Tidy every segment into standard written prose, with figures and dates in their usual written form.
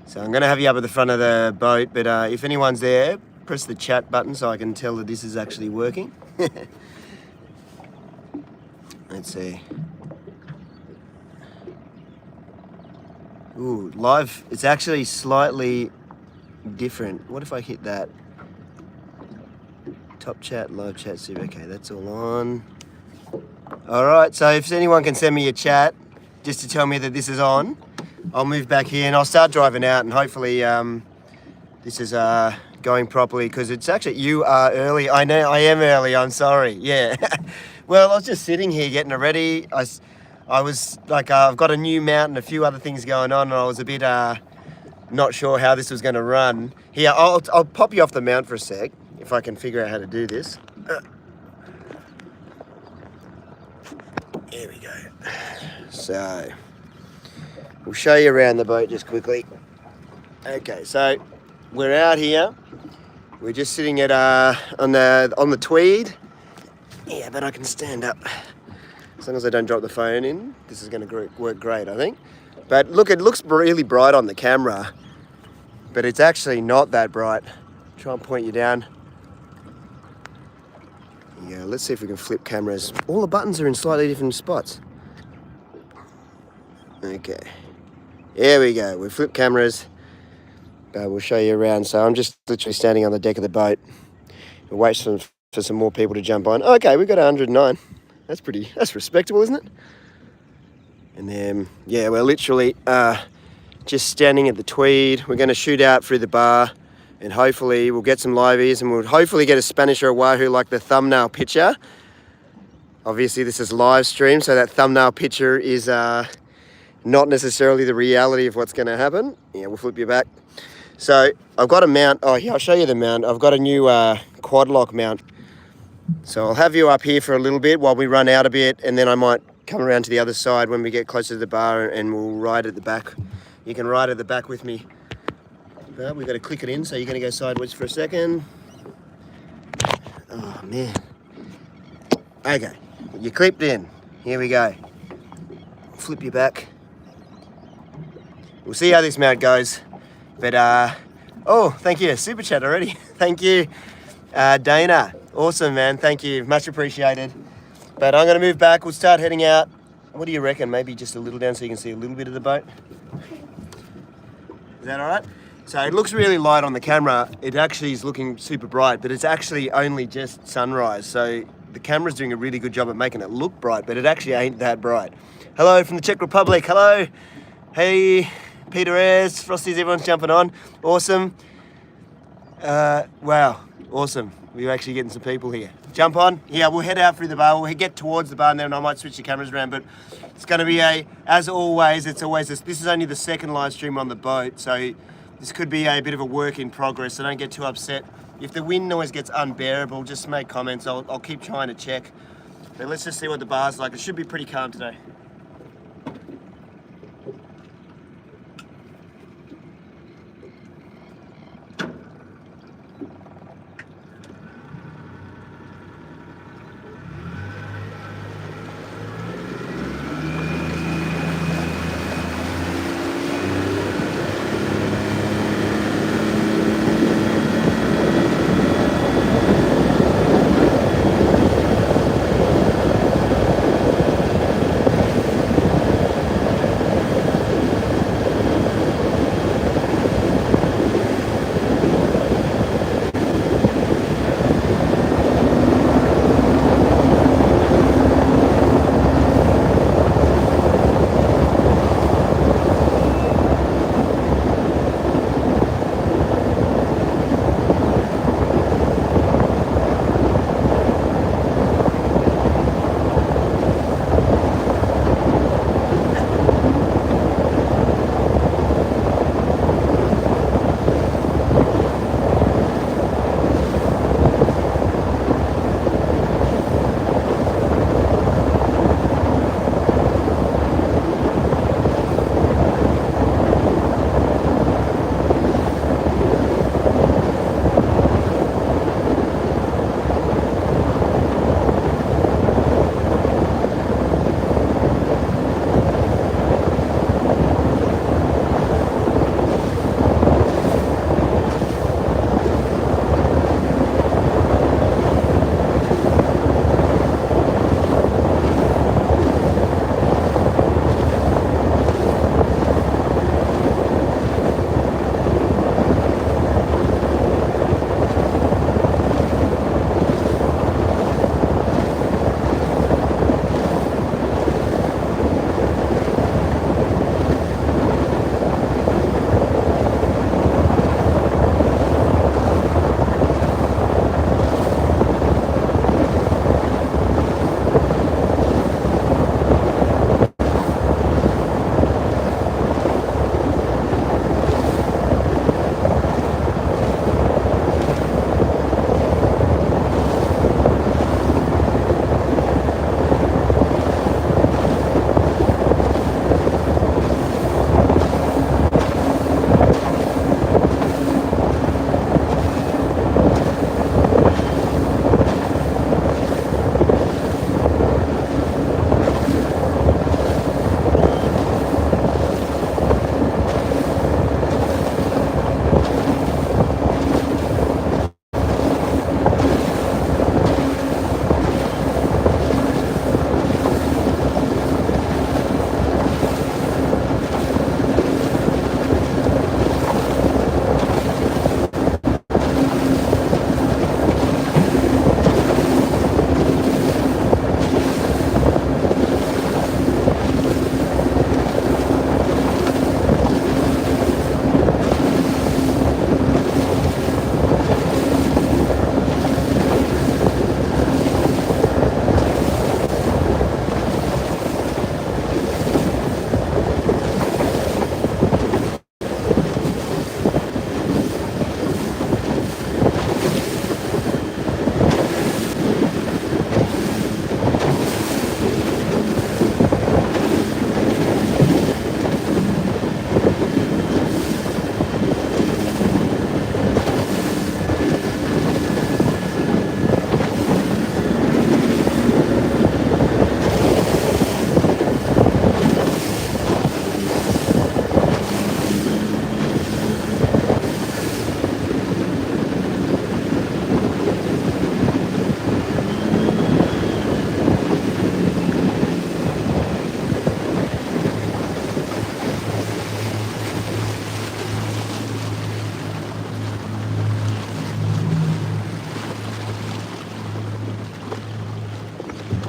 So I'm going to have you up at the front of the boat, but if anyone's there, press the chat button so I can tell that this is actually working. Let's see. Ooh, live, it's actually slightly different. What if I hit that? Top chat, live chat, super. Okay, that's all on. All right, so if anyone can send me a chat just to tell me that this is on, I'll move back here and I'll start driving out, and hopefully this is going properly, because it's actually, you are early. I know, I am early, I'm sorry, yeah. Well, I was just sitting here getting it ready. I was like, I've got a new mount and a few other things going on, and I was a bit not sure how this was going to run. Here, I'll pop you off the mount for a sec, if I can figure out how to do this. Here we go. So, we'll show you around the boat just quickly. Okay, so we're out here. We're just sitting at on the Tweed. Yeah, but I can stand up. As long as I don't drop the phone in, this is going to work great, I think. But look, it looks really bright on the camera, but it's actually not that bright. Try and point you down. Yeah, let's see if we can flip cameras. All the buttons are in slightly different spots. Okay, here we go. We flip cameras, but we'll show you around. So I'm just literally standing on the deck of the boat. We'll wait for some more people to jump on. Okay, we've got 109. That's respectable, isn't it? And then, yeah, we're literally just standing at the Tweed. We're going to shoot out through the bar, and hopefully we'll get some liveys, and we'll hopefully get a Spanish or a wahoo like the thumbnail picture. Obviously this is live stream, so that thumbnail picture is not necessarily the reality of what's going to happen. Yeah, we'll flip you back. So I've got a mount. Oh, yeah, I'll show you the mount. I've got a new quad lock mount. So I'll have you up here for a little bit while we run out a bit, and then I might come around to the other side when we get closer to the bar, and we'll ride at the back. You can ride at the back with me. Well, we've got to click it in, so you're going to go sideways for a second. Oh, man. Okay, you clipped in. Here we go. Flip you back. We'll see how this mount goes. But, oh, thank you. Super chat already. Thank you, Dana. Awesome, man. Thank you. Much appreciated. But I'm going to move back. We'll start heading out. What do you reckon? Maybe just a little down so you can see a little bit of the boat. Is that all right? So it looks really light on the camera. It actually is looking super bright, but it's actually only just sunrise. So the camera's doing a really good job at making it look bright, but it actually ain't that bright. Hello from the Czech Republic. Hello. Hey, Peter Ayres, Frosties, everyone's jumping on. Awesome. Wow, awesome. We're actually getting some people here. Jump on. Yeah, we'll head out through the bar. We'll get towards the bar, and then I might switch the cameras around, but it's going to be as always, it's always this is only the second live stream on the boat, so this could be a bit of a work in progress, so don't get too upset. If the wind noise gets unbearable, just make comments. I'll keep trying to check. But let's just see what the bar's like. It should be pretty calm today.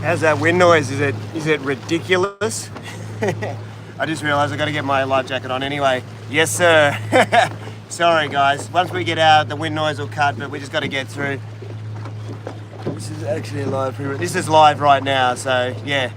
How's that wind noise? Is it ridiculous? I just realised I got to get my life jacket on anyway. Yes, sir. Sorry, guys. Once we get out, the wind noise will cut, but we just got to get through. This is actually live. This is live right now, so yeah.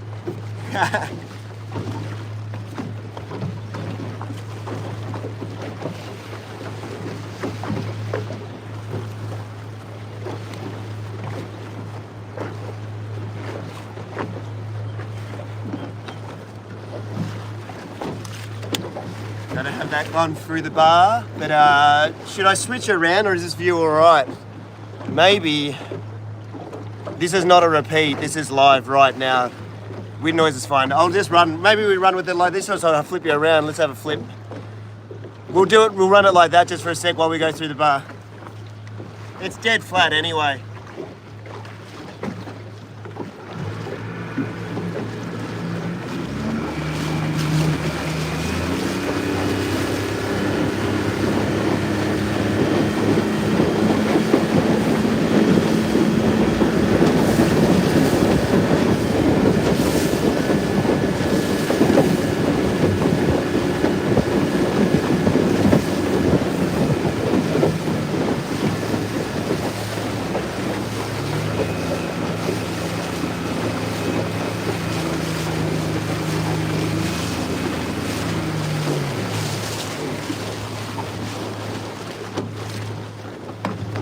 Gotta have that gone through the bar, but should I switch around or is this view all right? Maybe. This is not a repeat, this is live right now. Wind noise is fine. I'll just run, maybe we run with it like this or so I'll flip you around. Let's have a flip. We'll do it, we'll run it like that just for a sec while we go through the bar. It's dead flat anyway.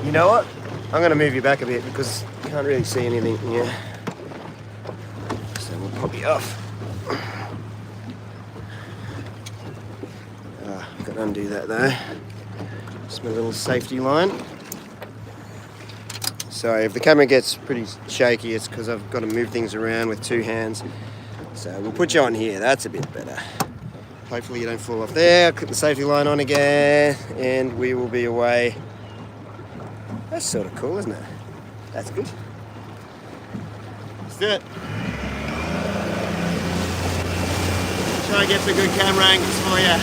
You know what? I'm going to move you back a bit because you can't really see anything here. So we'll pop you off. I've got to undo that though. Just my little safety line. So if the camera gets pretty shaky, it's because I've got to move things around with two hands. So we'll put you on here. That's a bit better. Hopefully you don't fall off there. I'll clip the safety line on again and we will be away. That's sort of cool, isn't it? That's good. Let's do it. Try and get some good camera angles for you.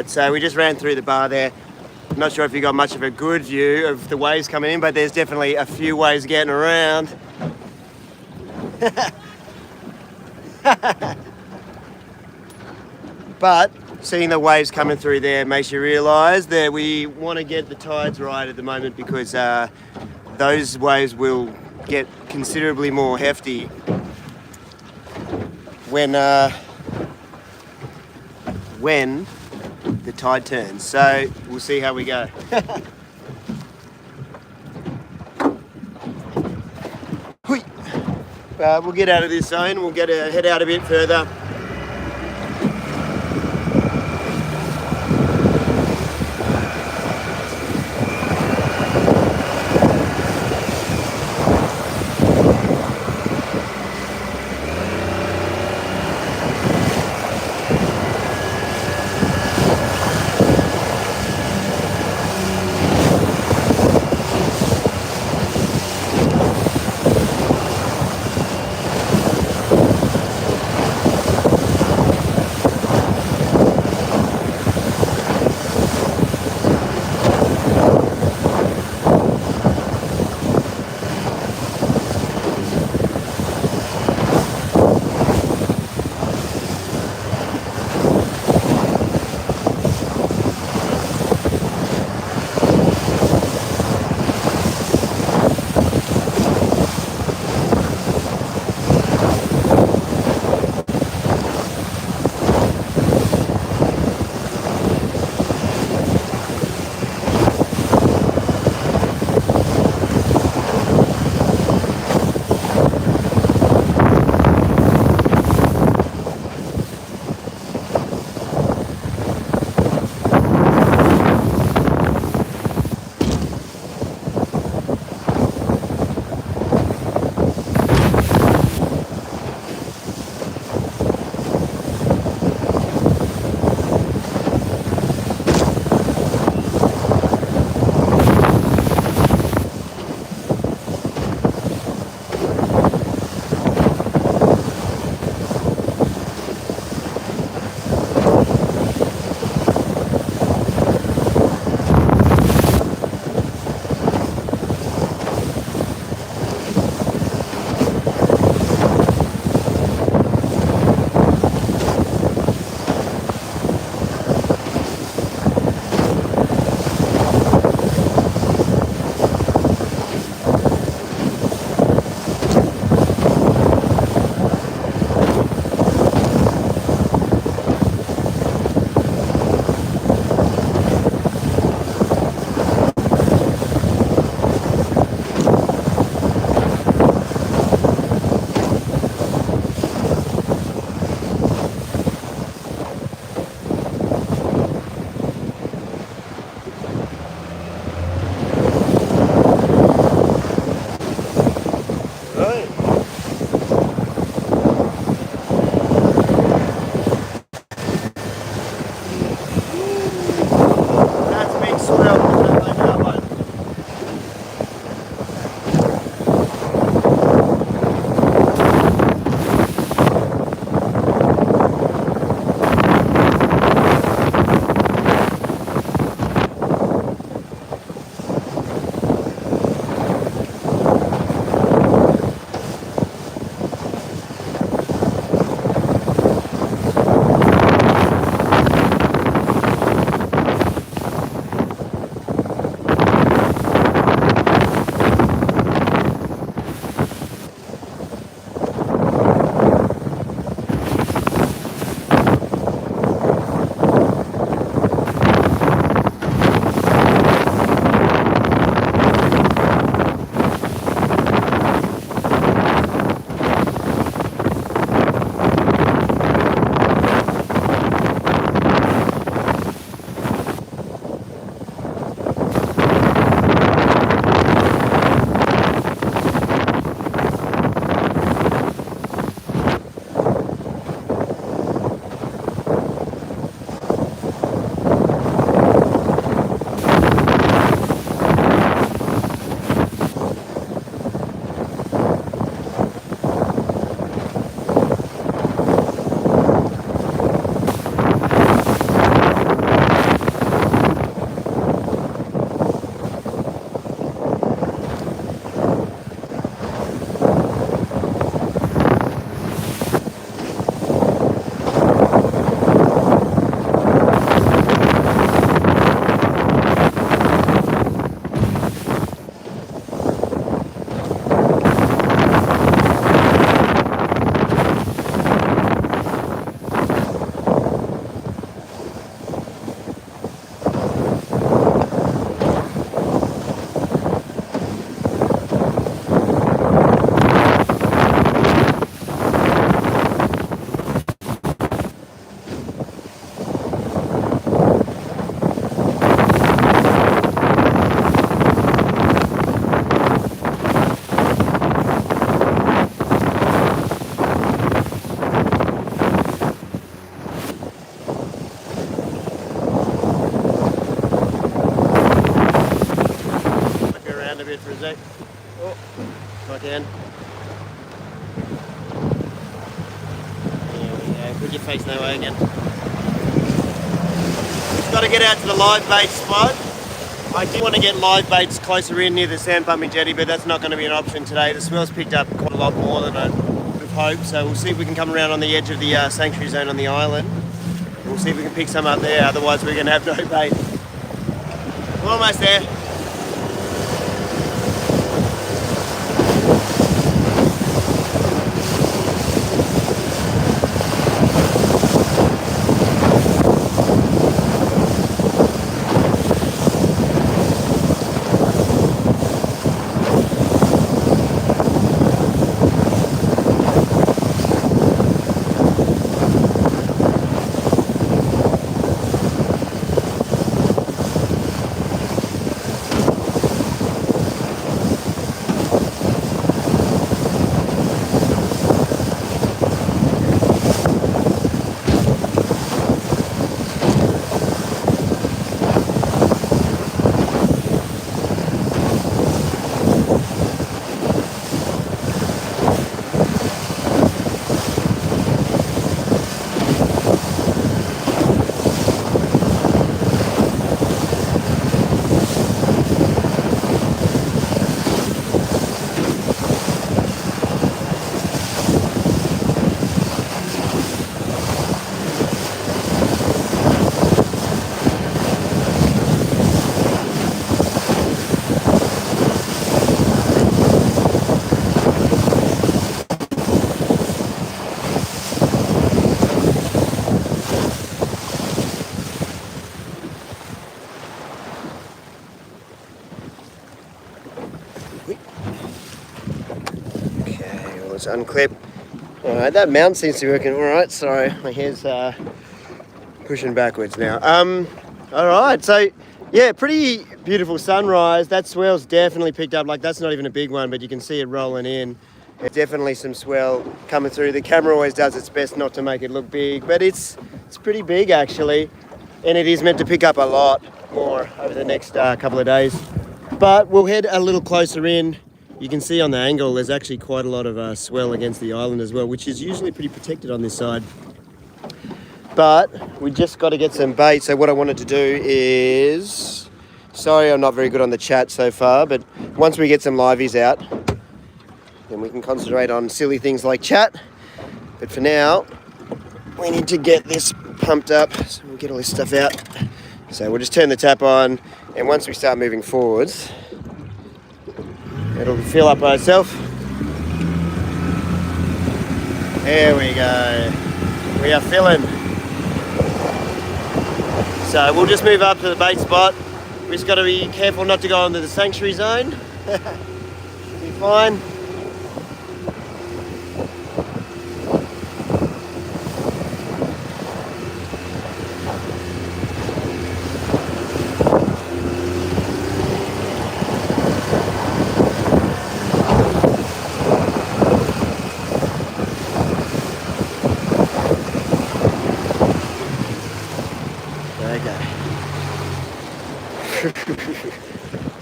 So we just ran through the bar there. I'm not sure if you got much of a good view of the waves coming in, but there's definitely a few waves getting around. But seeing the waves coming through there makes you realise that we want to get the tides right at the moment, because those waves will get considerably more hefty when the tide turns. So we'll see how we go. We'll get out of this zone. We'll head out a bit further. Oh, back in. There we go. Put your face that way again. Just got to get out to the live bait spot. I do want to get live baits closer in near the sand pumping jetty, but that's not going to be an option today. The swell's picked up quite a lot more than I would have hoped, so we'll see if we can come around on the edge of the sanctuary zone on the island. We'll see if we can pick some up there, otherwise we're going to have no bait. We're almost there. Okay, well, let's unclip. Alright, that mount seems to be working alright. Sorry, my hair's pushing backwards now. Alright, so yeah, pretty beautiful sunrise. That swell's definitely picked up. Like, that's not even a big one, but you can see it rolling in. There's definitely some swell coming through. The camera always does its best not to make it look big, but it's pretty big actually, and it is meant to pick up a lot more over the next couple of days. But we'll head a little closer in. You can see on the angle there's actually quite a lot of swell against the island as well, which is usually pretty protected on this side. But we just got to get some bait. So what I wanted to do is, sorry I'm not very good on the chat so far, but once we get some liveys out, then we can concentrate on silly things like chat. But for now, we need to get this pumped up so we'll get all this stuff out. So we'll just turn the tap on, and once we start moving forwards, it'll fill up by itself. There we go. We are filling. So we'll just move up to the bait spot. We just got to be careful not to go into the sanctuary zone. Should be fine.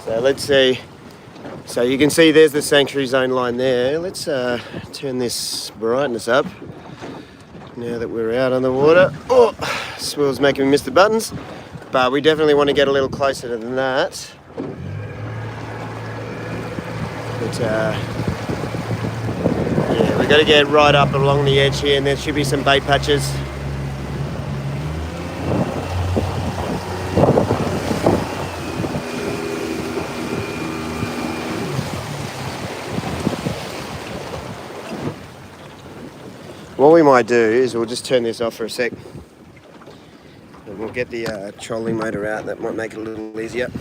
So let's see. So you can see there's the sanctuary zone line there. Let's turn this brightness up now that we're out on the water. Oh, swell's making me miss the buttons, but we definitely want to get a little closer than that. But yeah, we've got to get right up along the edge here, and there should be some bait patches. What we might do is we'll just turn this off for a sec, and we'll get the trolling motor out. That might make it a little easier.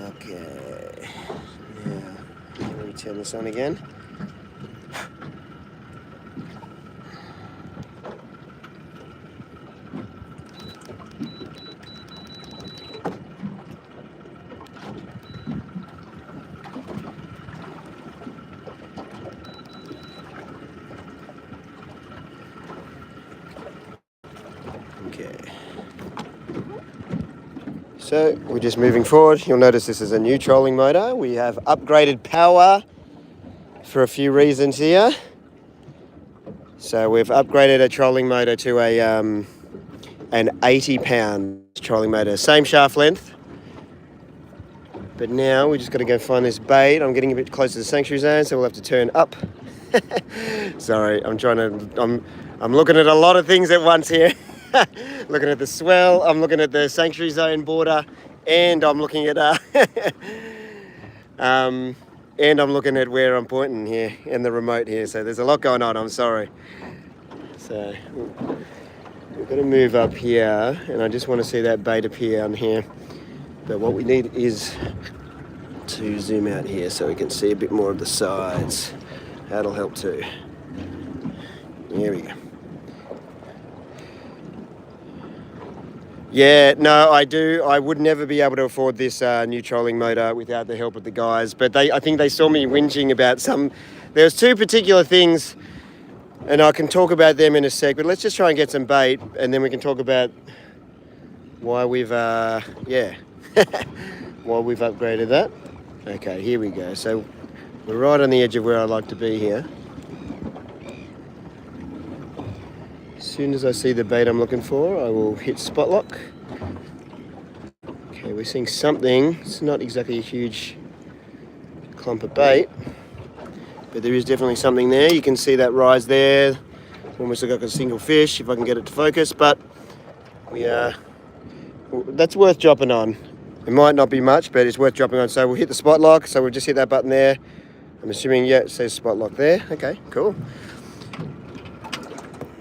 Okay, now let me turn this on again. So we're just moving forward. You'll notice this is a new trolling motor. We have upgraded power for a few reasons here. So we've upgraded a trolling motor to an 80-pound trolling motor. Same shaft length. But now we just got to go find this bait. I'm getting a bit close to the sanctuary zone, so we'll have to turn up. Sorry, I'm looking at a lot of things at once here. Looking at the swell, I'm looking at the sanctuary zone border, and I'm looking at and I'm looking at where I'm pointing here and the remote here. So there's a lot going on. I'm sorry. So we've got to move up here, and I just want to see that bait appear on here. But what we need is to zoom out here so we can see a bit more of the sides. That'll help too. Here we go. Yeah, no, I do. I would never be able to afford this new trolling motor without the help of the guys. But I think they saw me whinging about there's two particular things, and I can talk about them in a sec. But let's just try and get some bait, and then we can talk about why we've why we've upgraded that. Okay, here we go. So we're right on the edge of where I like to be here. As soon as I see the bait I'm looking for, I will hit spot lock. Okay, we're seeing something. It's not exactly a huge clump of bait, but there is definitely something there. You can see that rise there. Almost like a single fish, if I can get it to focus, but that's worth dropping on. It might not be much, but it's worth dropping on. So we'll hit the spot lock. So we'll just hit that button there. I'm assuming, yeah, it says spot lock there. Okay, cool.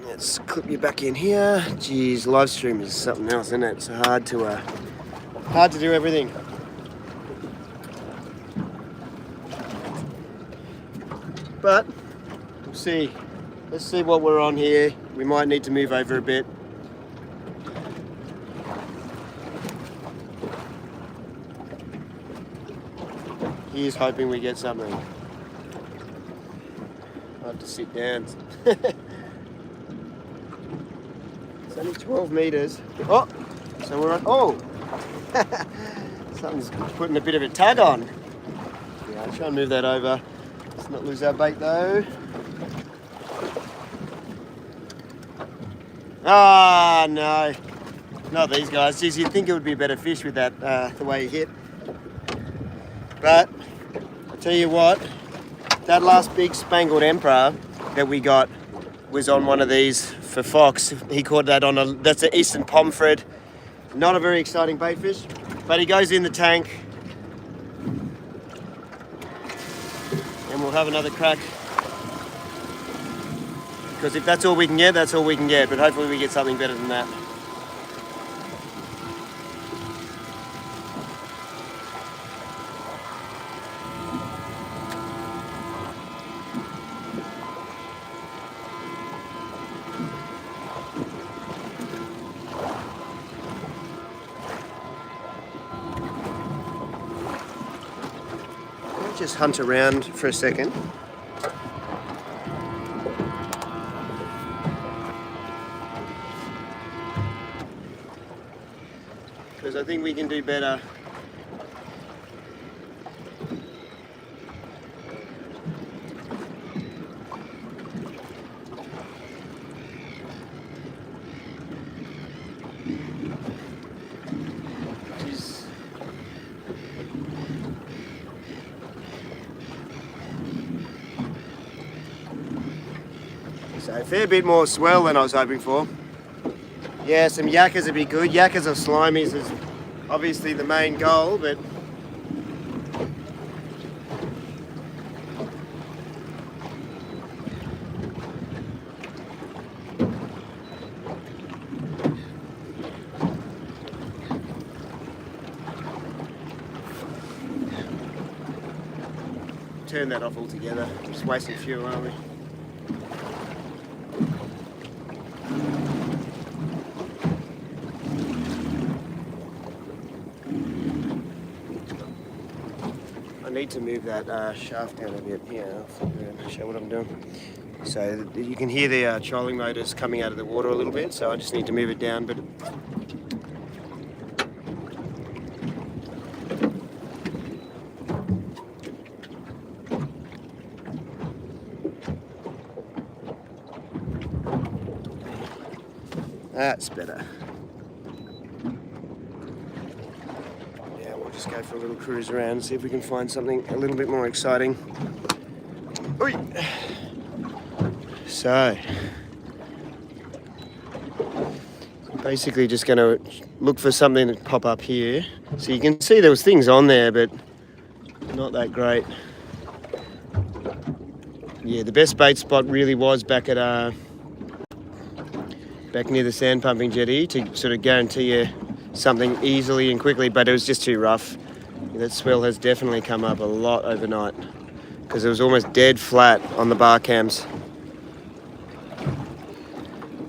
Let's clip you back in here. Geez, live stream is something else, isn't it? It's hard to do everything. But we'll see. Let's see what we're on here. We might need to move over a bit. Here's hoping we get something. I'll have to sit down. It's only 12 meters. Oh, so we're on. Oh, something's putting a bit of a tug on. Yeah, I'll try and move that over. Let's not lose our bait though. Ah, no, not these guys. Geez, you'd think it would be a better fish with that the way he hit. But I'll tell you what, that last big spangled emperor that we got was on one of these for Fox. He caught that on that's an eastern pomfret. Not a very exciting bait fish, but he goes in the tank. And we'll have another crack. Because if that's all we can get, that's all we can get. But hopefully we get something better than that. Just hunt around for a second. Because I think we can do better. So a fair bit more swell than I was hoping for. Yeah, some yakkers would be good. Yakkers or slimies is obviously the main goal, but turn that off altogether. We're just wasting fuel, aren't we? I need to move that shaft down a bit here. I'll show what I'm doing. So you can hear the trolling motors coming out of the water a little bit, so I just need to move it down. But That's better. Yeah, we'll just go for a little cruise around and see if we can find something a little bit more exciting. Oi. So, basically just going to look for something to pop up here. So you can see there was things on there, but not that great. Yeah, the best bait spot really was back at back near the sand pumping jetty to sort of guarantee you something easily and quickly, but it was just too rough. That swell has definitely come up a lot overnight because it was almost dead flat on the bar cams.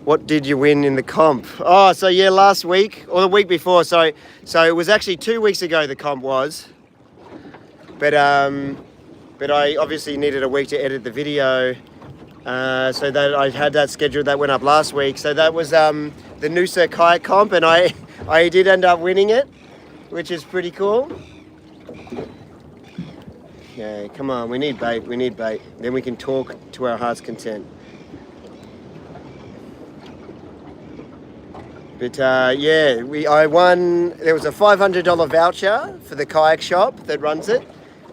What did you win in the comp? Oh, so yeah, last week or the week before. So it was actually 2 weeks ago the comp was, but I obviously needed a week to edit the video, so that I had that scheduled. That went up last week. So that was the Noosa kayak comp, and I did end up winning it, which is pretty cool. Okay, come on, we need bait. Then we can talk to our heart's content. But yeah, I won. There was a $500 voucher for the kayak shop that runs it,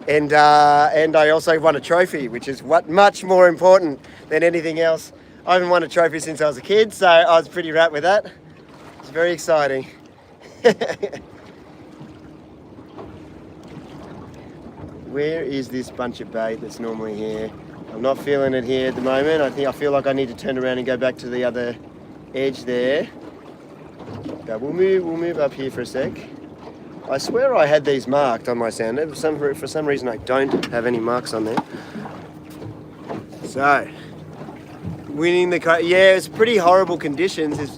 and I also won a trophy, which is much more important than anything else. I haven't won a trophy since I was a kid, so I was pretty wrapped with that. It's very exciting. Where is this bunch of bait that's normally here? I'm not feeling it here at the moment. I feel like I need to turn around and go back to the other edge there. But we'll move up here for a sec. I swear I had these marked on my sounder. For some reason I don't have any marks on there. So, winning the yeah, it's pretty horrible conditions.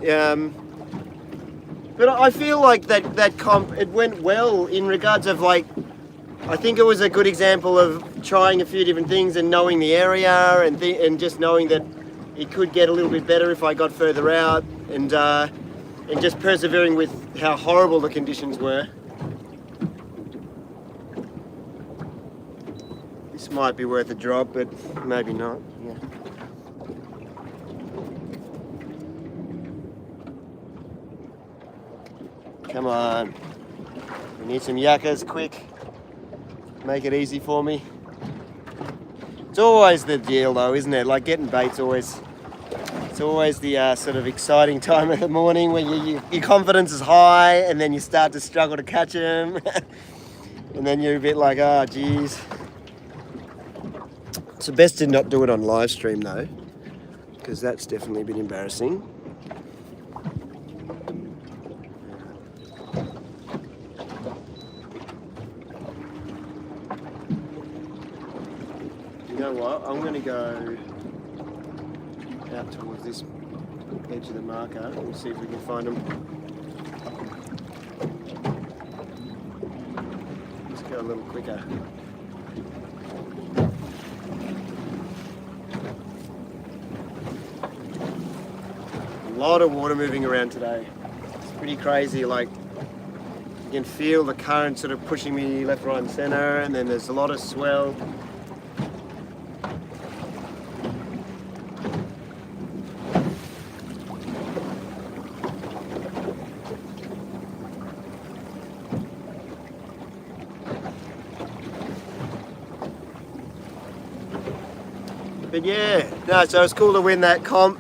But I feel like that comp, it went well in regards of like, I think it was a good example of trying a few different things and knowing the area and just knowing that it could get a little bit better if I got further out, and just persevering with how horrible the conditions were. This might be worth a drop, but maybe not. Yeah. Come on. We need some yuccas quick. Make it easy for me. It's always the deal though, isn't it? Like getting bait's always... It's always the sort of exciting time of the morning when your confidence is high, and then you start to struggle to catch them. And then you're a bit like, oh, geez. It's best to not do it on live stream though, because that's definitely a bit embarrassing. You know what? I'm going to go out towards this edge of the marker and see if we can find them. Let's go a little quicker. A lot of water moving around today. It's pretty crazy, like you can feel the current sort of pushing me left, right and centre, and then there's a lot of swell. But yeah, no, so it's cool to win that comp.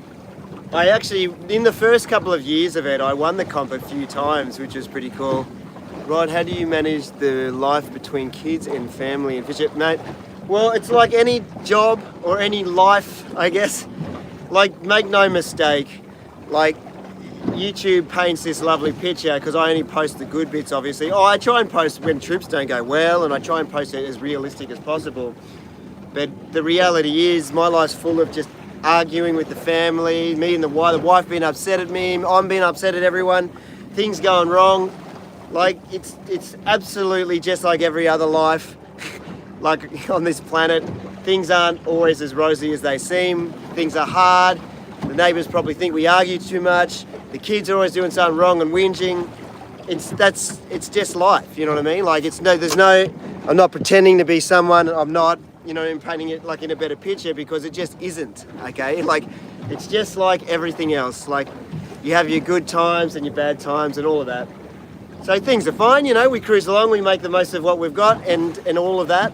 I actually, in the first couple of years of it, I won the comp a few times, which was pretty cool. Rod, how do you manage the life between kids and family and fishing? Mate, well, it's like any job or any life, I guess. Like, make no mistake, like, YouTube paints this lovely picture because I only post the good bits, obviously. Oh, I try and post when trips don't go well, and I try and post it as realistic as possible. But the reality is my life's full of just arguing with the family, me and the wife being upset at me, I'm being upset at everyone, things going wrong. Like, it's absolutely just like every other life, like on this planet. Things aren't always as rosy as they seem. Things are hard. The neighbours probably think we argue too much. The kids are always doing something wrong and whinging. It's just life, you know what I mean? Like, I'm not pretending to be someone, I'm not, you know, I'm painting it like in a better picture, because it just isn't, okay? Like, it's just like everything else. Like, you have your good times and your bad times and all of that. So things are fine, you know, we cruise along, we make the most of what we've got and all of that.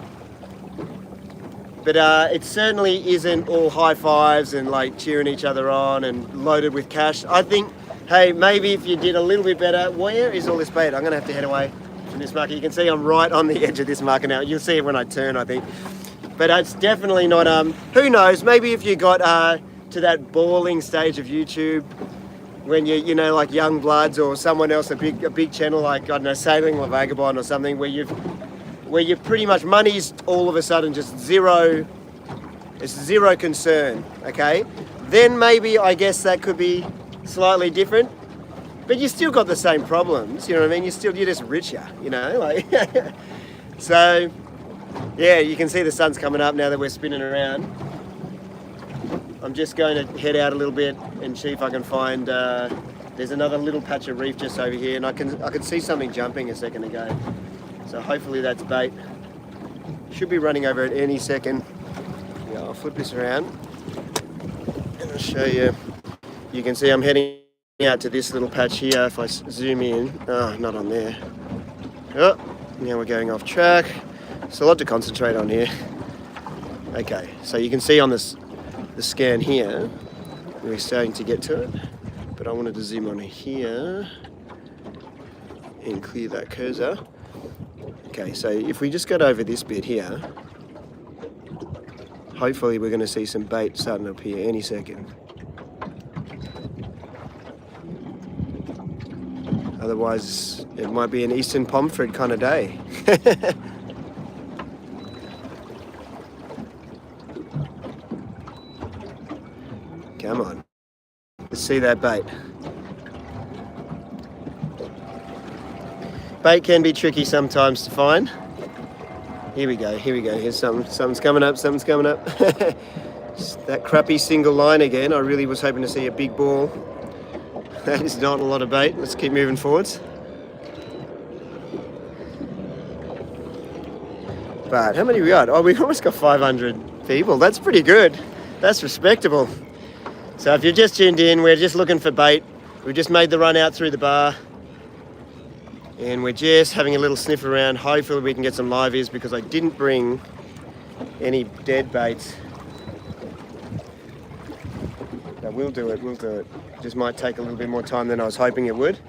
But it certainly isn't all high fives and like cheering each other on and loaded with cash. I think, hey, maybe if you did a little bit better, where is all this bait? I'm gonna have to head away from this marker. You can see I'm right on the edge of this marker now. You'll see it when I turn, I think. But it's definitely not, who knows, maybe if you got to that balling stage of YouTube, when you know, like Young Bloods or someone else, a big channel like, I don't know, Sailing La Vagabond or something, where you're pretty much money's all of a sudden just zero, it's zero concern, okay? Then maybe I guess that could be slightly different, but you still got the same problems, you know what I mean? You're just richer, you know, like, so yeah, you can see the sun's coming up now that we're spinning around. I'm just going to head out a little bit and see if I can find, there's another little patch of reef just over here, and I could see something jumping a second ago. So hopefully that's bait. Should be running over at any second. Yeah, I'll flip this around and I'll show you. You can see I'm heading out to this little patch here. If I zoom in, oh, not on there. Oh, now we're going off track. It's a lot to concentrate on here. Okay, so you can see on the scan here, we're starting to get to it, but I wanted to zoom on here and clear that cursor. Okay, so if we just got over this bit here, hopefully we're going to see some bait starting up here any second. Otherwise, it might be an Eastern Pomfret kind of day. Come on, let's see that bait. Bait can be tricky sometimes to find. Here we go, here's something's coming up, That crappy single line again. I really was hoping to see a big ball. That is not a lot of bait. Let's keep moving forwards. But how many we got? Oh, we've almost got 500 people. That's pretty good. That's respectable. So if you're just tuned in, we're just looking for bait. We've just made the run out through the bar. And we're just having a little sniff around. Hopefully we can get some liveys because I didn't bring any dead baits. But we'll do it. Just might take a little bit more time than I was hoping it would.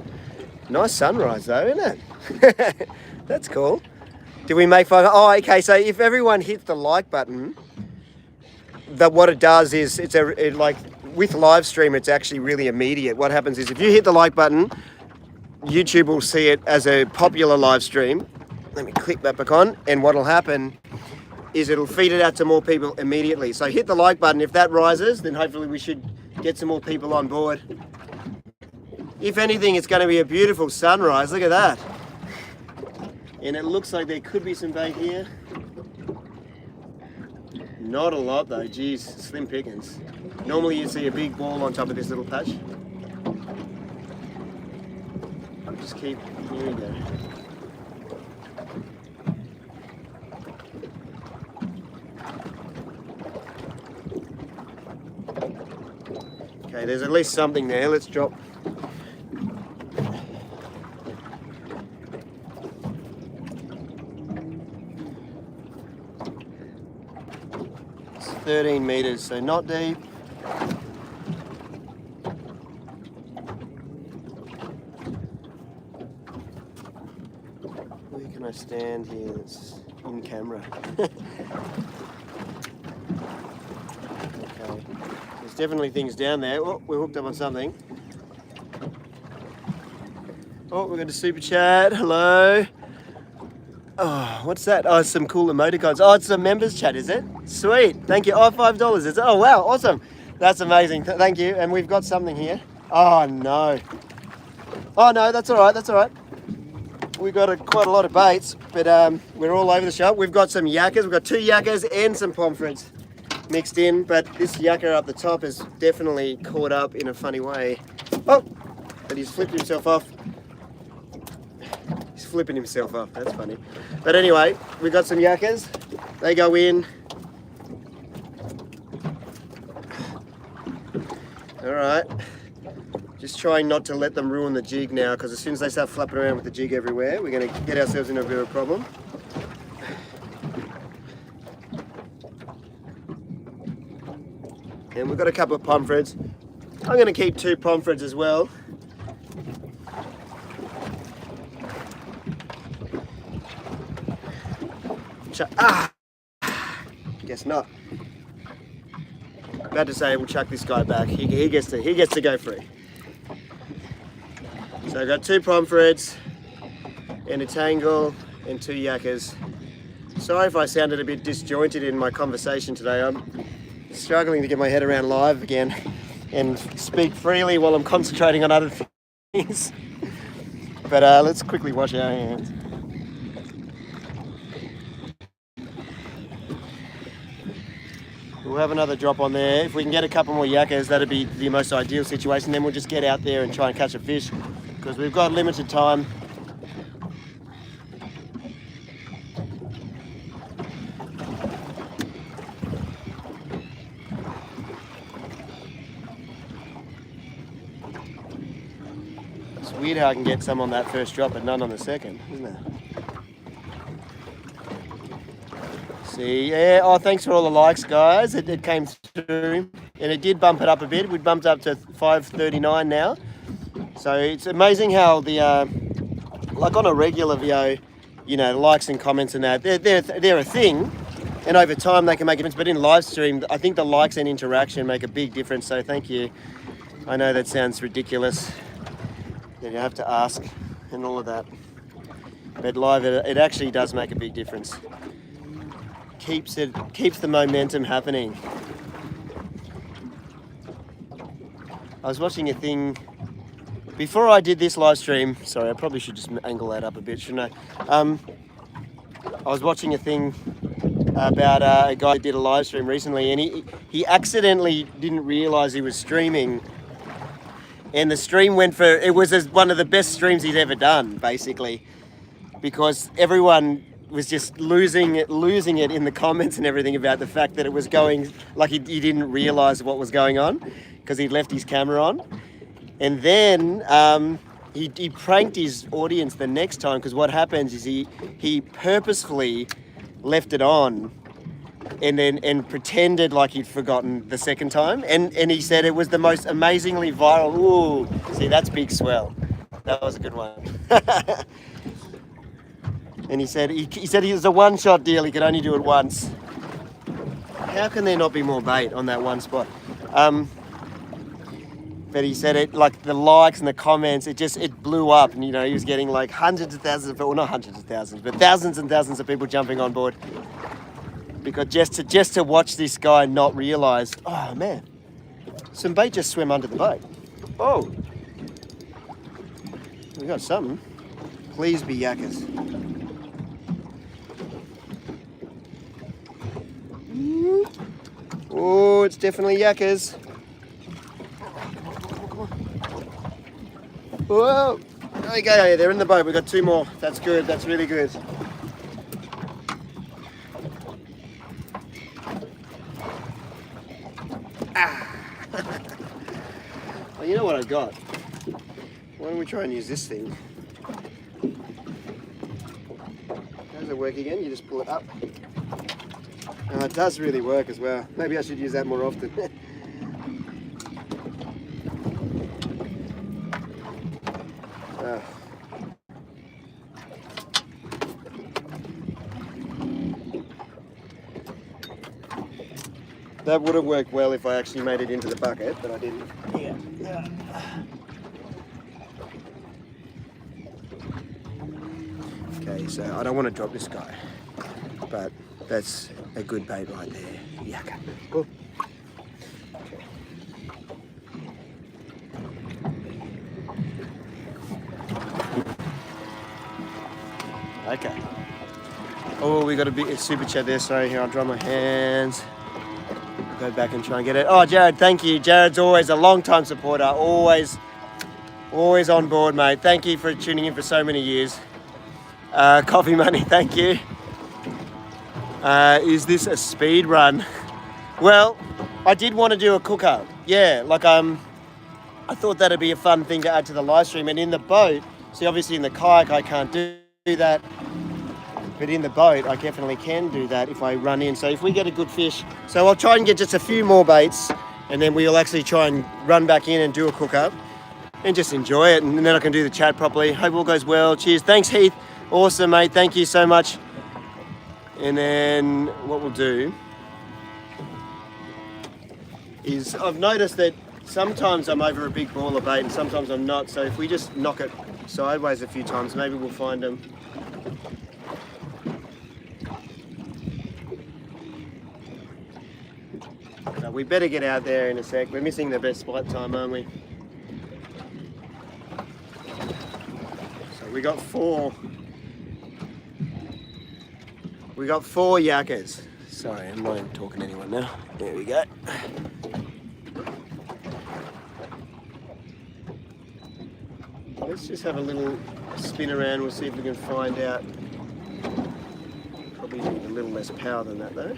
Nice sunrise though, isn't it? That's cool. Did we make 5? Oh, okay, so if everyone hits the like button, what it does is, like with live stream, it's actually really immediate. What happens is if you hit the like button, YouTube will see it as a popular live stream. Let me click that back on, and what'll happen is it'll feed it out to more people immediately. So hit the like button. If that rises, then hopefully we should get some more people on board. If anything, it's going to be a beautiful sunrise. Look at that. And it looks like there could be some bait here. Not a lot though, geez, slim pickings. Normally you'd see a big ball on top of this little patch. Just keep, here we go. Okay, there's at least something there. Let's drop. It's 13 meters, so not deep. Where can I stand here that's in camera? Okay. There's definitely things down there. Oh, we're hooked up on something. Oh, we've got a super chat. Hello. Oh, what's that? Oh, it's some cool emoticons. Oh, it's a members chat, is it? Sweet. Thank you. Oh, $5, is it? Oh, wow. Awesome. That's amazing. Thank you. And we've got something here. Oh, no. Oh, no, that's all right. That's all right. We've got quite a lot of baits, but we're all over the shop. We've got some yakkers. We've got 2 yakkers and some pomfrets mixed in, but this yakker up the top is definitely caught up in a funny way. Oh, but he's flipped himself off. He's flipping himself off. That's funny. But anyway, we've got some yakkers. They go in. All right. Just trying not to let them ruin the jig now, because as soon as they start flapping around with the jig everywhere, we're going to get ourselves into a bit of a problem. And we've got a couple of pomfrets. I'm going to keep 2 pomfrets as well. Guess not. About to say we'll chuck this guy back. He gets to go free. So I've got 2 pomfrets and a tangle and 2 yakkers. Sorry if I sounded a bit disjointed in my conversation today. I'm struggling to get my head around live again and speak freely while I'm concentrating on other things. But let's quickly wash our hands. We'll have another drop on there. If we can get a couple more yakkers, that'd be the most ideal situation. Then we'll just get out there and try and catch a fish, because we've got limited time. It's weird how I can get some on that first drop but none on the second, isn't it? See, yeah, oh, thanks for all the likes, guys. It came through, and it did bump it up a bit. We bumped up to 539 now. So it's amazing how the, like on a regular video, you know, likes and comments and that, they're a thing, and over time they can make a difference. But in live stream, I think the likes and interaction make a big difference. So thank you. I know that sounds ridiculous, that you have to ask and all of that. But live, it actually does make a big difference. Keeps the momentum happening. I was watching a thing before I did this live stream. Sorry, I probably should just angle that up a bit, shouldn't I? I was watching a thing about a guy who did a live stream recently, and he accidentally didn't realise he was streaming, and the stream went for, it was one of the best streams he's ever done, basically, because everyone was just losing it in the comments and everything about the fact that it was going, like he didn't realise what was going on because he'd left his camera on. And then he pranked his audience the next time, because what happens is he purposefully left it on and pretended like he'd forgotten the second time. And he said it was the most amazingly viral, ooh, see, that's big swell. That was a good one. And he said he was a one-shot deal. He could only do it once. How can there not be more bait on that one spot? But he said it, like the likes and the comments, it blew up, and you know, he was getting like hundreds of thousands of, well, not hundreds of thousands, but thousands and thousands of people jumping on board, because just to watch this guy not realise, oh man, some bait just swam under the boat. Oh, we got something. Please be yakkers. Oh, it's definitely yakkers. Whoa! Okay, they're in the boat. We've got 2 more. That's good. That's really good. Ah! Well, you know what I got? Why don't we try and use this thing? How does it work again? You just pull it up. Oh, it does really work as well. Maybe I should use that more often. That would have worked well if I actually made it into the bucket, but I didn't. Yeah. Okay, so I don't want to drop this guy, but that's a good bait right there. Yakka. Cool. Okay. Oh, we got a super chat there. Sorry, here, I'll dry my hands. Go back and try and get it. Oh, Jared, thank you. Jared's always a long-time supporter. Always on board, mate. Thank you for tuning in for so many years. Coffee money, thank you. Is this a speed run? Well, I did want to do a cooker. Yeah, like I thought that'd be a fun thing to add to the live stream. And in the boat, see, obviously in the kayak I can't do that, but in the boat I definitely can do that if I run in. So if we get a good fish, so I'll try and get just a few more baits, and then we'll actually try and run back in and do a cook up and just enjoy it, and then I can do the chat properly. Hope all goes well. Cheers. Thanks, Heath. Awesome, mate. Thank you so much. And then what we'll do is, I've noticed that sometimes I'm over a big ball of bait and sometimes I'm not. So if we just knock it sideways a few times, maybe we'll find them. But we better get out there in a sec. We're missing the best spot time, aren't we? So we got four yakkers. Sorry, I'm not even talking to anyone now. There we go. Let's just have a little spin around. We'll see if we can find out. Probably need a little less power than that though.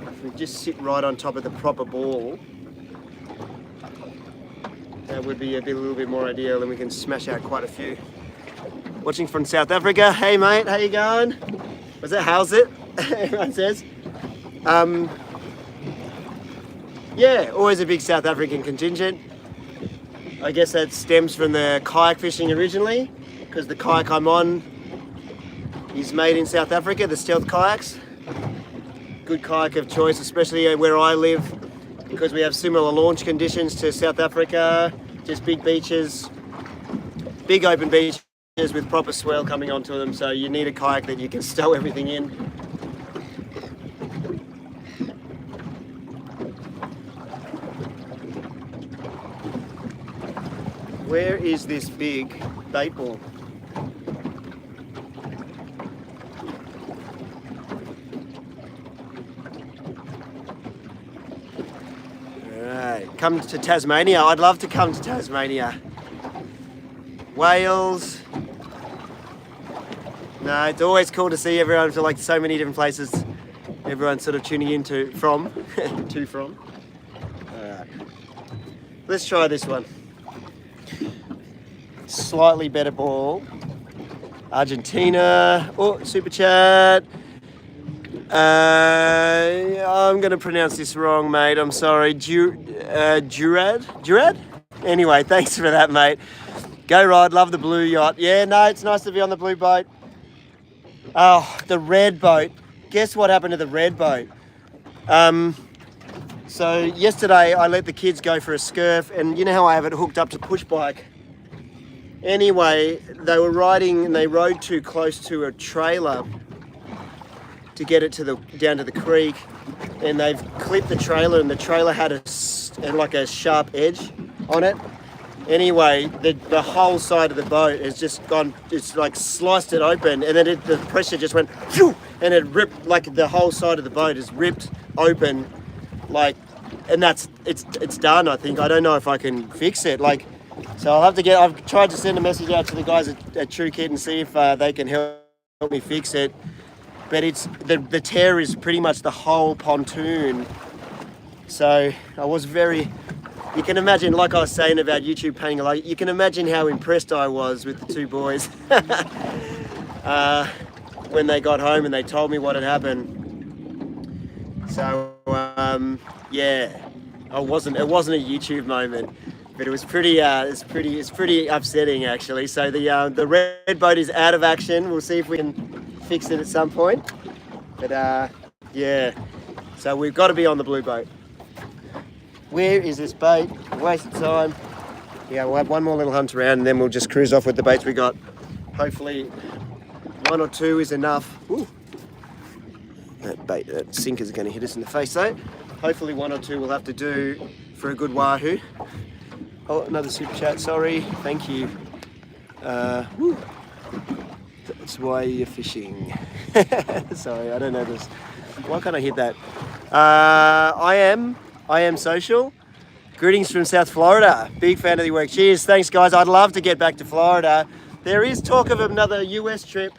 If we just sit right on top of the proper ball, that would be a little bit more ideal, and we can smash out quite a few. Watching from South Africa. Hey mate, how you going? Was it, how's it? Everyone says. Yeah, always a big South African contingent. I guess that stems from the kayak fishing originally, because the kayak I'm on is made in South Africa, the stealth kayaks. Good kayak of choice, especially where I live, because we have similar launch conditions to South Africa, just big beaches, big open beaches with proper swell coming onto them, so you need a kayak that you can stow everything in. Where is this big bait ball? Alright, come to Tasmania. I'd love to come to Tasmania. Wales. No, it's always cool to see everyone from like so many different places. Everyone's sort of tuning in from. Alright. Let's try this one. Slightly better ball. Argentina. Oh, super chat. I'm going to pronounce this wrong, mate. I'm sorry. Jurad? Anyway, thanks for that, mate. Go Rod. Love the blue yacht. Yeah, no, it's nice to be on the blue boat. Oh, the red boat. Guess what happened to the red boat? So yesterday I let the kids go for a scurf, and you know how I have it hooked up to push bike? Anyway, they were riding and they rode too close to a trailer to get it to down to the creek, and they've clipped the trailer, and the trailer had like a sharp edge on it. Anyway, the whole side of the boat has just gone, it's like sliced it open, and then the pressure just went phew, and it ripped, like the whole side of the boat is ripped open, like, and it's done, I think. I don't know if I can fix it, like. So I've tried to send a message out to the guys at True Kit and see if they can help me fix it. But it's the tear is pretty much the whole pontoon. So I was you can imagine, like I was saying about YouTube paying a lot, you can imagine how impressed I was with the two boys when they got home and they told me what had happened. So yeah, it wasn't a YouTube moment. But it was pretty, it's pretty upsetting actually. So the red boat is out of action. We'll see if we can fix it at some point. But yeah, so we've got to be on the blue boat. Where is this bait? Waste of time. Yeah, we'll have one more little hunt around and then we'll just cruise off with the baits we got. Hopefully one or two is enough. Ooh. That sinker's going to hit us in the face though. Hopefully one or two we'll have to do for a good wahoo. Oh, another super chat, sorry, thank you. That's why you're fishing. Sorry, I don't know this. Why can't I hit that? I am social. Greetings from South Florida. Big fan of the work. Cheers, thanks guys. I'd love to get back to Florida. There is talk of another US trip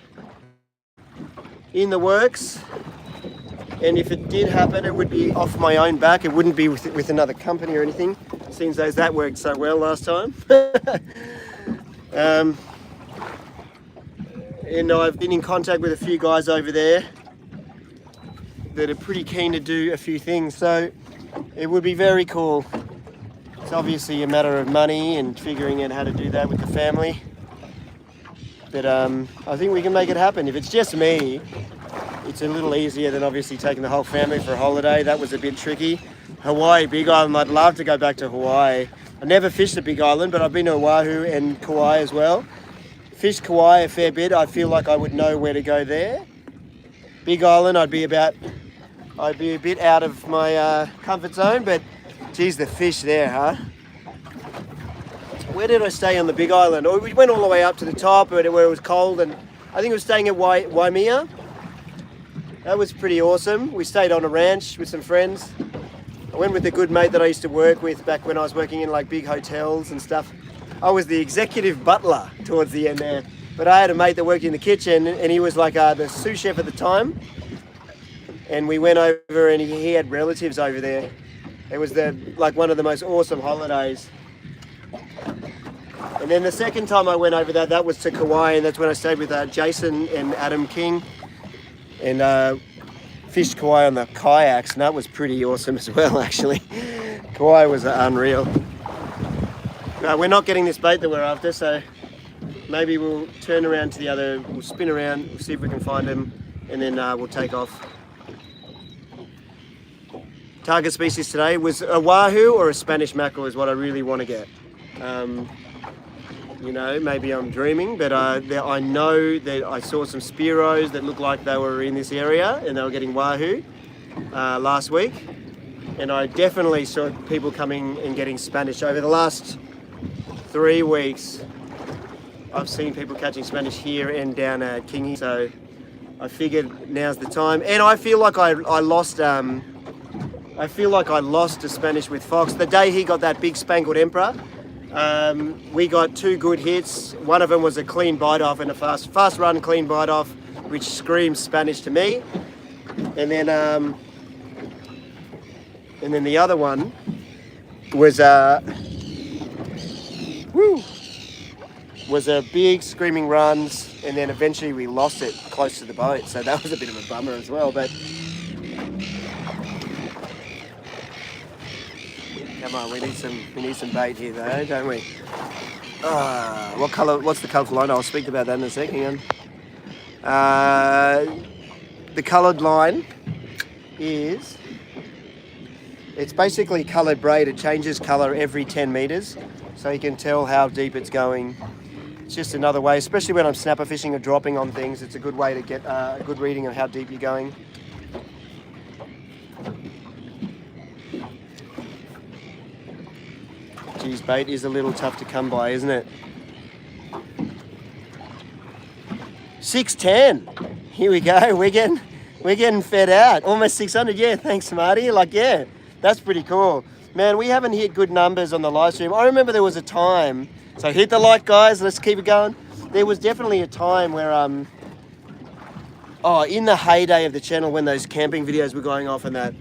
in the works. And if it did happen, it would be off my own back. It wouldn't be with another company or anything. Seems as that worked so well last time. And I've been in contact with a few guys over there that are pretty keen to do a few things. So it would be very cool. It's obviously a matter of money and figuring out how to do that with the family. But I think we can make it happen. If it's just me, it's a little easier than obviously taking the whole family for a holiday. That was a bit tricky. Hawaii, Big Island, I'd love to go back to Hawaii. I never fished the Big Island, but I've been to Oahu and Kauai as well. Fished Kauai a fair bit. I feel like I would know where to go there. Big Island, I'd be a bit out of my comfort zone, but geez, the fish there, huh? Where did I stay on the Big Island? We went all the way up to the top where it was cold, and I think I was staying at Waimea. That was pretty awesome. We stayed on a ranch with some friends. I went with a good mate that I used to work with back when I was working in like big hotels and stuff. I was the executive butler towards the end there, but I had a mate that worked in the kitchen, and he was like the sous chef at the time. And we went over, and he had relatives over there. It was one of the most awesome holidays. And then the second time I went over that was to Kauai, and that's when I stayed with Jason and Adam King, and fished Kauai on the kayaks, and that was pretty awesome as well, actually. Kauai was unreal. We're not getting this bait that we're after, so maybe we'll turn around to we'll spin around, we'll see if we can find him, and then we'll take off. Target species today was a wahoo or a Spanish mackerel is what I really want to get. You know, maybe I'm dreaming, but I know that I saw some Spiros that looked like they were in this area and they were getting wahoo last week. And I definitely saw people coming and getting Spanish. Over the last 3 weeks, I've seen people catching Spanish here and down at Kingy, so I figured now's the time. And I feel like I lost to Spanish with Fox. The day he got that big spangled emperor, we got 2 good hits. One of them was a clean bite off and a fast run clean bite off, which screams Spanish to me. And then the other one was a big screaming runs, and then eventually we lost it close to the boat. So that was a bit of a bummer as well. But come on, we need some bait here though, don't we? What colour? What's the colourful line? I'll speak about that in a second. The coloured line is, it's basically coloured braid. It changes colour every 10 metres, so you can tell how deep it's going. It's just another way, especially when I'm snapper fishing or dropping on things, it's a good way to get a good reading of how deep you're going. Geez, bait is a little tough to come by, isn't it? 610. Here we go. We're getting fed out. Almost 600. Yeah, thanks, Marty. Yeah, that's pretty cool. Man, we haven't hit good numbers on the live stream. I remember there was a time, so hit the like, guys. Let's keep it going. There was definitely a time where in the heyday of the channel when those camping videos were going off and that,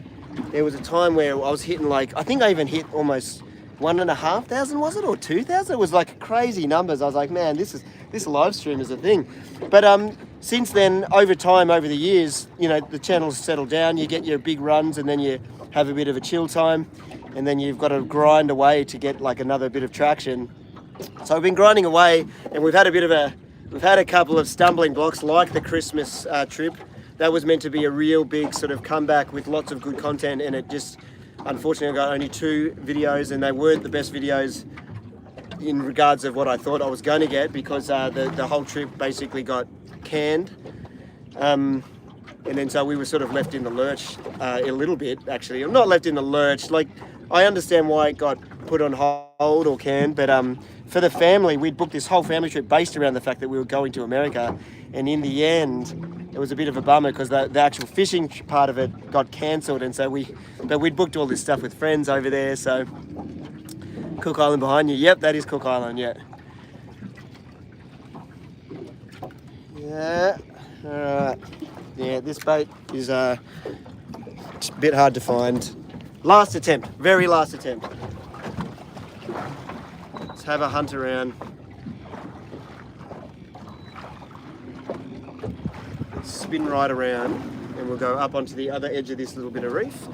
there was a time where I was hitting I think I even hit almost 1,500, was it, or 2,000? It was crazy numbers. I was like, man, this live stream is a thing. But since then, over the years, you know, the channel's settled down. You get your big runs, and then you have a bit of a chill time, and then you've got to grind away to get another bit of traction. So I've been grinding away, and we've had a couple of stumbling blocks, like the Christmas trip. That was meant to be a real big sort of comeback with lots of good content, and it just, unfortunately, I got only 2 videos, and they weren't the best videos in regards of what I thought I was going to get, because the whole trip basically got canned. And then so we were sort of left in the lurch a little bit, actually. I'm not left in the lurch. I understand why it got put on hold or canned, but for the family, we'd booked this whole family trip based around the fact that we were going to America. And in the end, it was a bit of a bummer because the actual fishing part of it got cancelled. And so we'd booked all this stuff with friends over there. So Cook Island behind you. Yep, that is Cook Island, yeah. Yeah, all right. Yeah, this bait is It's a bit hard to find. Last attempt, very last attempt. Let's have a hunt around. Let's spin right around and we'll go up onto the other edge of this little bit of reef.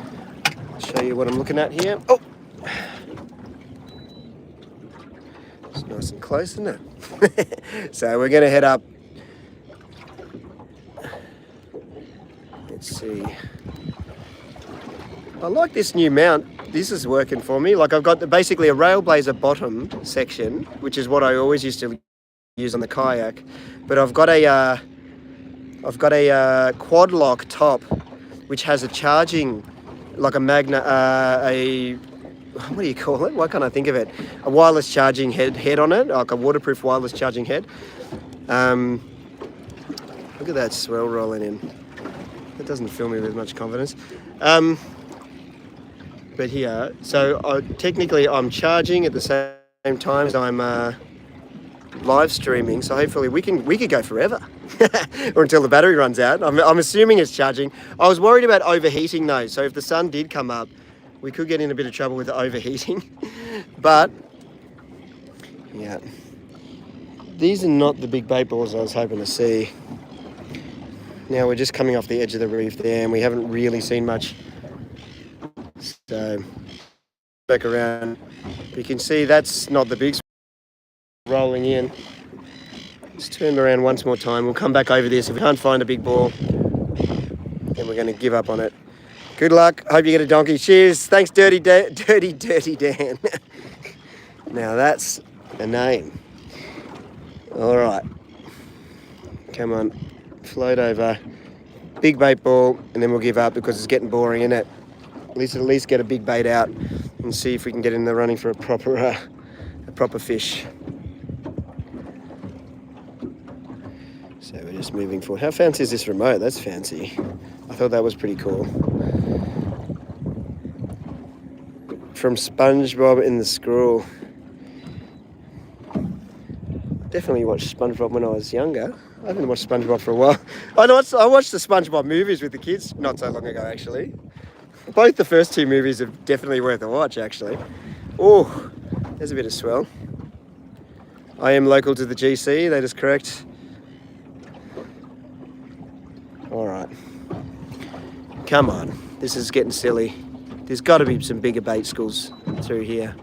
I'll show you what I'm looking at here. Oh! It's nice and close, isn't it? So we're going to head up. Let's see. I like this new mount. This is working for me. Like I've got basically a Railblazer bottom section, which is what I always used to use on the kayak. But I've got a quad lock top, which has a charging, like a what do you call it? Why can't I think of it? A wireless charging head on it, like a waterproof wireless charging head. Look at that swell rolling in. That doesn't fill me with much confidence. But here, so technically I'm charging at the same time as I'm live streaming. So hopefully we could go forever, or until the battery runs out. I'm assuming it's charging. I was worried about overheating though. So if the sun did come up, we could get in a bit of trouble with the overheating. But yeah, these are not the big bait balls I was hoping to see. Now we're just coming off the edge of the reef there, and we haven't really seen much. So back around, you can see that's not the big rolling in. Let's turn around once more time. We'll come back over this. If we can't find a big ball, then we're going to give up on it. Good luck. Hope you get a donkey. Cheers. Thanks, Dirty Dan. Now that's a name. All right. Come on. Float over. Big bait ball, and then we'll give up because it's getting boring, isn't it? At least get a big bait out and see if we can get in the running for a proper fish. So we're just moving forward. How fancy is this remote? That's fancy. I thought that was pretty cool. From SpongeBob in the Scroll. Definitely watched SpongeBob when I was younger. I haven't watched SpongeBob for a while. I watched the SpongeBob movies with the kids not so long ago, actually. Both the first two movies are definitely worth a watch, actually. Oh, there's a bit of swell. I am local to the GC, that is correct. All right. Come on, this is getting silly. There's got to be some bigger bait schools through here.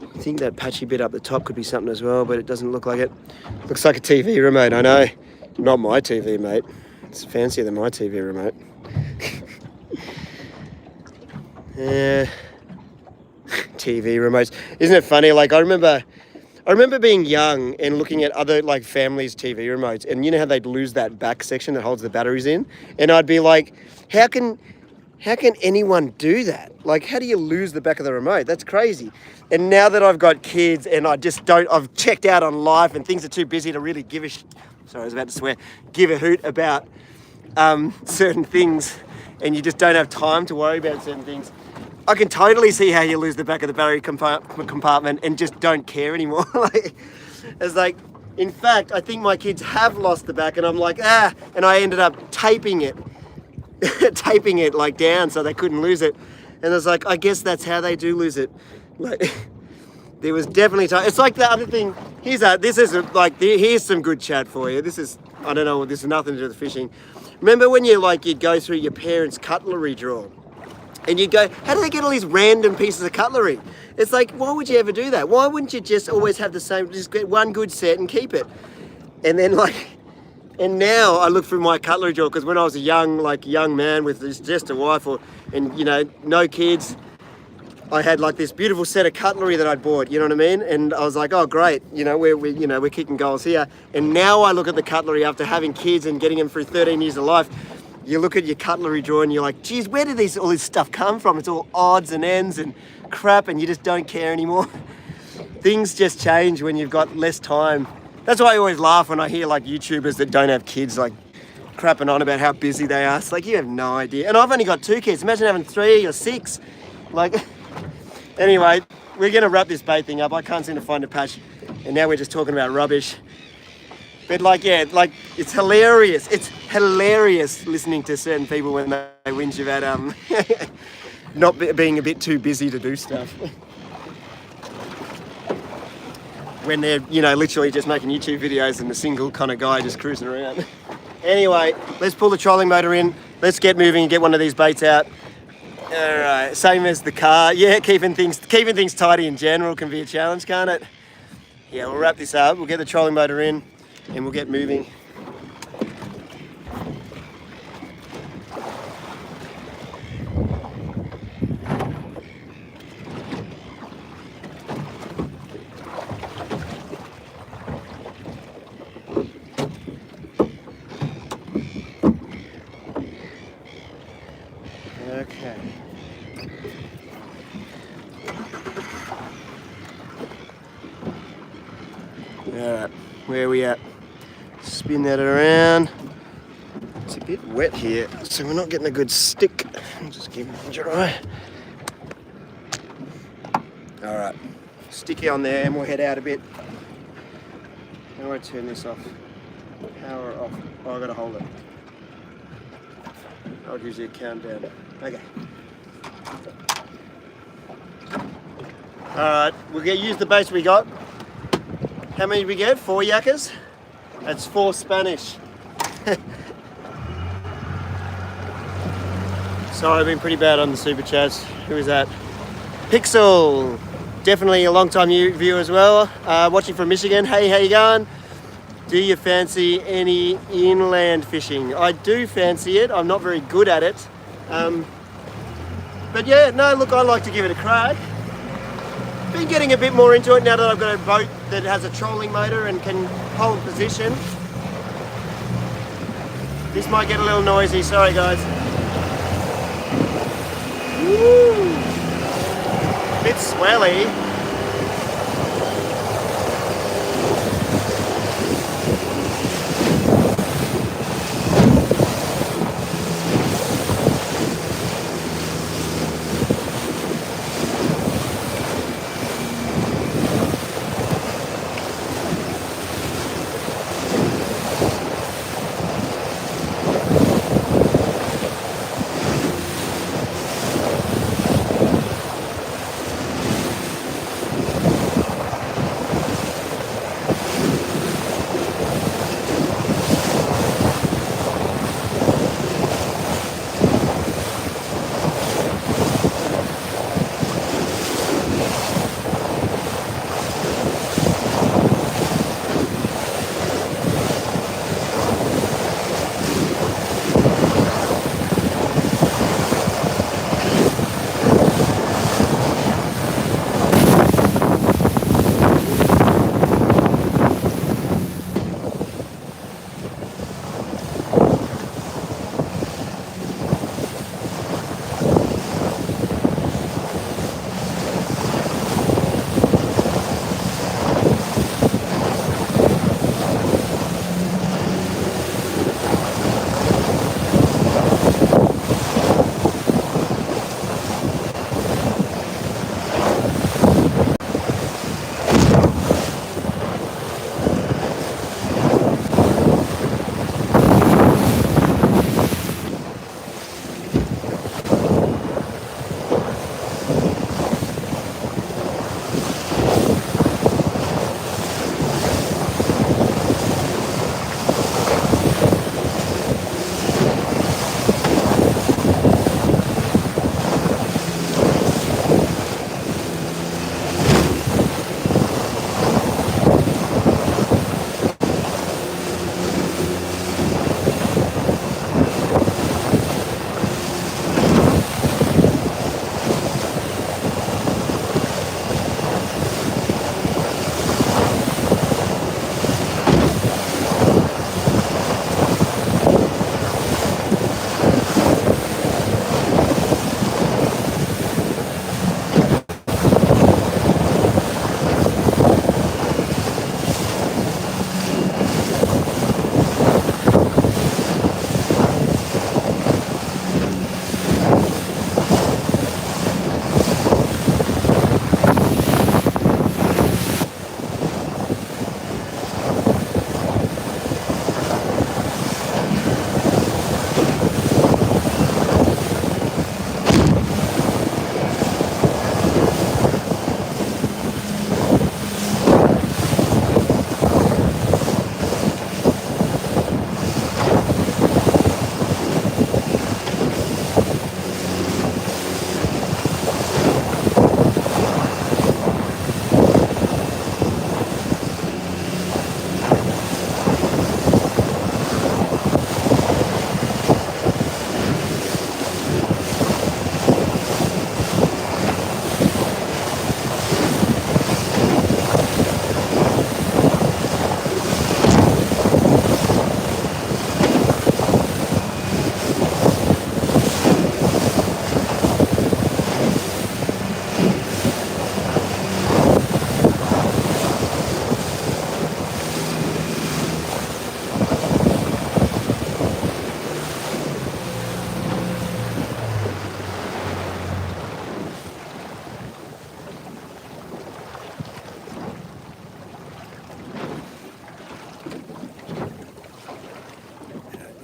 I think that patchy bit up the top could be something as well, but it doesn't look like it. Looks like a TV remote, I know. Not my TV, mate. It's fancier than my TV remote. Yeah. TV remotes. Isn't it funny? Like I remember being young and looking at other like families' TV remotes, and you know how they'd lose that back section that holds the batteries in, and I'd be like, how can anyone do that? Like, how do you lose the back of the remote? That's crazy. And now that I've got kids and I've checked out on life and things are too busy to really give a hoot about certain things, and you just don't have time to worry about certain things. I can totally see how you lose the back of the battery compartment and just don't care anymore. In fact, I think my kids have lost the back, and I'm like, and I ended up taping it like down so they couldn't lose it. And I was like, I guess that's how they do lose it. Like, there was definitely time. It's like the other thing. Here's some good chat for you. This is nothing to do with fishing. Remember when you'd go through your parents' cutlery drawer, and you'd go, how do they get all these random pieces of cutlery? It's like, why would you ever do that? Why wouldn't you just always have the same, just get one good set and keep it? And then and now I look through my cutlery drawer, because when I was a young man with just a wife no kids, I had this beautiful set of cutlery that I'd bought, you know what I mean? And I was like, oh great, we're kicking goals here. And now I look at the cutlery after having kids and getting them through 13 years of life. You look at your cutlery drawer and you're like, geez, where did all this stuff come from? It's all odds and ends and crap, and you just don't care anymore. Things just change when you've got less time. That's why I always laugh when I hear YouTubers that don't have kids crapping on about how busy they are. It's like, you have no idea. And I've only got 2 kids. Imagine having 3 or 6. Anyway, we're going to wrap this bait thing up. I can't seem to find a patch, and now we're just talking about rubbish. But like, yeah, like it's hilarious. It's hilarious listening to certain people when they whinge about not being a bit too busy to do stuff. When they're, literally just making YouTube videos and a single kind of guy just cruising around. Anyway, let's pull the trolling motor in. Let's get moving and get one of these baits out. All right, same as the car. Yeah, keeping things tidy in general can be a challenge, can't it? Yeah, we'll wrap this up. We'll get the trolling motor in and we'll get moving. Okay. Alright, where are we at? Spin that around. It's a bit wet here, so we're not getting a good stick. I'll just give it a dry. Alright, stick it on there and we'll head out a bit. How do I turn this off? Power off. Oh, I gotta hold it. I'll use the countdown. Okay. Alright, we'll use the baits we got. How many did we get? 4 yakkers? That's 4 Spanish. Sorry, I've been pretty bad on the super chats. Who is that? Pixel. Definitely a long time viewer as well. Watching from Michigan. Hey, how you going? Do you fancy any inland fishing? I do fancy it. I'm not very good at it. But yeah, no, look, I like to give it a crack. Been getting a bit more into it now that I've got a boat that has a trolling motor and can hold position. This might get a little noisy, sorry guys. Woo! Bit swelly.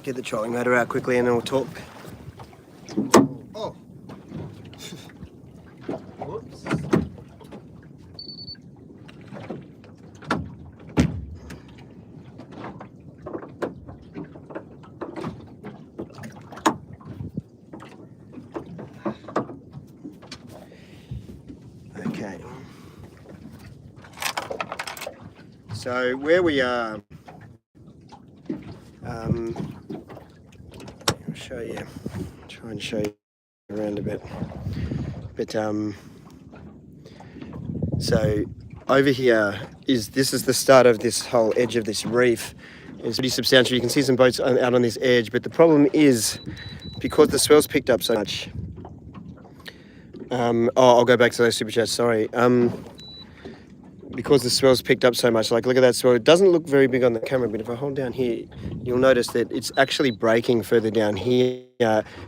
get the trolling motor out quickly and then we'll talk. Oh. Whoops. Okay. So where we are, I'll show you, try and show you around a bit. But so over here this is the start of this whole edge of this reef. It's pretty substantial. You can see some boats out on this edge, but the problem is because the swell's picked up so much. I'll go back to those super chats. Sorry. Because the swell's picked up so much, like look at that swell. It doesn't look very big on the camera, but if I hold down here, you'll notice that it's actually breaking further down here.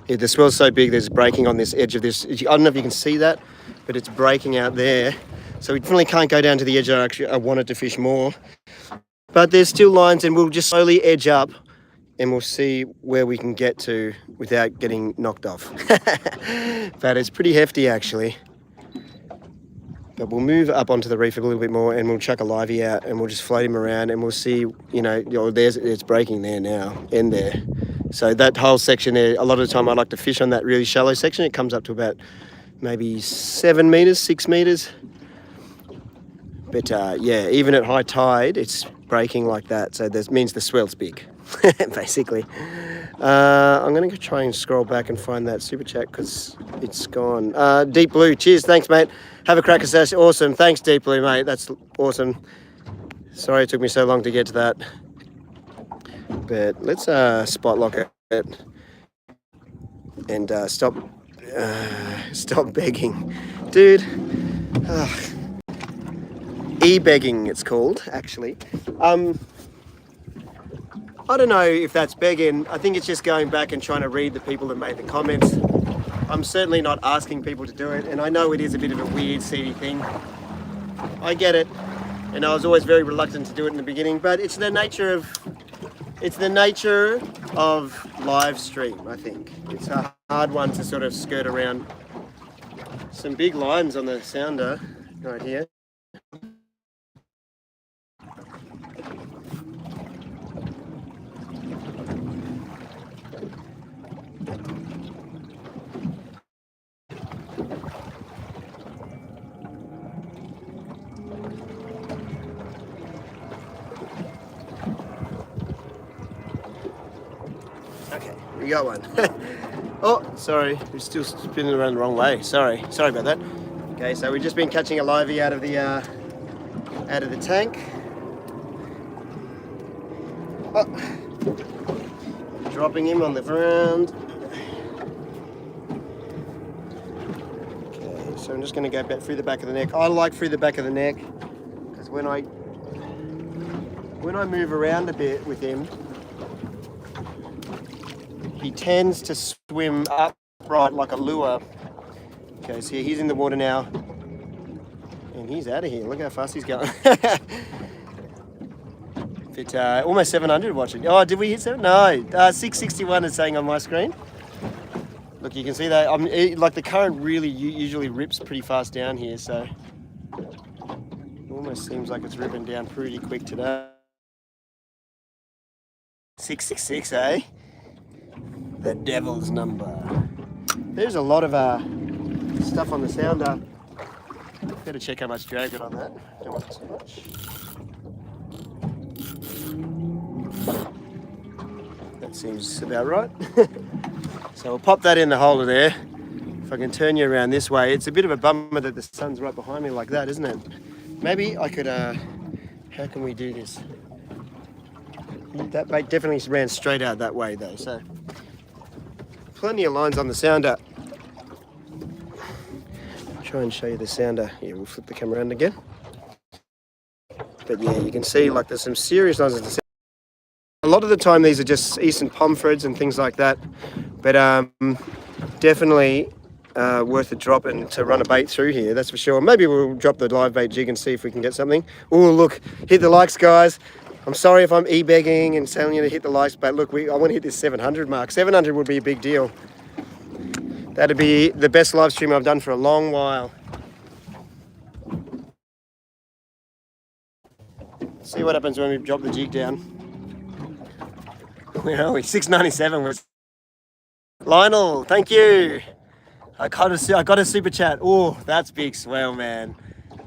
The swell's so big, there's breaking on this edge of this. I don't know if you can see that, but it's breaking out there. So we definitely can't go down to the edge. I wanted to fish more, but there's still lines, and we'll just slowly edge up, and we'll see where we can get to without getting knocked off. But it's pretty hefty actually. But we'll move up onto the reef a little bit more and we'll chuck a livey out and we'll just float him around and we'll see, it's breaking there now, and there. So that whole section there, a lot of the time I like to fish on that really shallow section. It comes up to about maybe 7 meters, 6 meters. But yeah, even at high tide, it's breaking like that. So that means the swell's big, basically. I'm going to try and scroll back and find that super chat because it's gone. Deep Blue, cheers, thanks mate. Have a cracker sash, awesome. Thanks Deep Blue mate, that's awesome. Sorry it took me so long to get to that. But let's spot lock it and stop begging. Dude, e-begging it's called, actually. I don't know if that's begging. I think it's just going back and trying to read the people that made the comments. I'm certainly not asking people to do it, and I know it is a bit of a weird, seedy thing. I get it, and I was always very reluctant to do it in the beginning, but it's the nature of live stream, I think. It's a hard one to sort of skirt around. Some big lines on the sounder right here. Okay, we got one. Oh, sorry, we're still spinning around the wrong way. Sorry about that. Okay, so we've just been catching a livey out of the tank. Oh. Dropping him on the ground. Okay, so I'm just going to go back through the back of the neck. I like through the back of the neck because when I move around a bit with him, he tends to swim upright like a lure. Okay, so he's in the water now. And he's out of here. Look how fast he's going. But, almost 700 watching. Oh, did we hit 7? No. 661 is saying on my screen. Look, you can see that. Like the current really usually rips pretty fast down here, so it almost seems like it's ripping down pretty quick today. 666, eh? The devil's number. There's a lot of stuff on the sounder. Better check how much drag got on that. Don't want too much. That seems about right. So we'll pop that in the holder there. If I can turn you around this way. It's a bit of a bummer that the sun's right behind me like that, isn't it? Maybe I could, how can we do this? That bait definitely ran straight out that way though, so. Plenty of lines on the sounder. Try and show you the sounder. Yeah, we'll flip the camera around again. But yeah, you can see like there's some serious lines on the sounder. A lot of the time these are just eastern pomfrets and things like that. But definitely worth a drop and to run a bait through here, that's for sure. Maybe we'll drop the live bait jig and see if we can get something. Oh look, hit the likes guys. I'm sorry if I'm e-begging and telling you to hit the likes, but look, I want to hit this 700 mark. 700 would be a big deal. That'd be the best live stream I've done for a long while. See what happens when we drop the jig down. Where are we? 697 was. Lionel, thank you. I got a super chat. Oh, that's big swell, man.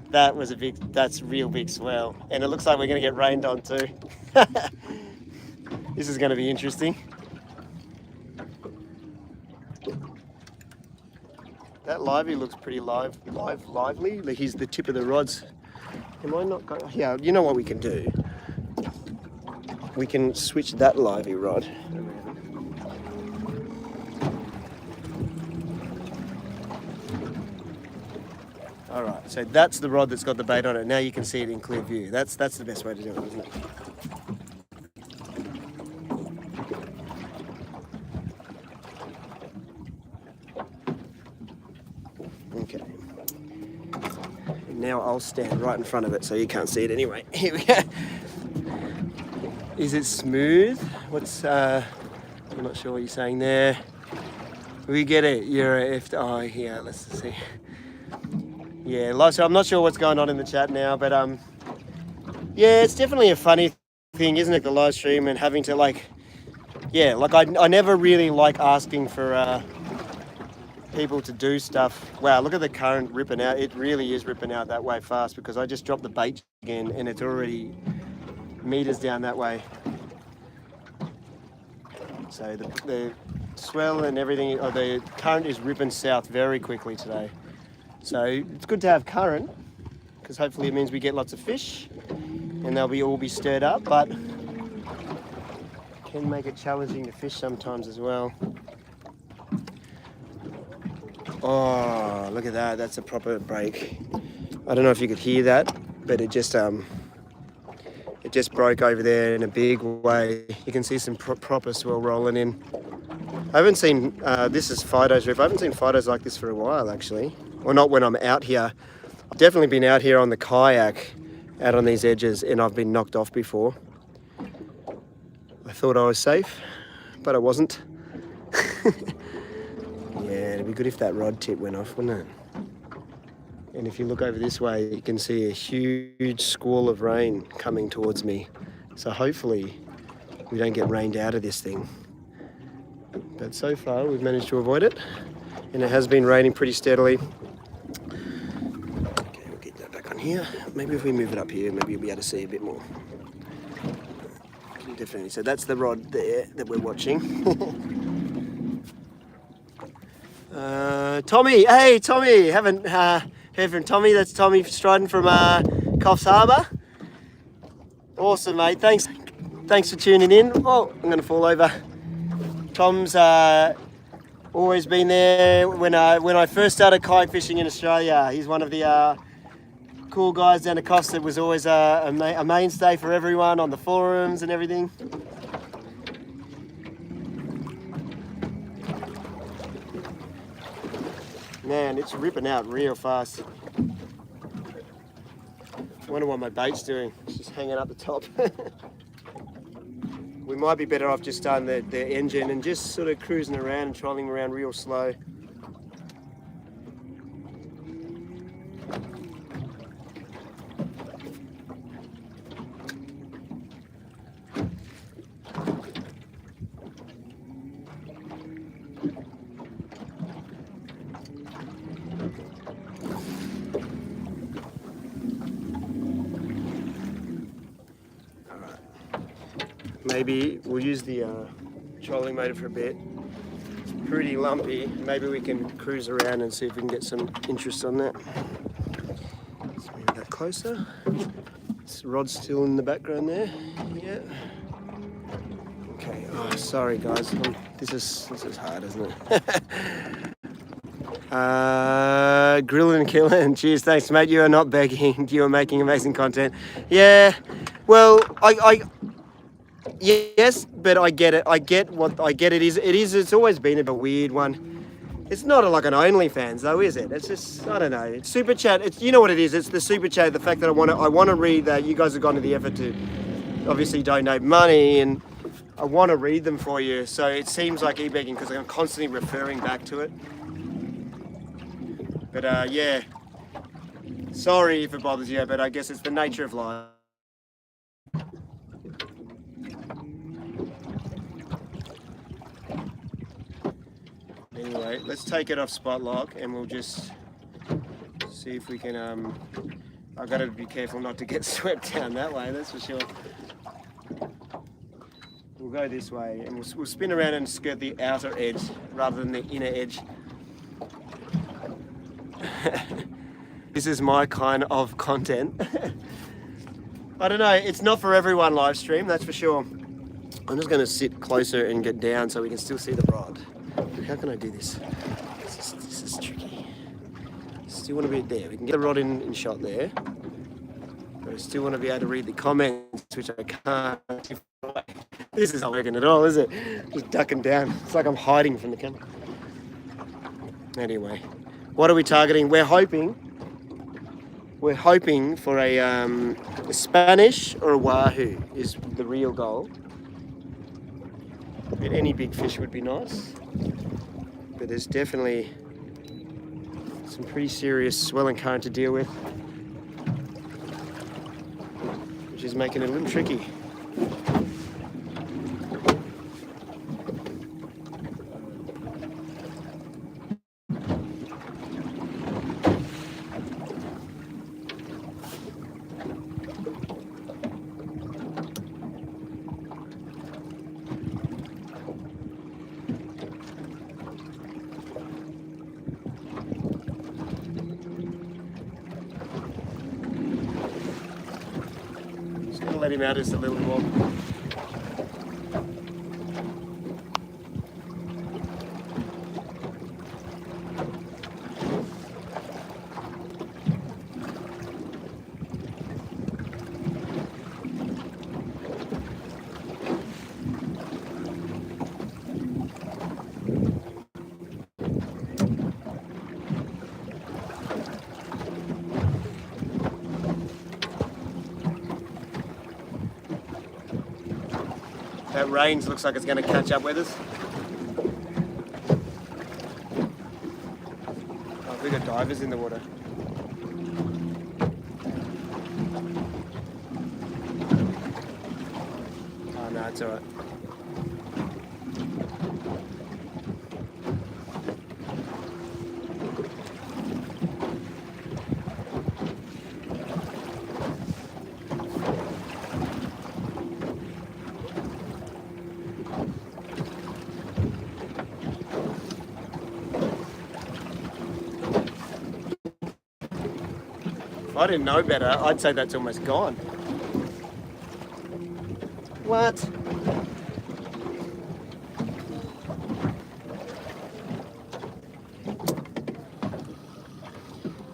That's real big swell. And it looks like we're going to get rained on too. This is going to be interesting. That livey looks pretty lively. Like he's the tip of the rods. Am I not going? Yeah, you know what we can do? We can switch that livey rod around. All right, so that's the rod that's got the bait on it. Now you can see it in clear view. That's the best way to do it, isn't it? Okay. Now I'll stand right in front of it so you can't see it anyway. Here we go. Is it smooth? I'm not sure what you're saying there. We get it. You're a oh, yeah, let's see. Yeah, so I'm not sure what's going on in the chat now, but yeah, it's definitely a funny thing, isn't it, the live stream and having to I never really like asking for people to do stuff. Wow, look at the current ripping out. It really is ripping out that way fast because I just dropped the bait again and it's already meters down that way. So the swell and everything, the current is ripping south very quickly today. So it's good to have current because hopefully it means we get lots of fish and they'll all be stirred up, but can make it challenging to fish sometimes as well. Oh, look at that. That's a proper break. I don't know if you could hear that, but it just broke over there in a big way. You can see some proper swell rolling in. I haven't seen, this is Fido's Reef. I haven't seen Fido's like this for a while, actually. Well, not when I'm out here. I've definitely been out here on the kayak, out on these edges, and I've been knocked off before. I thought I was safe, but I wasn't. Yeah, it'd be good if that rod tip went off, wouldn't it? And if you look over this way, you can see a huge squall of rain coming towards me. So hopefully we don't get rained out of this thing. But so far we've managed to avoid it. And it has been raining pretty steadily. Okay, we'll get that back on here. Maybe if we move it up here, maybe you'll be able to see a bit more. Definitely. So that's the rod there that we're watching. Tommy, hey Tommy, haven't heard from Tommy. That's Tommy Stryden from Coffs Harbour. Awesome, mate. Thanks for tuning in. Oh, I'm going to fall over. Tom's always been there when I first started kayak fishing in Australia. He's one of the cool guys down the coast that was always a mainstay for everyone on the forums and everything. Man, it's ripping out real fast. I wonder what my bait's doing. It's just hanging up the top. We might be better off just starting the engine and just sort of cruising around and trolling around real slow. Maybe we'll use the trolling motor for a bit. It's pretty lumpy. Maybe we can cruise around and see if we can get some interest on that. Let's move that closer. This rod's still in the background there. Yeah. Okay. Oh, sorry guys. This is hard, isn't it? Grilling and killing. Cheers. Thanks, mate. You are not begging. You are making amazing content. Yeah. Well, yes, but I get it. It's always been a weird one. It's not like an OnlyFans though, is it? It's just, I don't know. It's super chat. You know what it is. It's the super chat. The fact that I want to read that you guys have gone to the effort to obviously donate money, and I want to read them for you. So it seems like e-begging because I'm constantly referring back to it. But yeah, sorry if it bothers you, but I guess it's the nature of life. Anyway, let's take it off spot lock and we'll just see if we can, I've got to be careful not to get swept down that way, that's for sure. We'll go this way and we'll spin around and skirt the outer edge rather than the inner edge. This is my kind of content. I don't know, it's not for everyone live stream, that's for sure. I'm just going to sit closer and get down so we can still see the rod. How can I do this? This is tricky. Still want to be there. We can get the rod in shot there. But I still want to be able to read the comments, which I can't. This is not working at all, is it? Just ducking down. It's like I'm hiding from the camera. Anyway, what are we targeting? We're hoping for a Spanish or a wahoo is the real goal. But any big fish would be nice. But there's definitely some pretty serious swelling current to deal with, which is making it a little tricky. Let him out just a little more. That range looks like it's going to catch up with us. Oh, we got divers in the water. Oh no, it's alright. If I didn't know better, I'd say that's almost gone. What?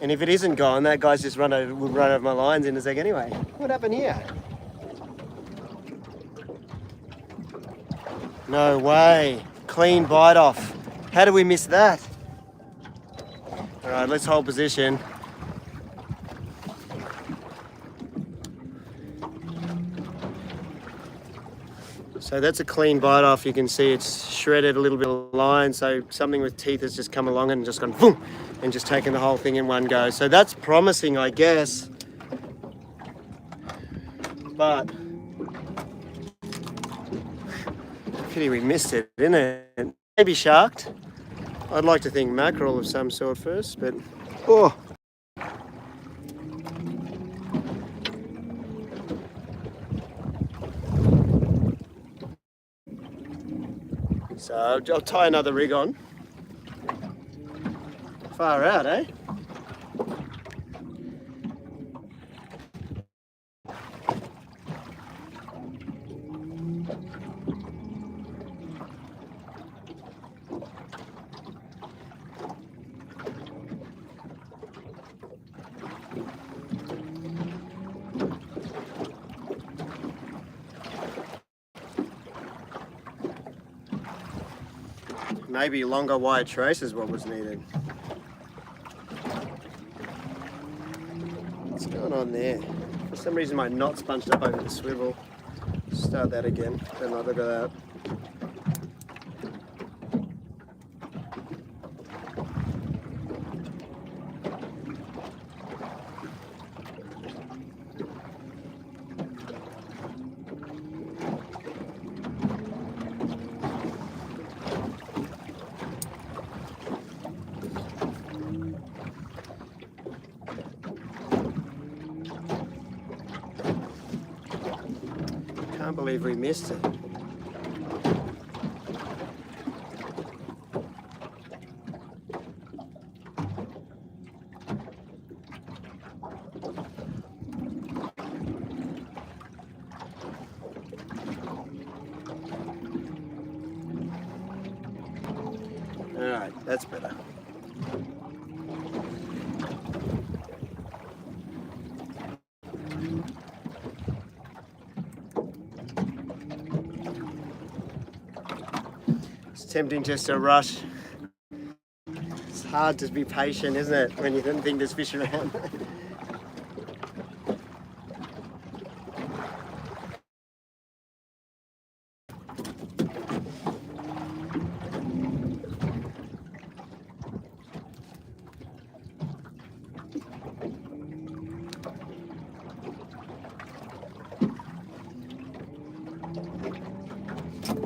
And if it isn't gone, that guy's just would run over my lines in a sec anyway. What happened here? No way. Clean bite off. How did we miss that? All right, let's hold position. So that's a clean bite off. You can see it's shredded a little bit of line. So something with teeth has just come along and just gone boom, and just taken the whole thing in one go. So that's promising, I guess. But pity we missed it, isn't it? Maybe sharked. I'd like to think mackerel of some sort first, but oh. So I'll tie another rig on. Far out, eh? Maybe longer wire trace is what was needed. What's going on there? For some reason my knot's bunched up over the swivel. start that again. Then look at that. Can't believe we missed it. Alright, that's better. It's tempting just to rush. It's hard to be patient, isn't it, when you don't think there's fish around?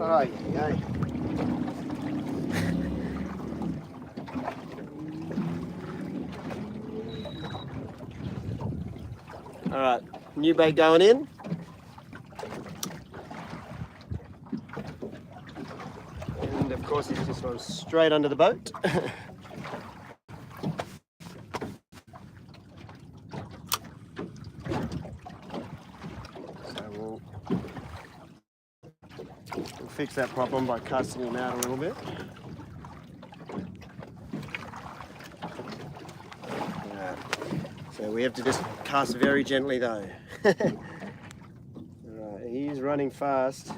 Oh, yeah. All right, new bait going in. And of course, it's just gone straight under the boat. So we'll fix that problem by casting him out a little bit. So we have to just cast very gently though. Alright, he's running fast.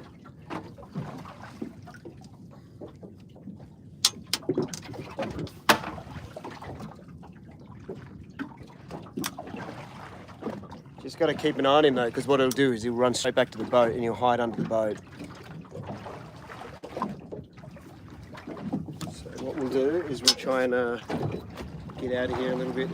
Just got to keep an eye on him though, because what he'll do is he'll run straight back to the boat and he'll hide under the boat. So what we'll do is we'll try and get out of here a little bit.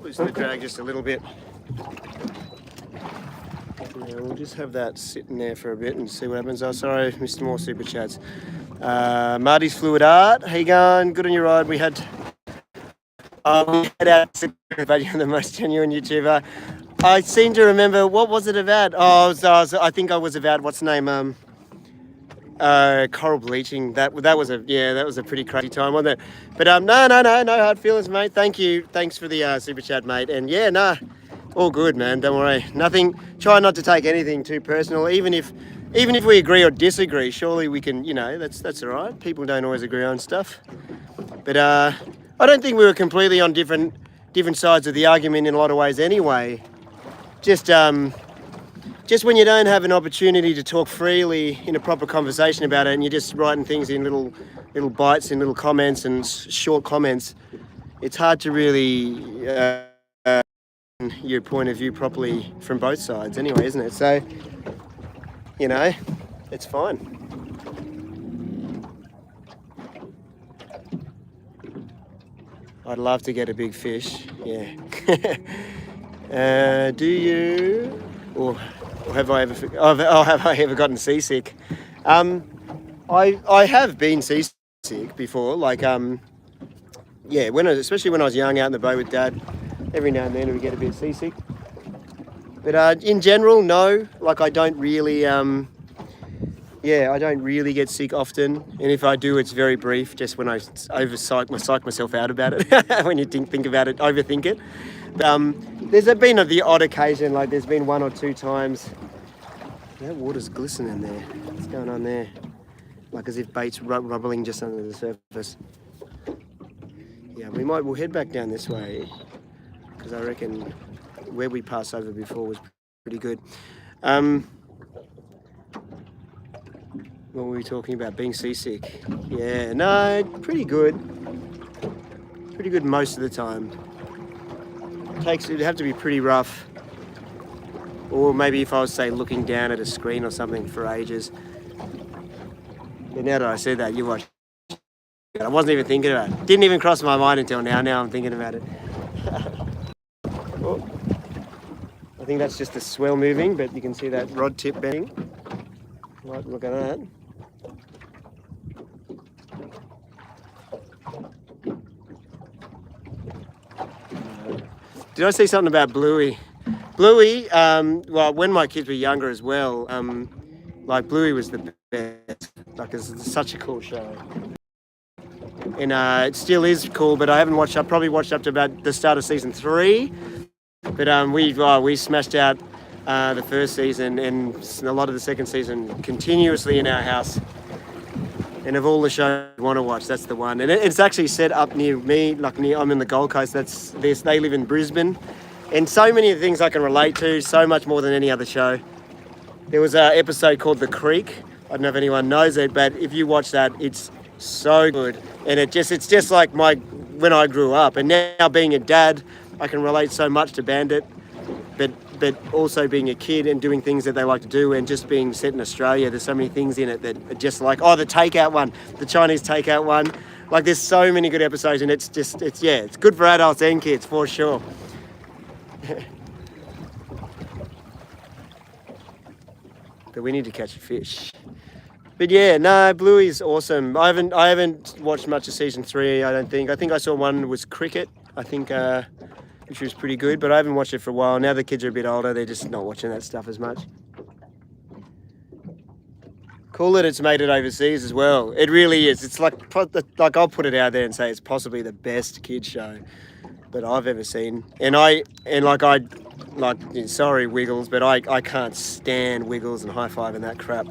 Loosen the drag just a little bit. Yeah, we'll just have that sitting there for a bit and see what happens. Oh, sorry, missed more super chats. Marty's Fluid Art, how you going? Good on your ride. We had our the most genuine YouTuber. I seem to remember, what was it about? Oh, I think I was about, what's the name? Coral bleaching. That was a pretty crazy time, wasn't it? But no hard feelings, mate. Thank you. Thanks for the super chat, mate. And yeah, all good, man. Don't worry. Nothing. Try not to take anything too personal. Even if we agree or disagree, surely we can. That's all right. People don't always agree on stuff. But I don't think we were completely on different sides of the argument in a lot of ways, anyway. Just when you don't have an opportunity to talk freely in a proper conversation about it, and you're just writing things in little bites and little comments and short comments, it's hard to really your point of view properly from both sides anyway, isn't it? So, it's fine. I'd love to get a big fish, yeah. Do you, or have I ever gotten seasick? I have been seasick before, like yeah, especially when I was young out in the boat with Dad, every now and then we get a bit seasick. But in general, no. Like I don't really, I don't really get sick often. And if I do, it's very brief, just when I psych myself out about it. When you think about it, overthink it. There's been the odd occasion, like there's been 1 or 2 times. That water's glistening there. What's going on there? Like as if bait's rubbling just under the surface. Yeah, we'll head back down this way because I reckon where we passed over before was pretty good. What were we talking about? Being seasick. Yeah, no, pretty good. Pretty good most of the time. It'd have to be pretty rough. Or maybe if I was, say, looking down at a screen or something for ages. But now that I said that, you watch. I wasn't even thinking about it. Didn't even cross my mind until now. Now I'm thinking about it. Oh, I think that's just the swell moving, but you can see that rod tip bending. Right, look at that. Did I say something about Bluey? Bluey, well, when my kids were younger as well, like Bluey was the best. Like it's such a cool show. And it still is cool, but I probably watched up to about the start of season 3. But we smashed out the first season and a lot of the second season continuously in our house. And of all the shows I want to watch, that's the one. And it's actually set up near me, I'm in the Gold Coast. They live in Brisbane. And so many of the things I can relate to, so much more than any other show. There was an episode called The Creek. I don't know if anyone knows it, but if you watch that, it's so good. And it's just like when I grew up. And now being a dad, I can relate so much to Bandit. But also being a kid and doing things that they like to do, and just being set in Australia, there's so many things in it that are just like, the takeout one, the Chinese takeout one. Like there's so many good episodes, and it's good for adults and kids for sure. But we need to catch a fish. But yeah, no, Bluey's awesome. I haven't watched much of season 3. I don't think. I think I saw one was cricket. I think. Which was pretty good, but I haven't watched it for a while. Now the kids are a bit older, they're just not watching that stuff as much. Cool that it's made it overseas as well. It really is. It's like I'll put it out there and say it's possibly the best kids show that I've ever seen. Sorry Wiggles, but I can't stand Wiggles and High Five and that crap.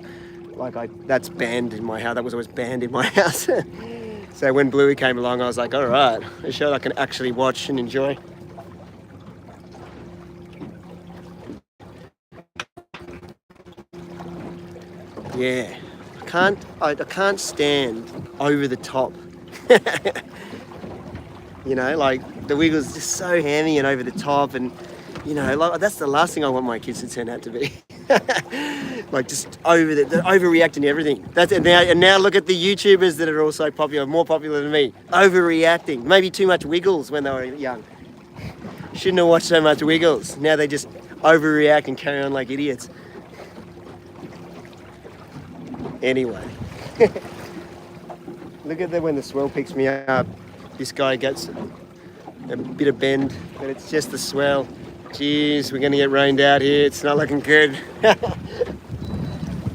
That's banned in my house. That was always banned in my house. So when Bluey came along, I was like, all right, a show I can actually watch and enjoy. Yeah, I can't stand over the top. You know, like the Wiggles just so hammy and over the top, and you know, like that's the last thing I want my kids to turn out to be. Like just they're overreacting to everything. And now look at the YouTubers that are also popular, more popular than me, overreacting. Maybe too much Wiggles when they were young. Shouldn't have watched so much Wiggles. Now they just overreact and carry on like idiots. Anyway, look at that when the swell picks me up. This guy gets a bit of bend, but it's just the swell. Jeez, we're going to get rained out here. It's not looking good.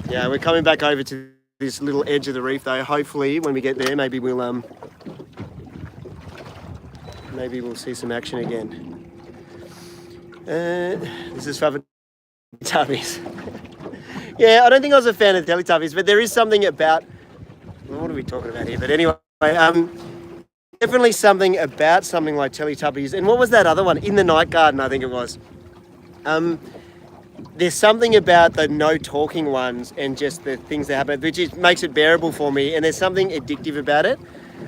Yeah, we're coming back over to this little edge of the reef though. Hopefully when we get there, maybe we'll see some action again. This is for Teletubbies. Yeah, I don't think I was a fan of Teletubbies, but there is something about... What are we talking about here? But anyway, definitely something about something like Teletubbies. And what was that other one? In the Night Garden, I think it was. There's something about the no talking ones and just the things that happen, which makes it bearable for me. And there's something addictive about it.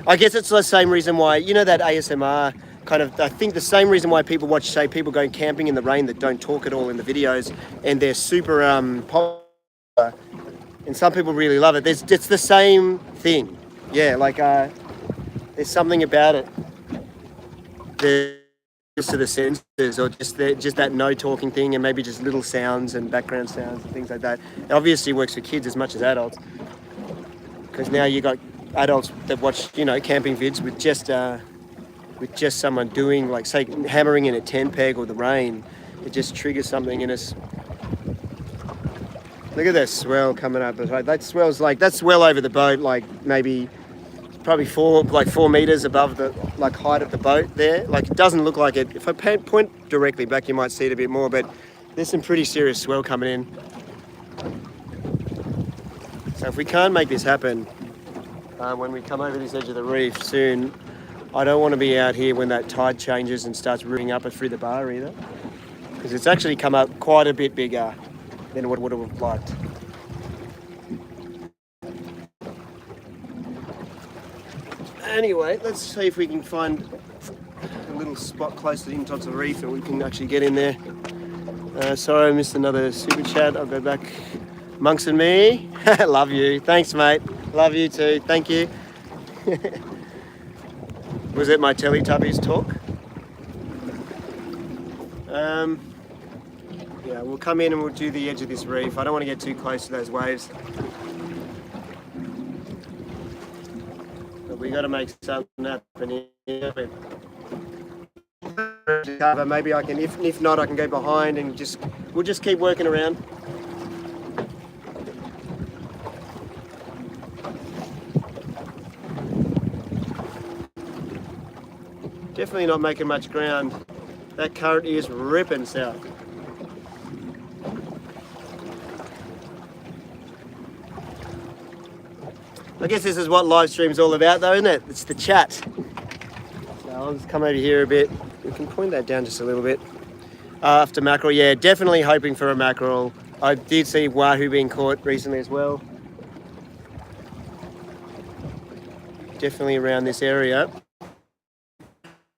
I guess it's the same reason why, you know, that ASMR kind of, I think the same reason why people watch, say, people going camping in the rain that don't talk at all in the videos, and they're super popular. And some people really love it. It's the same thing. Yeah, like there's something about it. Just to the senses, or just that no talking thing, and maybe just little sounds and background sounds and things like that. It obviously works for kids as much as adults, because now you got adults that watch, you know, camping vids with just with just someone doing, like, say, hammering in a 10 peg or the rain. It just triggers something in us. Look at that swell coming up. That swell's like, that's well over the boat, like maybe probably 4 meters above the height of the boat there. Like, it doesn't look like it. If I point directly back, you might see it a bit more, but there's some pretty serious swell coming in. So if we can't make this happen when we come over this edge of the reef soon, I don't want to be out here when that tide changes and starts ripping up through the bar either, because it's actually come up quite a bit bigger than what would have liked. Anyway, let's see if we can find a little spot close to the intops of the reef that we can actually get in there. Sorry, I missed another super chat. I'll go back. Monks and me. Love you. Thanks, mate. Love you too. Thank you. Was it my Teletubbies talk? Yeah, we'll come in and we'll do the edge of this reef. I don't want to get too close to those waves. But we got to make something happen here. But maybe I can, if not, I can go behind and we'll just keep working around. Definitely not making much ground. That current is ripping south. I guess this is what live stream's all about though, isn't it? It's the chat. So I'll just come over here a bit. We can point that down just a little bit. After mackerel, yeah, definitely hoping for a mackerel. I did see wahoo being caught recently as well. Definitely around this area.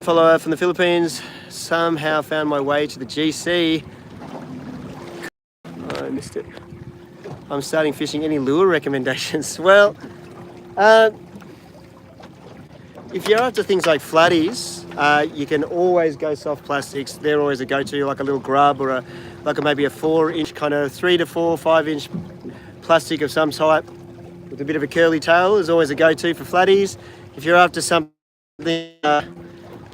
Follower from the Philippines, somehow found my way to the GC. Oh, I missed it. I'm starting fishing. Any lure recommendations? Well, if you're after things like flatties, you can always go soft plastics. They're always a go-to, like a little grub or maybe a 4-inch kind of 3 to 4, 5-inch plastic of some type with a bit of a curly tail is always a go-to for flatties. If you're after something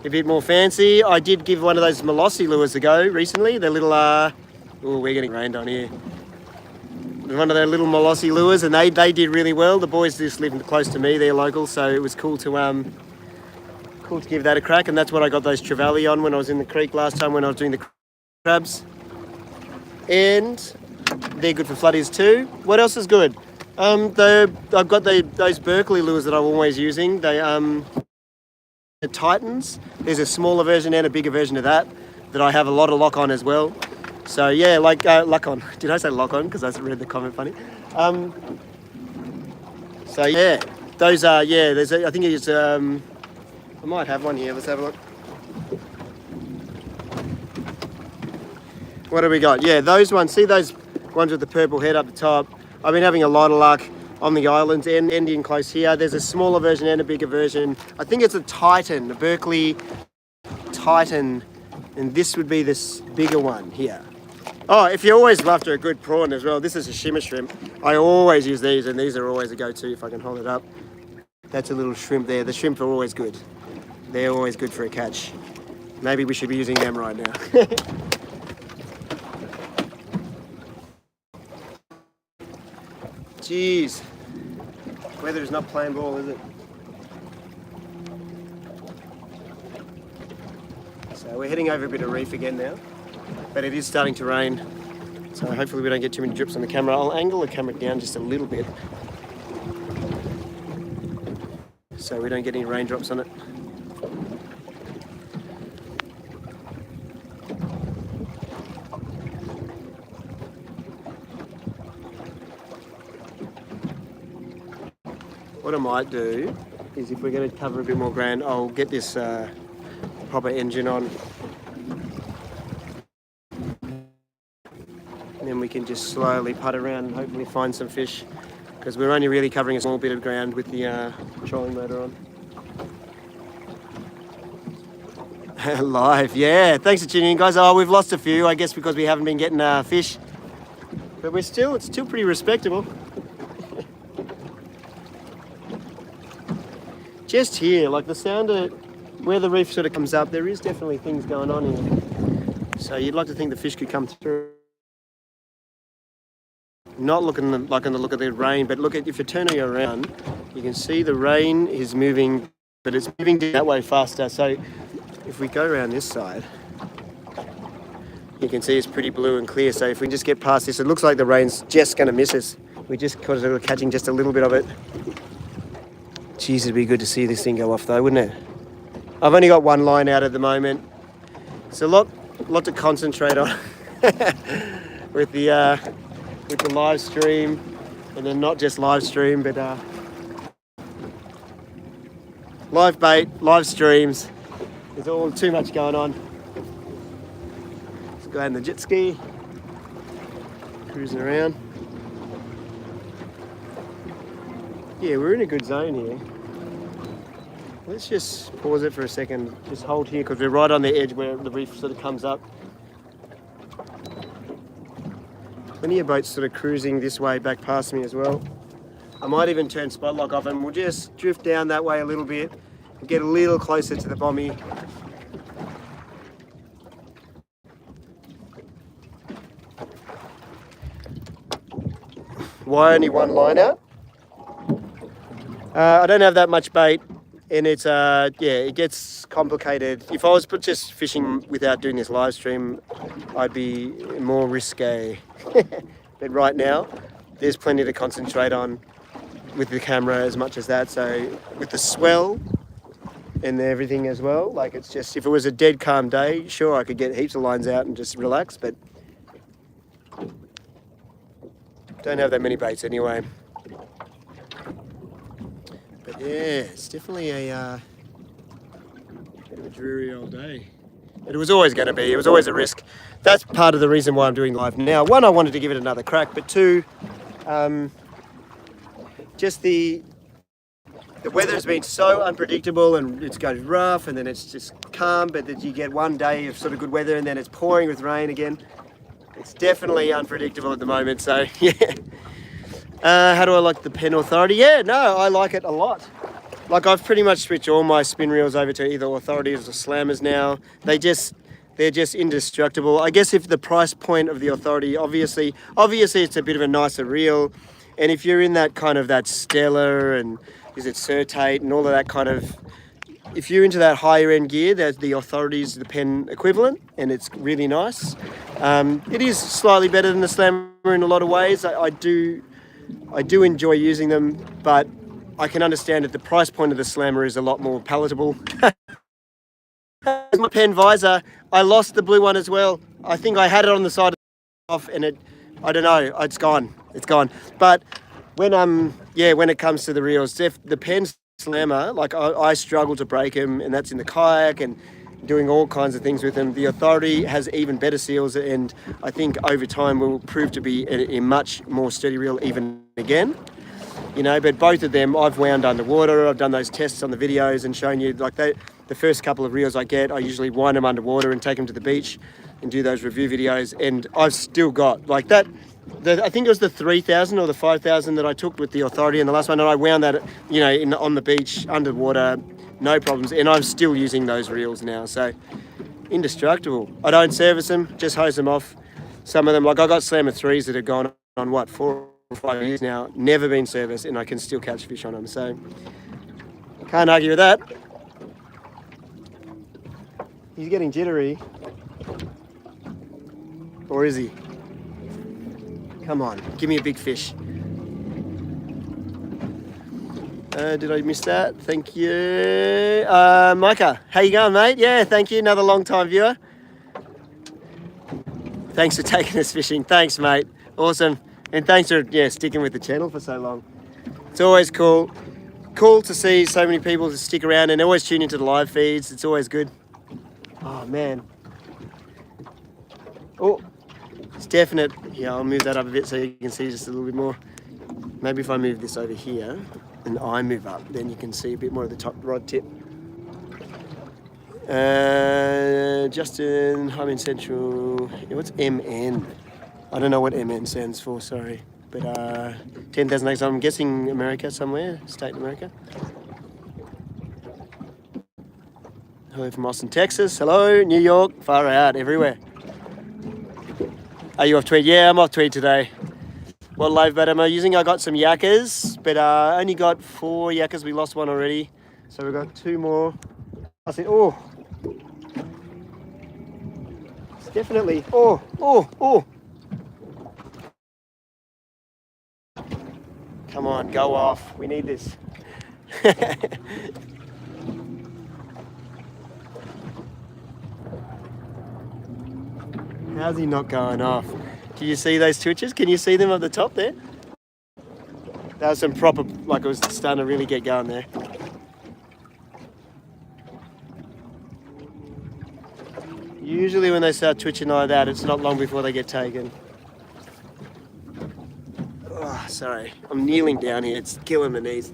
a bit more fancy, I did give one of those molossi lures a go recently. The little, oh, we're getting rained on here. One of their little molossi lures, and they did really well. The boys just live close to me, they're local, so it was cool to give that a crack. And that's what I got those trevally on when I was in the creek last time when I was doing the crabs. And they're good for floodies too. What else is good? I've got those Berkeley lures that I'm always using. The Titans. There's a smaller version and a bigger version of that I have a lot of lock on as well. So yeah, like lock on. Did I say lock on? Because I read the comment funny. So yeah, those are, yeah, I think it's, I might have one here. Let's have a look. What have we got? Yeah, those ones. See those ones with the purple head up the top? I've been having a lot of luck on the islands and ending close here. There's a smaller version and a bigger version. I think it's a Titan, a Berkeley Titan, and this would be this bigger one here. Oh, if you're always after a good prawn as well, this is a shimmer shrimp. I always use these, and these are always a go-to if I can hold it up. That's a little shrimp there. The shrimp are always good. They're always good for a catch. Maybe we should be using them right now. Jeez. Weather is not playing ball, is it? So we're heading over a bit of reef again now, but it is starting to rain. So hopefully we don't get too many drips on the camera. I'll angle the camera down just a little bit so we don't get any raindrops on it. What I might do is, if we're going to cover a bit more ground, I'll get this proper engine on. And then we can just slowly putt around and hopefully find some fish, because we're only really covering a small bit of ground with the trolling motor on. Live, yeah. Thanks for tuning in, guys. Oh, we've lost a few, I guess, because we haven't been getting fish. But it's still pretty respectable. Just here, like the sound of where the reef sort of comes up, there is definitely things going on here. So you'd like to think the fish could come through. Not looking like on the look of the rain, but look at, if you turn it around, you can see the rain is moving, but it's moving that way faster. So if we go around this side, you can see it's pretty blue and clear. So if we just get past this, it looks like the rain's just going to miss us. We just caught it catching just a little bit of it. Jeez, it'd be good to see this thing go off though, wouldn't it? I've only got one line out at the moment. It's a lot to concentrate on with the live stream, and then not just live stream, but live bait, live streams. There's all too much going on. Let's go out in the jet ski, cruising around. Yeah, we're in a good zone here. Let's just pause it for a second. Just hold here because we're right on the edge where the reef sort of comes up. Plenty of boats sort of cruising this way back past me as well. I might even turn spot lock off and we'll just drift down that way a little bit and get a little closer to the bommy. Why only one line out? I don't have that much bait, and it's yeah, it gets complicated. If I was just fishing without doing this live stream, I'd be more risque. But right now, there's plenty to concentrate on with the camera as much as that. So with the swell and everything as well, like it's just, if it was a dead calm day, sure, I could get heaps of lines out and just relax, but don't have that many baits anyway. But yeah, it's definitely a bit of a dreary old day. But it was always going to be. It was always a risk. That's part of the reason why I'm doing live now. One, I wanted to give it another crack, but two, just the weather's been so unpredictable, and it goes rough and then it's just calm, but then you get one day of sort of good weather and then it's pouring with rain again. It's definitely unpredictable at the moment, so yeah. How do I like the Pen Authority? Yeah, no, I like it a lot. Like, I've pretty much switched all my spin reels over to either Authorities or Slammers now. They're just indestructible. I guess if the price point of the Authority, obviously it's a bit of a nicer reel. And if you're in that kind of that Stellar and is it Certate and all of that kind of, if you're into that higher end gear, the Authorities, the Pen equivalent, and it's really nice. It is slightly better than the Slammer in a lot of ways. I do enjoy using them, but I can understand that the price point of the Slammer is a lot more palatable. My Pen visor, I lost the blue one as well. I think I had it on the side off, and I don't know, it's gone. But when it comes to the reels, the Pen Slammer, like I struggle to break them, and that's in the kayak and doing all kinds of things with them. The Authority has even better seals, and I think over time will prove to be a much more sturdy reel even again. You know, but both of them I've wound underwater. I've done those tests on the videos and shown you, like, the first couple of reels I usually wind them underwater and take them to the beach and do those review videos, and I've still got like that. I think it was the 3,000 or the 5,000 that I took with the Authority in the last one, and I wound that, you know, on the beach underwater, no problems, and I'm still using those reels now. So indestructible. I don't service them, just hose them off. Some of them, like I got Slammer 3s that have gone on 4 or 5 years now, never been serviced, and I can still catch fish on them. So can't argue with that. He's getting jittery, or is he? Come on, give me a big fish. Did I miss that? Thank you. Micah, how you going, mate? Yeah, thank you. Another long-time viewer. Thanks for taking us fishing. Thanks, mate. Awesome. And thanks for sticking with the channel for so long. It's always cool. Cool to see so many people to stick around and always tune into the live feeds. It's always good. Oh, man. Oh, it's definite. Yeah, I'll move that up a bit so you can see just a little bit more. Maybe if I move this over here and I move up, then you can see a bit more of the top rod tip. Justin, I'm in Central. What's MN? I don't know what MN stands for, sorry. But 10,000 acres, I'm guessing America somewhere, state in America. Hello from Austin, Texas. Hello, New York. Far out, everywhere. Are you off tweed? Yeah, I'm off tweed today. What live bait am I using? I got some yakkers, but I only got 4 yakkers. We lost one already. So we've got 2 more. I said, oh. It's definitely, oh. Come on, go off. We need this. How's he not going off? Do you see those twitches? Can you see them at the top there? That was some proper, like it was starting to really get going there. Usually when they start twitching like that, it's not long before they get taken. Oh, sorry, I'm kneeling down here. It's killing my knees.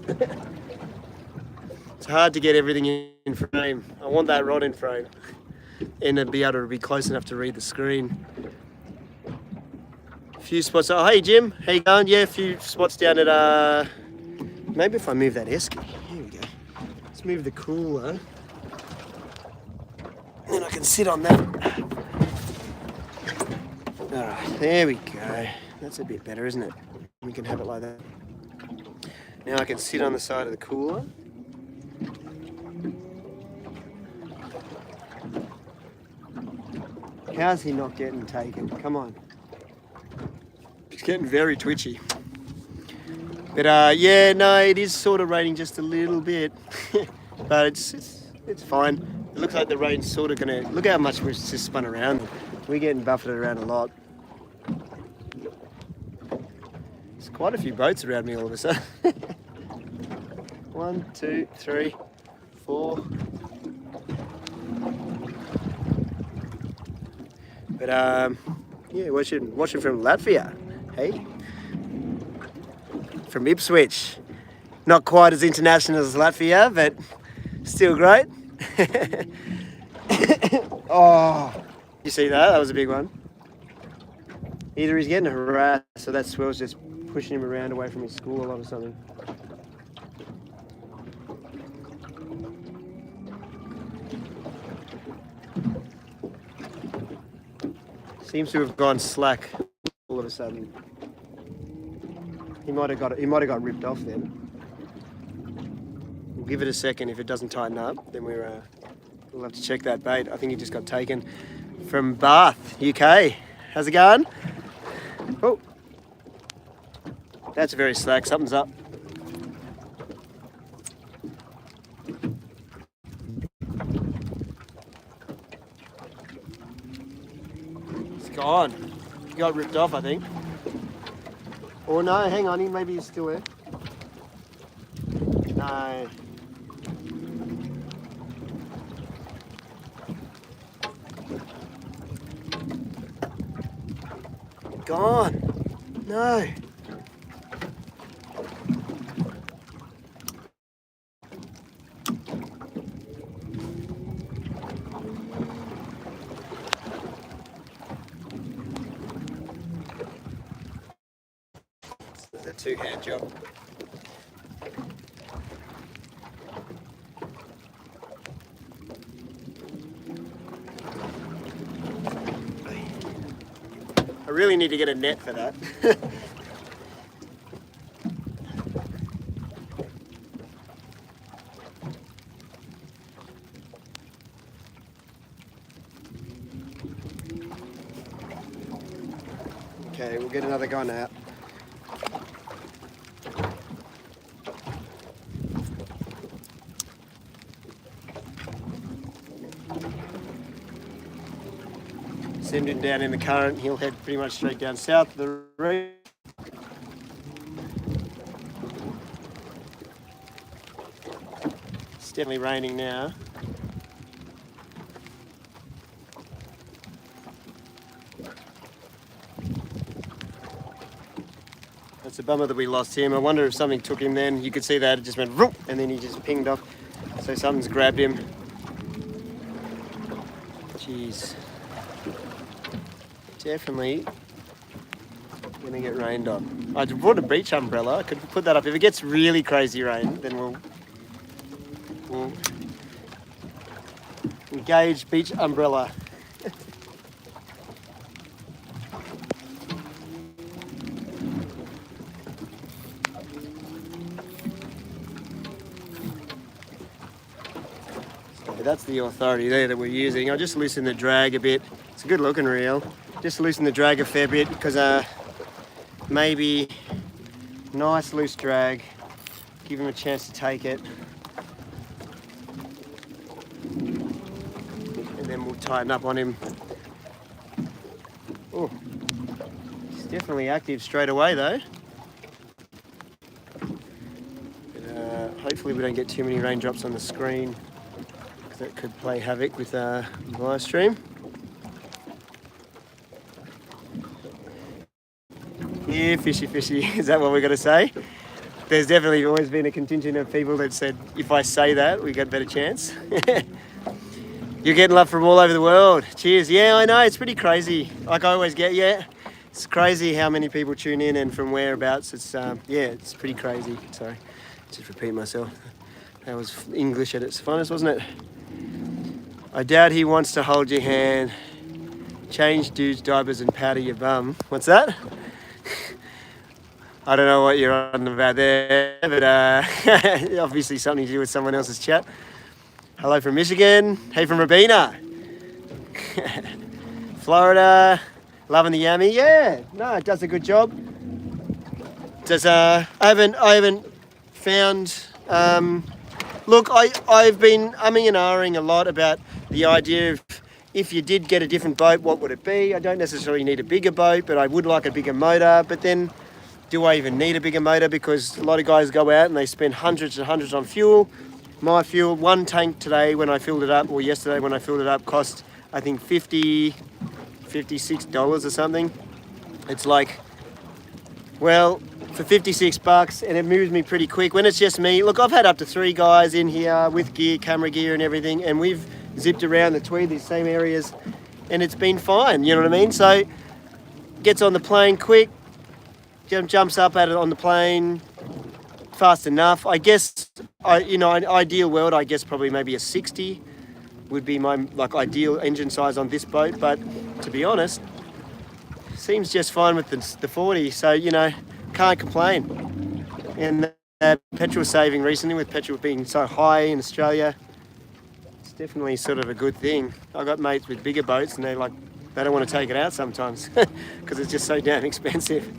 It's hard to get everything in frame. I want that rod in frame and to be able to be close enough to read the screen. A few spots. Oh, hey Jim, how you going? Yeah, a few spots down at, maybe if I move that esky. Here we go. Let's move the cooler. Then I can sit on that. All right, there we go. That's a bit better, isn't it? We can have it like that. Now I can sit on the side of the cooler. How's he not getting taken? Come on. He's getting very twitchy. But yeah, no, it is sort of raining just a little bit. But it's fine. It looks like the rain's sort of gonna, look how much we're just spun around. We're getting buffeted around a lot. There's quite a few boats around me all of a sudden. 1, 2, 3, 4. But yeah, watching from Latvia. Hey, from Ipswich. Not quite as international as Latvia, but still great. Oh, you see that? That was a big one. Either he's getting harassed, so that swell's just pushing him around away from his school a lot or something. Seems to have gone slack all of a sudden. He might have got ripped off then. We'll give it a second. If it doesn't tighten up, then we'll have to check that bait. I think he just got taken from Bath, UK. How's it going? Oh, that's very slack. Something's up. It's gone. He got ripped off, I think. Or no, hang on. Maybe he's still there. No. Gone. No. It's a two-hand job. I really need to get a net for that. Okay, we'll get another gun out. Send him down in the current, he'll head pretty much straight down south of the reef. It's definitely raining now. It's a bummer that we lost him. I wonder if something took him then. You could see that, it just went vroom, and then he just pinged off. So something's grabbed him. Jeez. Definitely gonna get rained on. I brought a beach umbrella. I could put that up. If it gets really crazy rain, then we'll Engage beach umbrella. That's the authority there that we're using. I'll just loosen the drag a bit. It's a good looking reel. Just loosen the drag a fair bit because maybe nice loose drag. Give him a chance to take it. And then we'll tighten up on him. Oh, he's definitely active straight away though. Hopefully we don't get too many raindrops on the screen. That could play havoc with the live stream. Yeah, fishy, fishy. Is that what we're going to say? There's definitely always been a contingent of people that said, if I say that, we got a better chance. You're getting love from all over the world. Cheers. Yeah, I know. It's pretty crazy. Like I always get, yeah. It's crazy how many people tune in and from whereabouts. It's, yeah, it's pretty crazy. Sorry, just repeat myself. That was English at its finest, wasn't it? I doubt he wants to hold your hand, change dudes' diapers and powder your bum. What's that? I don't know what you're on about there, but obviously something to do with someone else's chat. Hello from Michigan. Hey from Rabina. Florida. Loving the yummy. Yeah, no, it does a good job. Does I haven't found. Look, I've been umming and ahhing a lot about the idea of if you did get a different boat, what would it be? I don't necessarily need a bigger boat, but I would like a bigger motor. But then, do I even need a bigger motor? Because a lot of guys go out and they spend hundreds and hundreds on fuel. My fuel, one tank today when I filled it up, or yesterday when I filled it up, cost I think $56 or something. It's like, well, for 56 bucks, and it moves me pretty quick. When it's just me, look, I've had up to 3 guys in here with gear, camera gear and everything, and we've zipped around the Tweed, these same areas, and it's been fine, you know what I mean? So, gets on the plane quick, jumps up at it on the plane fast enough. I guess, in an ideal world, I guess probably maybe a 60 would be my ideal engine size on this boat, but to be honest, seems just fine with the 40, so, can't complain. And petrol saving recently, with petrol being so high in Australia, it's definitely sort of a good thing. I've got mates with bigger boats and they don't want to take it out sometimes because it's just so damn expensive.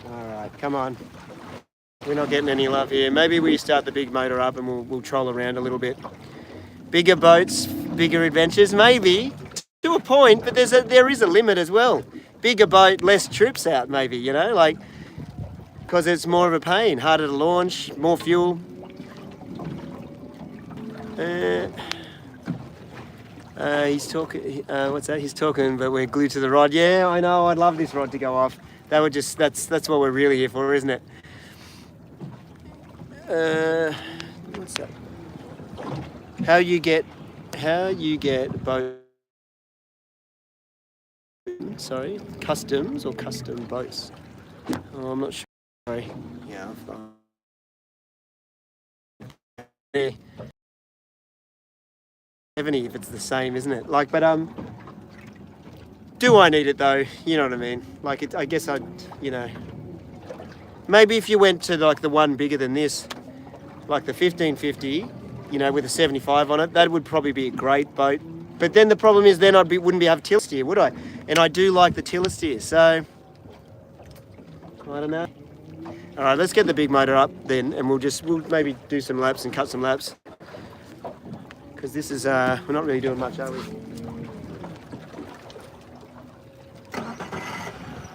All right, come on. We're not getting any love here. Maybe we start the big motor up and we'll troll around a little bit. Bigger boats, bigger adventures, maybe. To a point, but there is a limit as well. Bigger boat, less trips out, maybe, because it's more of a pain, harder to launch, more fuel. He's talking. What's that? He's talking, but we're glued to the rod. Yeah, I know. I'd love this rod to go off. That's what we're really here for, isn't it? What's that? How you get boat? Sorry, customs or custom boats? Oh, I'm not sure. Sorry. Yeah. Yeah. 70 if it's the same, isn't it? But do I need it though? You know what I mean? I guess maybe if you went to the one bigger than this, like the 1550, with a 75 on it, that would probably be a great boat. But then the problem is, then wouldn't have tilt steer, would I? And I do like the tilt steer, so I don't know. All right, let's get the big motor up then, and we'll maybe do some laps and cut some laps, because this is we're not really doing much, are we?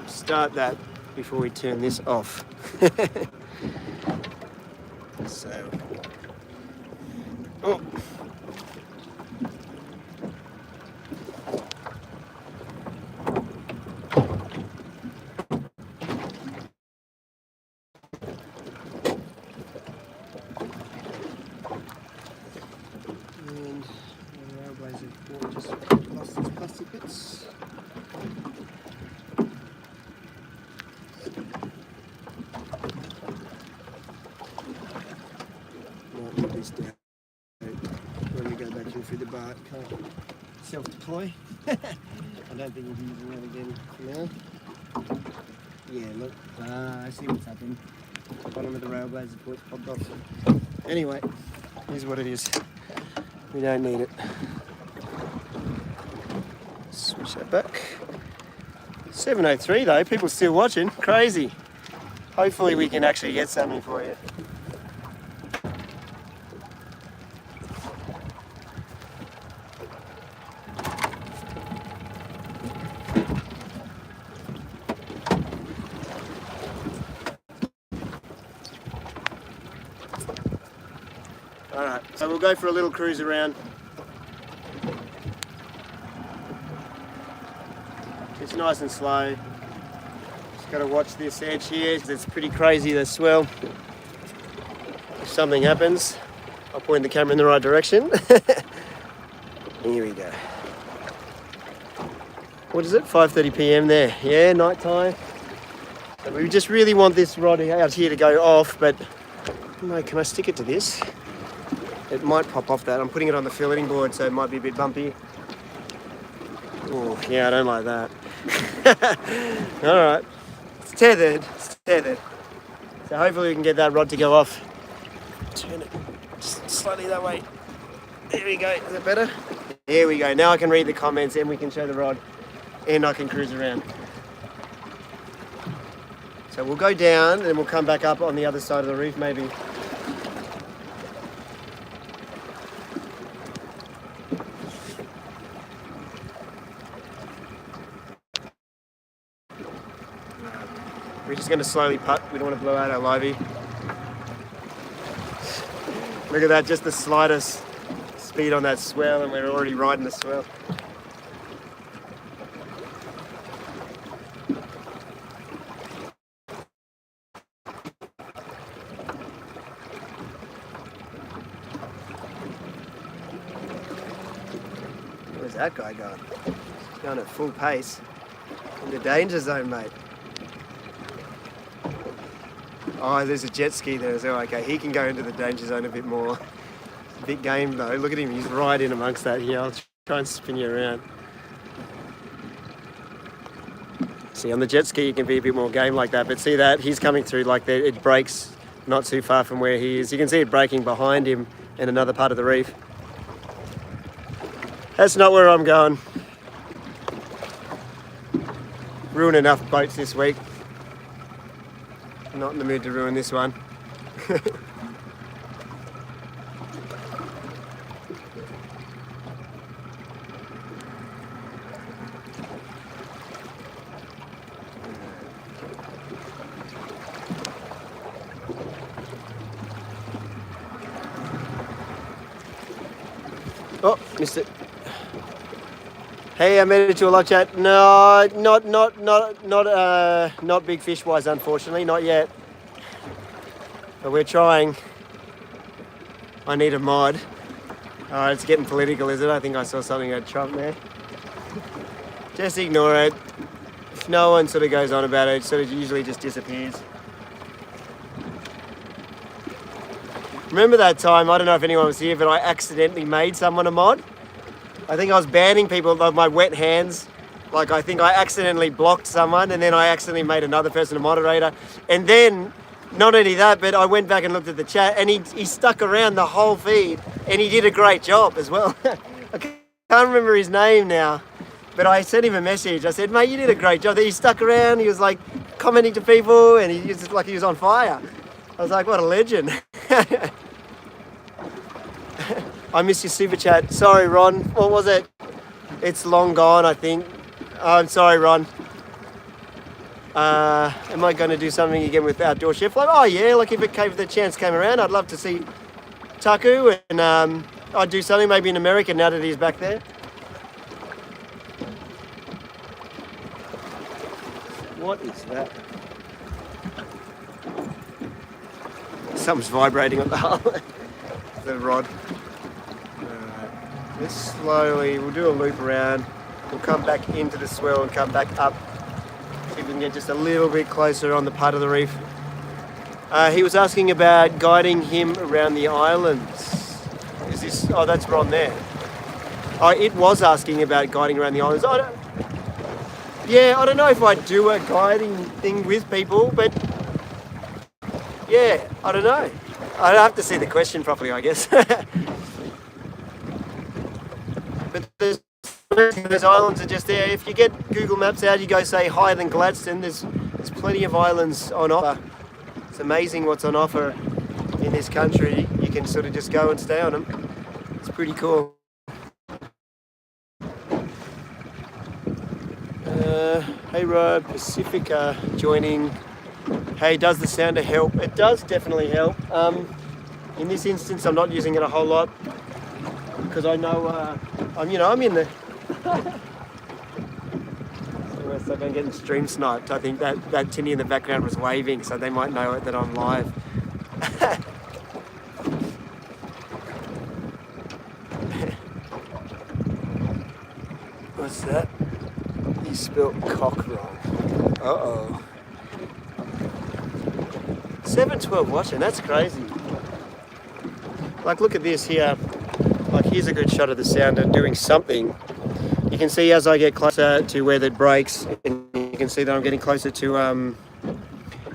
Start that before we turn this off. So, oh. Just lost these plastic bits. put this down when we go back in through the bar. Can't self-deploy. I don't think we'll be using that again for now. Yeah, look. I see what's happened. Bottom of the Railblazer port's popped off. Anyway, here's what it is. We don't need it. Switch that back. 7:03 though, people still watching. Crazy. Hopefully we can actually get something for you. Alright, so we'll go for a little cruise around. It's nice and slow. Just got to watch this edge here. It's pretty crazy, the swell. If something happens, I'll point the camera in the right direction. Here we go. What is it? 5:30 p.m. there. Yeah, night time. So we just really want this rod out here to go off, but no, can I stick it to this? It might pop off that. I'm putting it on the filleting board, so it might be a bit bumpy. Oh, yeah, I don't like that. Alright. It's tethered. So hopefully we can get that rod to go off. Turn it just slightly that way. There we go. Is that better? There we go. Now I can read the comments and we can show the rod and I can cruise around. So we'll go down and then we'll come back up on the other side of the reef maybe. We're just going to slowly putt. We don't want to blow out our livey. Look at that, just the slightest speed on that swell and we're already riding the swell. Where's that guy going? He's going at full pace. In the danger zone, mate. Oh, there's a jet ski there as well. Okay, he can go into the danger zone a bit more. Big game though. Look at him. He's right in amongst that here. I'll try and spin you around. See, on the jet ski you can be a bit more game like that. But see that? He's coming through like that. It breaks not too far from where he is. You can see it breaking behind him in another part of the reef. That's not where I'm going. Ruined enough boats this week. Not in the mood to ruin this one. Oh, missed it. Hey, I made it to a lock chat. No, not big fish wise, unfortunately, not yet. But we're trying. I need a mod. Alright, it's getting political, is it? I think I saw something at Trump there. Just ignore it. If no one sort of goes on about it, it sort of usually just disappears. Remember that time, I don't know if anyone was here, but I accidentally made someone a mod? I think I was banning people of my wet hands. Like, I think I accidentally blocked someone and then I accidentally made another person a moderator. And then, not only that, but I went back and looked at the chat and he stuck around the whole feed and he did a great job as well. I can't remember his name now, but I sent him a message. I said, mate, you did a great job. He stuck around, he was like commenting to people and he was like he was on fire. I was like, what a legend. I missed your super chat. Sorry, Ron. What was it? It's long gone, I think. Oh, I'm sorry, Ron. Am I going to do something again with Outdoor Chef? Like, oh yeah, like if the chance came around, I'd love to see Taku and I'd do something maybe in America now that he's back there. What is that? Something's vibrating on the hull. The rod. Let's slowly, we'll do a loop around. We'll come back into the swell and come back up. See if we can get just a little bit closer on the part of the reef. He was asking about guiding him around the islands. Is this? Oh, that's Ron there. Oh, it was asking about guiding around the islands. Yeah, I don't know if I'd do a guiding thing with people, but yeah, I don't know. I'd have to see the question properly, I guess. But those islands are just there. If you get Google Maps out, you go say higher than Gladstone, there's plenty of islands on offer. It's amazing what's on offer in this country. You can sort of just go and stay on them. It's pretty cool. Hey Rob, Pacifica joining. Hey, does the sounder help? It does definitely help. In this instance, I'm not using it a whole lot because I know I'm in the. It's like I'm getting stream sniped. I think that tinny in the background was waving, so they might know that I'm live. What's that? You spelt cock wrong. Uh-oh. 712 watching, that's crazy. Like, look at this here. Like, here's a good shot of the sounder doing something. You can see as I get closer to where it breaks, and you can see that I'm getting closer to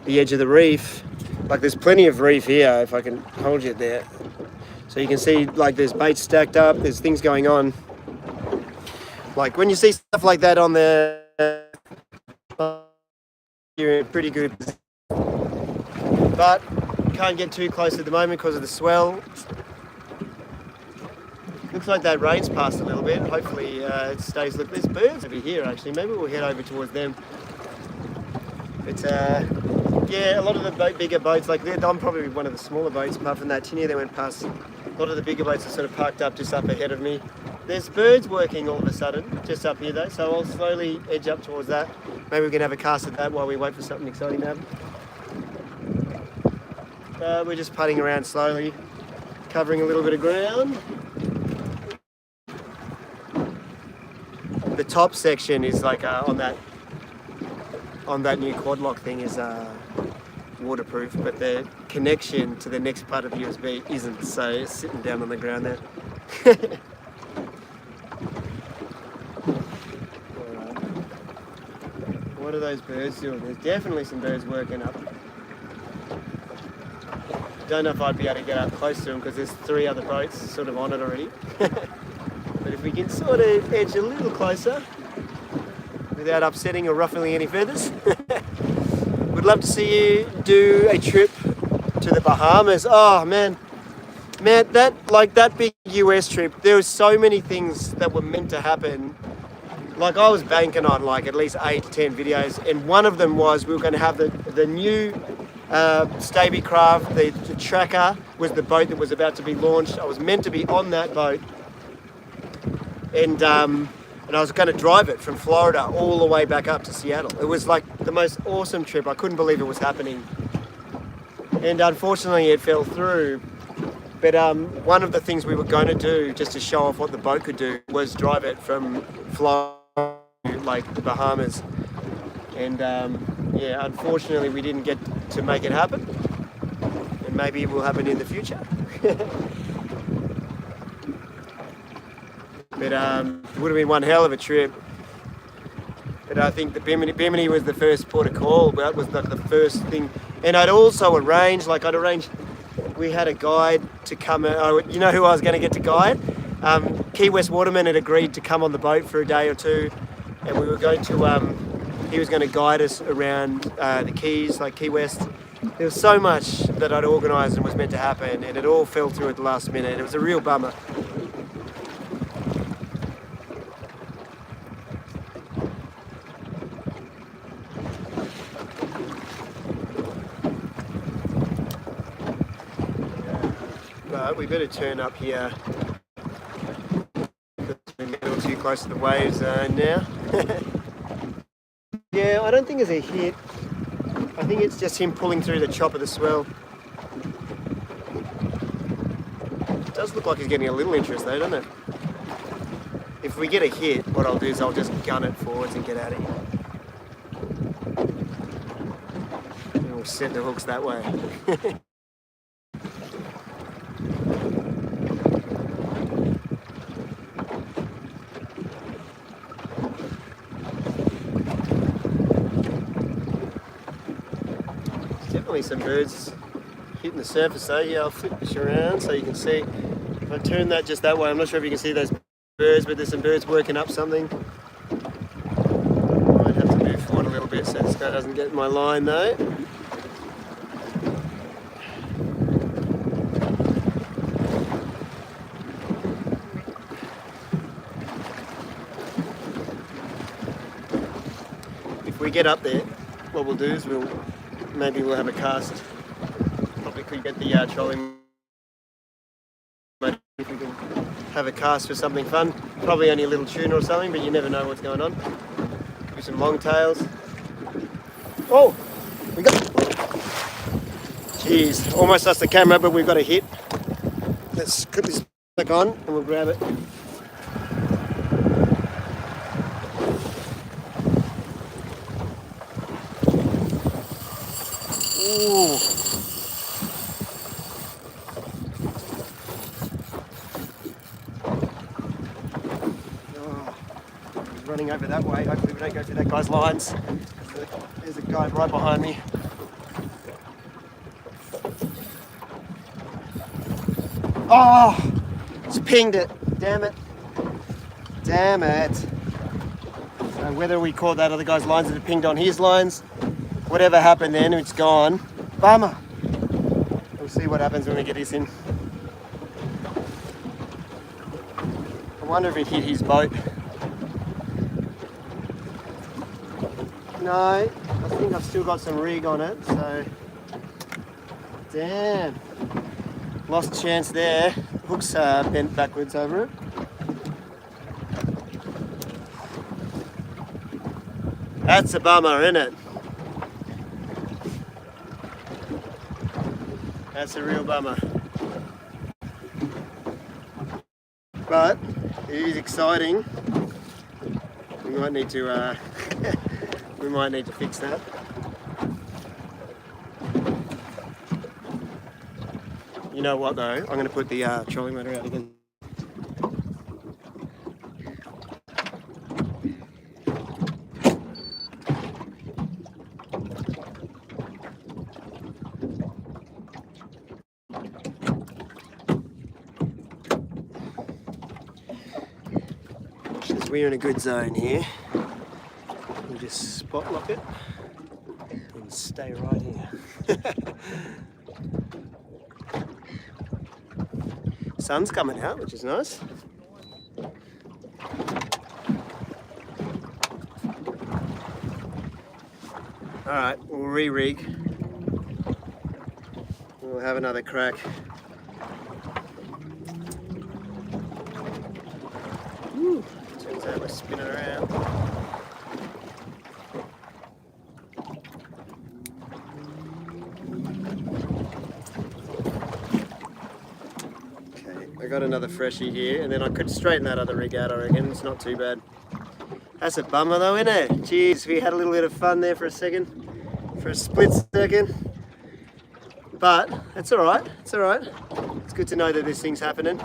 the edge of the reef. Like, there's plenty of reef here, if I can hold you there. So you can see, like, there's baits stacked up, there's things going on. Like, when you see stuff like that on the... you're in pretty good position. But can't get too close at the moment because of the swell. Looks like that rain's passed a little bit. Hopefully it stays. Look, there's birds over here actually. Maybe we'll head over towards them. But yeah, a lot of the bigger boats, like I'm probably one of the smaller boats apart from that tinny that went past. A lot of the bigger boats are sort of parked up just up ahead of me. There's birds working all of a sudden, just up here though, so I'll slowly edge up towards that. Maybe we can have a cast at that while we wait for something exciting to happen. We're just putting around slowly, covering a little bit of ground. The top section is like on that new quad lock thing is waterproof, but the connection to the next part of the USB isn't, so it's sitting down on the ground there. What are those birds doing? There's definitely some birds working up. Don't know if I'd be able to get up close to them because there's 3 other boats sort of on it already. But if we can sort of edge a little closer without upsetting or ruffling any feathers, we'd love to see you do a trip to the Bahamas. Oh man, that big US trip, there were so many things that were meant to happen. Like I was banking on like at least 8 to 10 videos, and one of them was we were going to have the new Stavy craft. The Tracker was the boat that was about to be launched. I was meant to be on that boat, and I was going to drive it from Florida all the way back up to Seattle. It was like the most awesome trip. I couldn't believe it was happening, and unfortunately it fell through. But one of the things we were going to do, just to show off what the boat could do, was drive it from Florida to like the Bahamas. And yeah, unfortunately we didn't get to make it happen. And maybe it will happen in the future. But it would have been one hell of a trip. But I think the Bimini was the first port of call. That was like the first thing. And I'd also arranged, we had a guide to come, you know who I was going to get to guide? Key West Waterman had agreed to come on the boat for a day or two, and we were going to, he was going to guide us around the Keys, like Key West. There was so much that I'd organised and was meant to happen, and it all fell through at the last minute. It was a real bummer. But we better turn up here. We're a little too close to the waves now. Yeah, I don't think it's a hit. I think it's just him pulling through the chop of the swell. It does look like he's getting a little interest though, doesn't it? If we get a hit, what I'll do is I'll just gun it forwards and get out of here. And we'll we'll set the hooks that way. There's definitely some birds hitting the surface though. Yeah, I'll flip this around so you can see. If I turn that just that way, I'm not sure if you can see those birds, but there's some birds working up something. Might have to move forward a little bit so this guy doesn't get in my line though. If we get up there, what we'll do is maybe we'll have a cast. Probably could get the trolling. If we can have a cast for something fun, probably only a little tuna or something, but you never know what's going on. Could be some long tails. Oh, we got. Jeez, almost lost the camera, but we've got a hit. Let's put this back on and we'll grab it. Ooh. Running over that way. Hopefully we don't go through that guy's lines. There's a guy right behind me. Oh, it's pinged it. Damn it. Damn it. So whether we caught that other guy's lines that it pinged on his lines, whatever happened then, it's gone. Bummer. We'll see what happens when we get this in. I wonder if it hit his boat. No, I think I've still got some rig on it, so damn. Lost chance there. Hook's bent backwards over it. That's a bummer, isn't it? That's a real bummer. But it is exciting. We might need to we might need to fix that. You know what though? I'm going to put the trolling motor out again. We're in a good zone here. We'll just spot lock it and stay right here. Sun's coming out, which is nice. Alright, we'll re-rig. We'll have another crack. Woo. Turns out we're spinning around. Okay, I got another freshie here, and then I could straighten that other rig out, I reckon. It's not too bad. That's a bummer though, isn't it? Jeez, we had a little bit of fun there for a second. For a split second. But it's alright, it's alright. It's good to know that this thing's happening.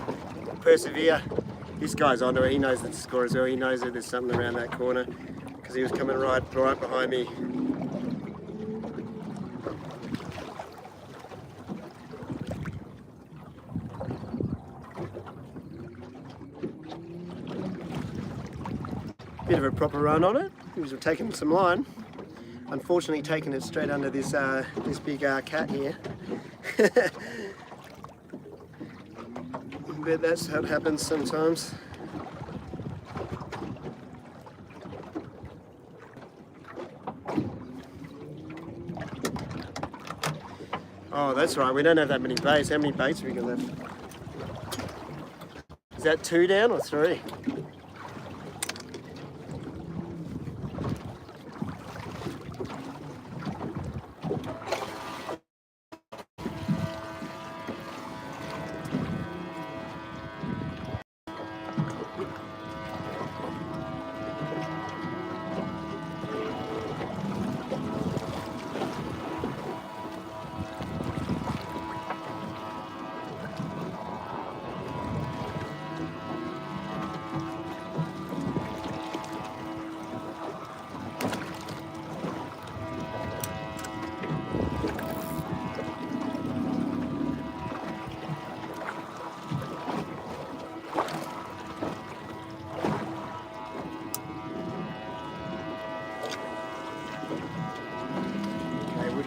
Persevere. This guy's onto it, he knows the score as well. He knows that there's something around that corner because he was coming right behind me. Bit of a proper run on it. He was taking some line. Unfortunately, taking it straight under this this big cat here. But that's how it happens sometimes. Oh, that's right. We don't have that many baits. How many baits have we got left? Is that 2 down or 3?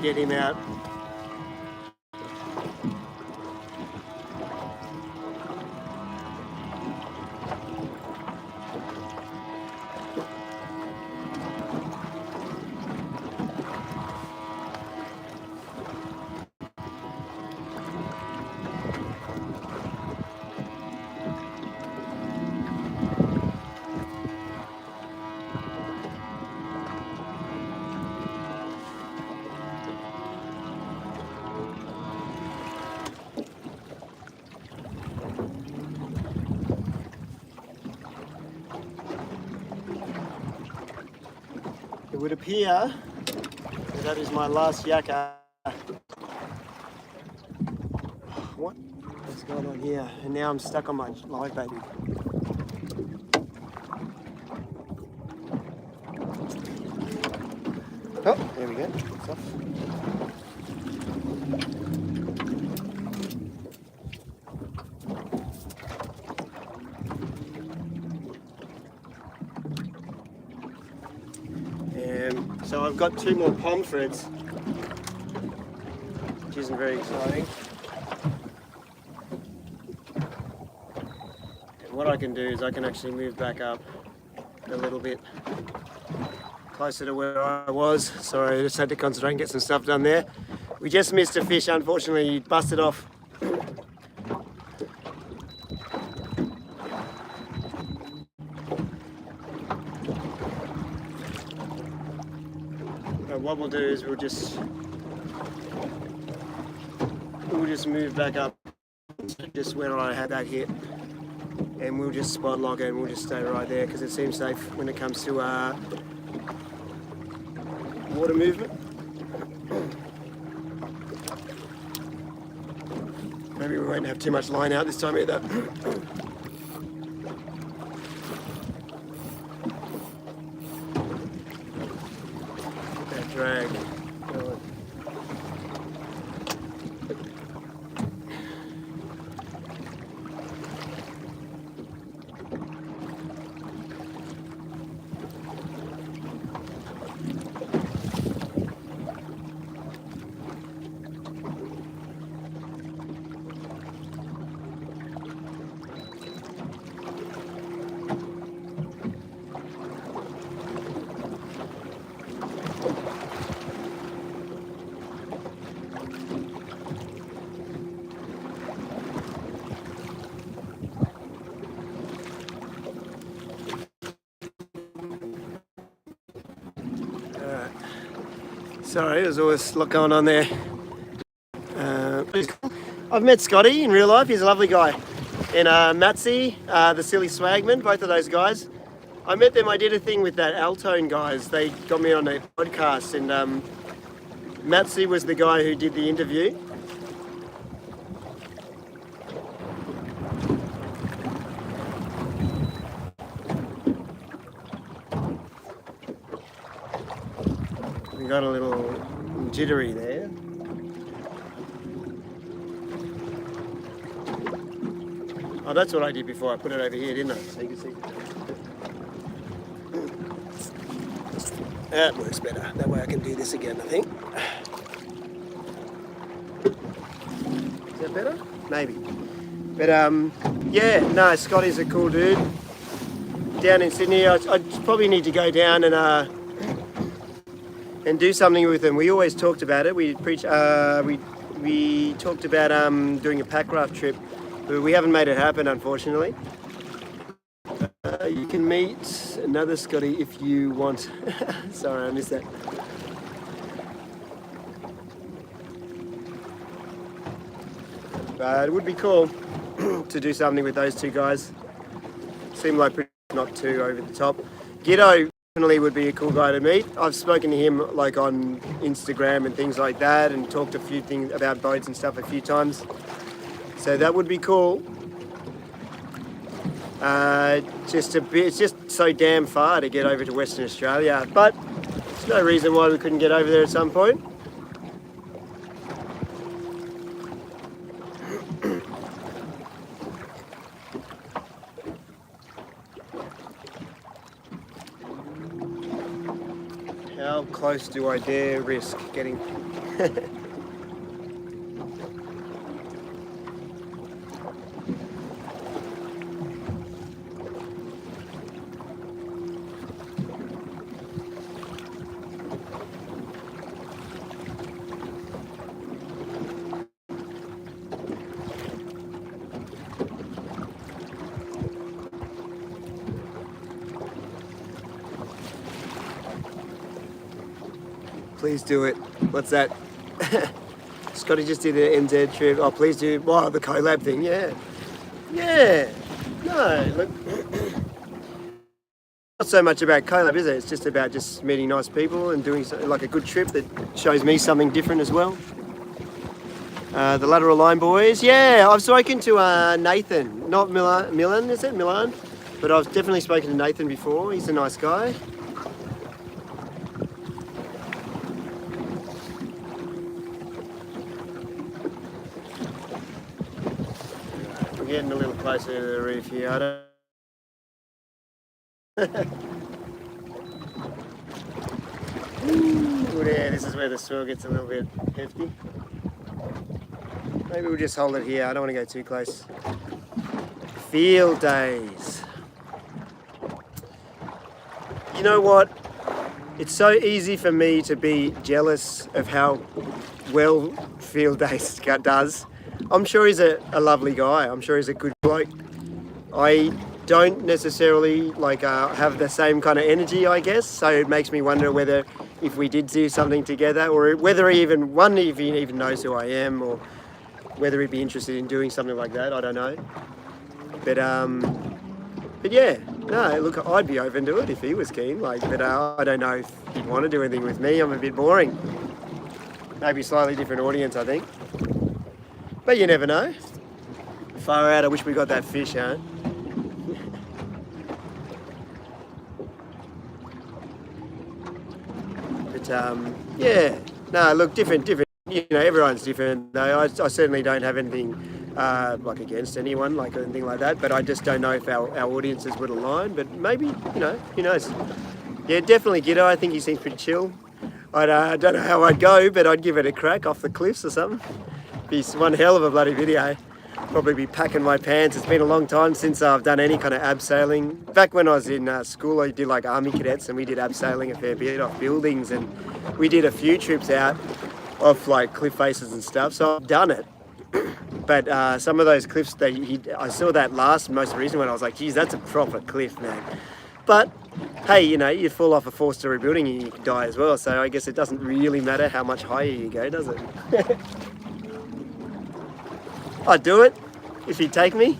get him out. It would appear that is my last yakka. What's going on here? And now I'm stuck on my live baby. Oh, there we go. It's off. So I've got 2 more palm threads, which isn't very exciting. And what I can do is I can actually move back up a little bit closer to where I was. Sorry, I just had to concentrate and get some stuff done there. We just missed a fish, unfortunately. He busted off. What we'll do is we'll just move back up just where I had that hit, and we'll just spot lock it and we'll just stay right there because it seems safe when it comes to water movement. Maybe we won't have too much line out this time either. Drag. Sorry, there's always a lot going on there. I've met Scotty in real life. He's a lovely guy. And Matsy, the silly swagman, both of those guys. I met them. I did a thing with that Altone guys. They got me on a podcast, and Matsy was the guy who did the interview. We got a little jittery there. Oh, that's what I did before. I put it over here, didn't I? So you can see. That works better. That way I can do this again, I think. Is that better? Maybe. But yeah, no, Scotty's a cool dude. Down in Sydney, I probably need to go down and do something with him. We always talked about it. We talked about doing a pack raft trip, but we haven't made it happen, unfortunately. You can meet another Scotty if you want. Sorry, I missed that. But it would be cool to do something with those 2 guys. Seem like pretty not too over the top. Giddo definitely would be a cool guy to meet. I've spoken to him like on Instagram and things like that, and talked a few things about boats and stuff a few times. So that would be cool. It's just so damn far to get over to Western Australia, but there's no reason why we couldn't get over there at some point. How close do I dare risk getting Please do it. What's that? Scotty just did the NZ trip. Oh, please do. Wow, the collab thing. Yeah. Yeah. No, look. Not so much about collab, is it? It's just about just meeting nice people and doing something like a good trip that shows me something different as well. The lateral line boys. Yeah, I've spoken to Nathan. Not Milan, is it? Milan? But I've definitely spoken to Nathan before. He's a nice guy. We're getting a little closer to the reef here. I don't... Ooh, yeah, this is where the swell gets a little bit hefty. Maybe we'll just hold it here. I don't want to go too close. Field days. You know what? It's so easy for me to be jealous of how well Field Days does. I'm sure he's a lovely guy. I'm sure he's a good bloke. I don't necessarily have the same kind of energy, I guess. So it makes me wonder whether if we did do something together, or whether he even knows who I am, or whether he'd be interested in doing something like that. I don't know. But yeah, no, look, I'd be open to it if he was keen. But I don't know if he'd want to do anything with me. I'm a bit boring. Maybe a slightly different audience, I think. But you never know. Far out, I wish we got that fish, huh? But yeah, no, look, different. You know, everyone's different. No, I certainly don't have anything against anyone, anything like that. But I just don't know if our audiences would align. But maybe, you know, who knows? Yeah, definitely Giddo. I think he seems pretty chill. I don't know how I'd go, but I'd give it a crack off the cliffs or something. Be one hell of a bloody video. Probably be packing my pants. It's been a long time since I've done any kind of abseiling. Back when I was in school, I did army cadets, and we did abseiling a fair bit off buildings, and we did a few trips out off cliff faces and stuff. So I've done it. But some of those cliffs, I saw that most recent one. I was like, geez, that's a proper cliff, man. But hey, you know, you fall off a 4-story building and you can die as well. So I guess it doesn't really matter how much higher you go, does it? I'd do it if he'd take me.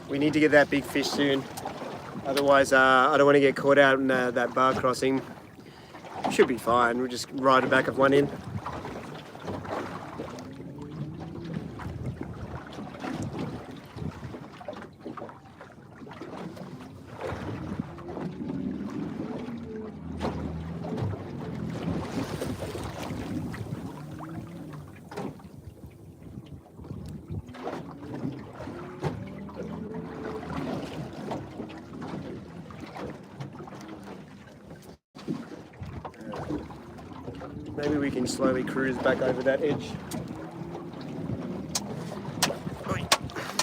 We need to get that big fish soon. Otherwise, I don't want to get caught out in that bar crossing. Should be fine. We'll just ride the back of one in. Maybe we can slowly cruise back over that edge.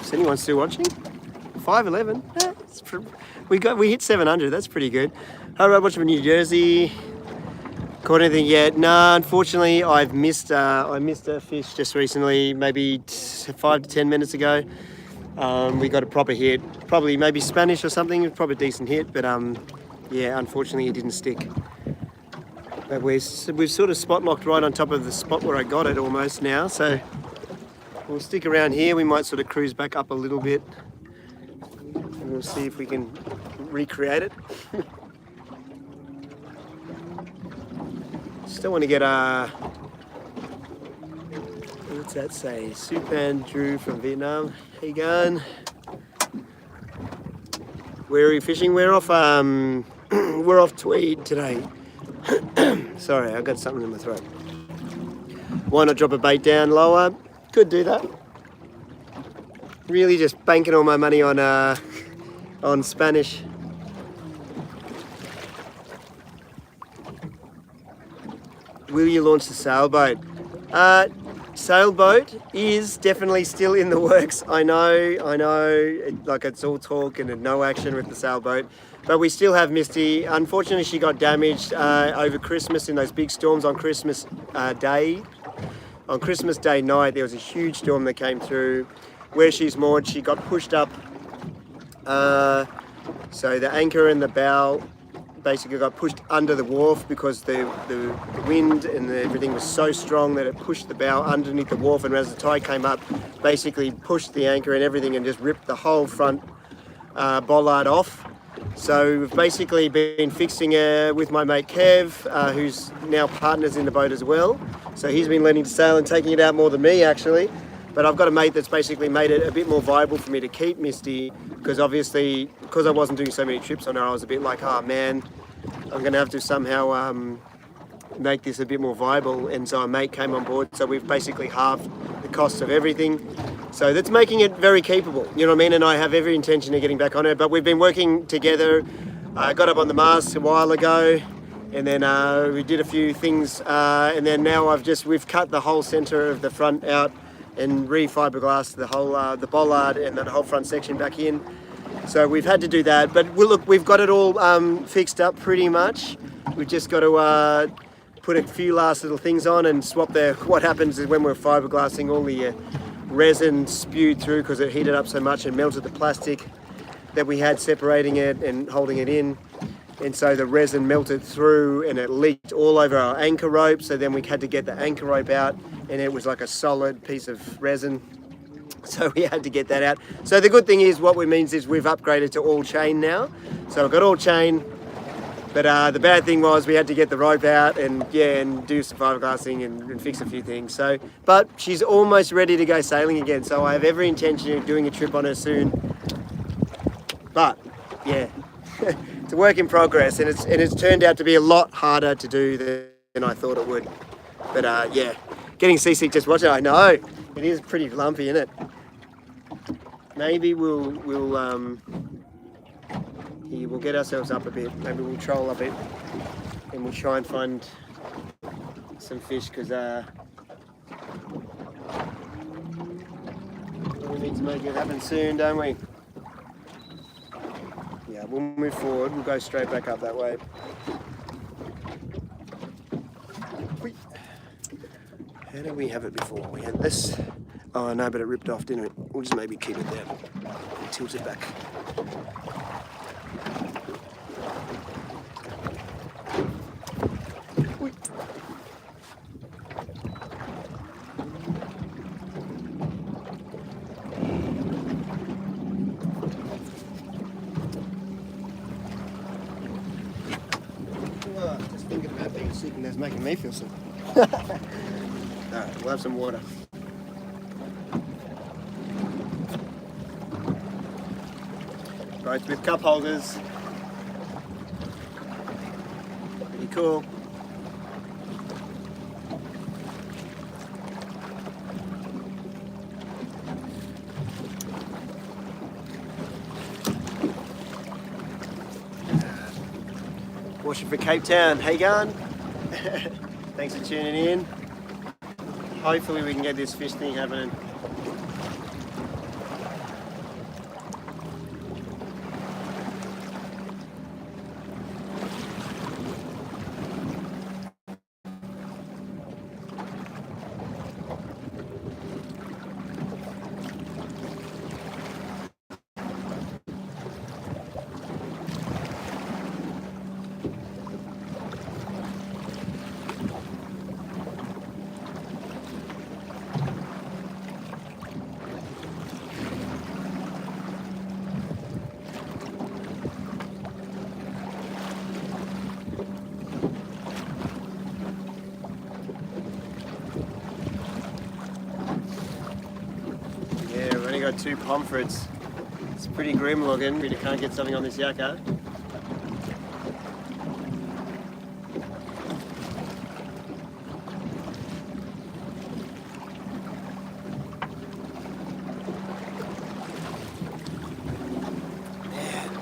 Is anyone still watching? 511. We hit 700. That's pretty good. How about watching New Jersey? Caught anything yet? No, unfortunately, I missed a fish just recently, maybe 5 to 10 minutes ago. We got a proper hit, probably maybe Spanish or something. Probably a decent hit, but yeah, unfortunately, it didn't stick. But we've sort of spot locked right on top of the spot where I got it almost now, so we'll stick around here. We might sort of cruise back up a little bit and we'll see if we can recreate it. Still want to get what's that say? Supan Drew from Vietnam. How you going? Where are you fishing? We're off Tweed today. Sorry, I got something in my throat. Why not drop a bait down lower? Could do that. Really just banking all my money on Spanish. Will you launch the sailboat? Sailboat is definitely still in the works. I know, like it's all talk and no action with the sailboat, but we still have Misty. Unfortunately, she got damaged over Christmas in those big storms on Christmas Day. On Christmas Day night, there was a huge storm that came through. Where she's moored, she got pushed up. So the anchor and the bow basically got pushed under the wharf because the wind and everything was so strong that it pushed the bow underneath the wharf, and as the tide came up, basically pushed the anchor and everything and just ripped the whole front bollard off. So we've basically been fixing with my mate Kev, who's now partners in the boat as well. So he's been learning to sail and taking it out more than me actually. But I've got a mate that's basically made it a bit more viable for me to keep Misty, because obviously, because I wasn't doing so many trips on her, I was a bit like, oh man, I'm going to have to somehow make this a bit more viable. And so a mate came on board, so we've basically halved the cost of everything. So that's making it very capable, you know what I mean? And I have every intention of getting back on her, but we've been working together. I got up on the mast a while ago, and then we did a few things, and then now we've cut the whole centre of the front out and re-fiberglassed the whole the bollard and the whole front section back in. So we've had to do that, but we've got it all fixed up pretty much. We've just got to put a few last little things on and swap what happens is when we're fiberglassing, all the resin spewed through because it heated up so much and melted the plastic that we had separating it and holding it in. And so the resin melted through and it leaked all over our anchor rope. So then we had to get the anchor rope out, and it was like a solid piece of resin. So we had to get that out. So the good thing is, what it means is we've upgraded to all chain now. So I've got all chain, but the bad thing was we had to get the rope out and do some fiberglassing and fix a few things. So, but she's almost ready to go sailing again. So I have every intention of doing a trip on her soon. But yeah. It's a work in progress, and it's turned out to be a lot harder to do than I thought it would. But yeah, getting seasick just watching it, I know it is pretty lumpy, isn't it? Maybe we'll get ourselves up a bit. Maybe we'll troll a bit, and we'll try and find some fish, because we need to make it happen soon, don't we? Yeah, we'll move forward. We'll go straight back up that way. How did we have it before? We had this. Oh no, but it ripped off, didn't it? We'll just maybe keep it there. Tilt it back. Just thinking about being sick and that's making me feel sick. Alright, we'll have some water. Both with cup holders. Pretty cool. Washing for Cape Town. Hey, going? Thanks for tuning in. Hopefully we can get this fish thing happening. Got 2 pomfrets. It's pretty grim looking. Really can't get something on this yakka.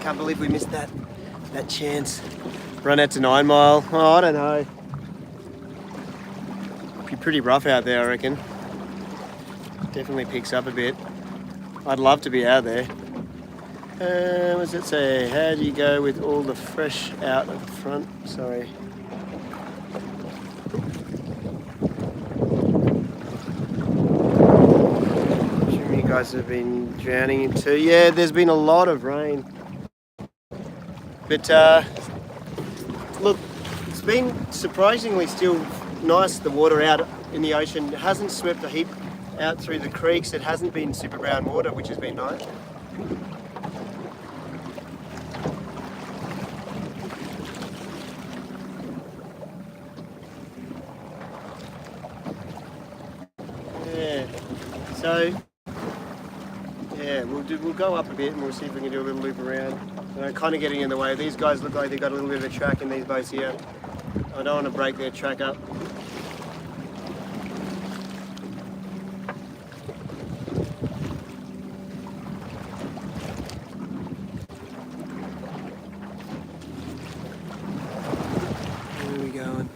can't believe we missed that chance. Run out to 9 Mile. Oh, I don't know. Be pretty rough out there, I reckon. Definitely picks up a bit. I'd love to be out there. What does it say? How do you go with all the fresh out of the front? Sorry. I'm sure you guys have been drowning into. Yeah, there's been a lot of rain. But look, it's been surprisingly still nice, the water out in the ocean. It hasn't swept a heap out through the creeks. It hasn't been super brown water, which has been nice. Yeah, so yeah, we'll go up a bit and we'll see if we can do a little loop around. Kind of getting in the way. These guys look like they've got a little bit of a track in these boats here. I don't want to break their track up. Where are we going?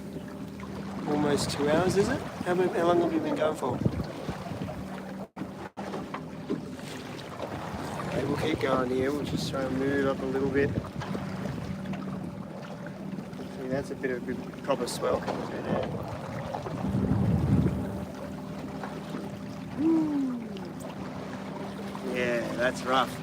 Almost 2 hours, is it? How long have you been going for? Okay, we'll keep going here. We'll just try and move up a little bit. See, that's a bit of a proper swell coming through there. Yeah, that's rough.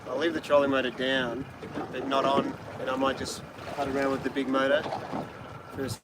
I'll leave the trolling motor down, but not on, and I might just putt around with the big motor for a sec.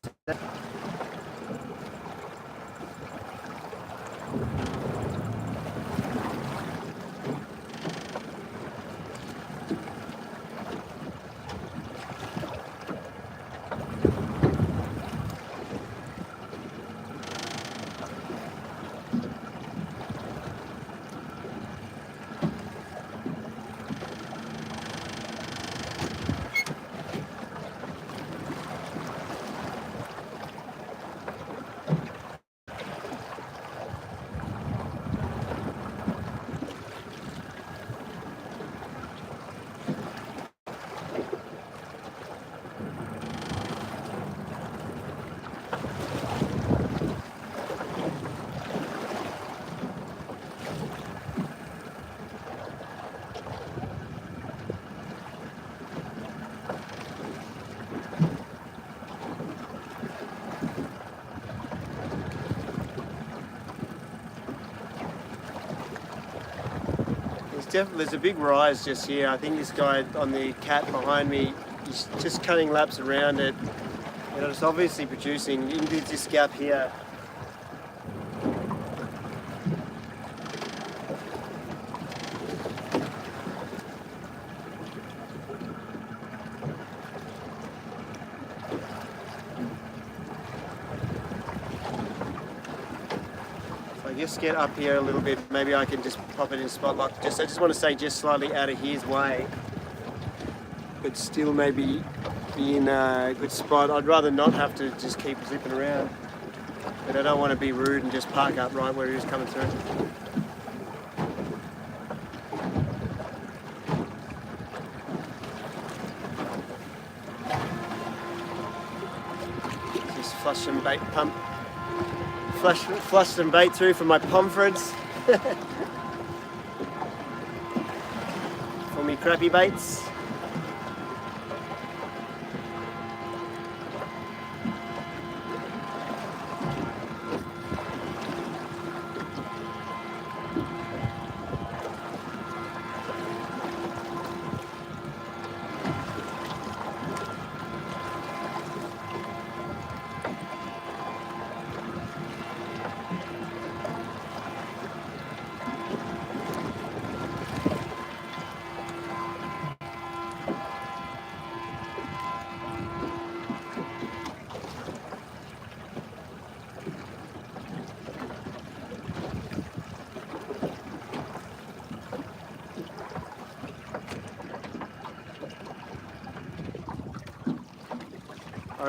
There's a big rise just here. I think this guy on the cat behind me is just cutting laps around it. And it's obviously producing into this gap here. Just get up here a little bit. Maybe I can just pop it in spot lock. I just want to say just slightly out of his way, but still maybe be in a good spot. I'd rather not have to just keep zipping around, but I don't want to be rude and just park up right where he was coming through. Just flush some bait pump. Flush some bait through for my pomfrets. For me crappy baits.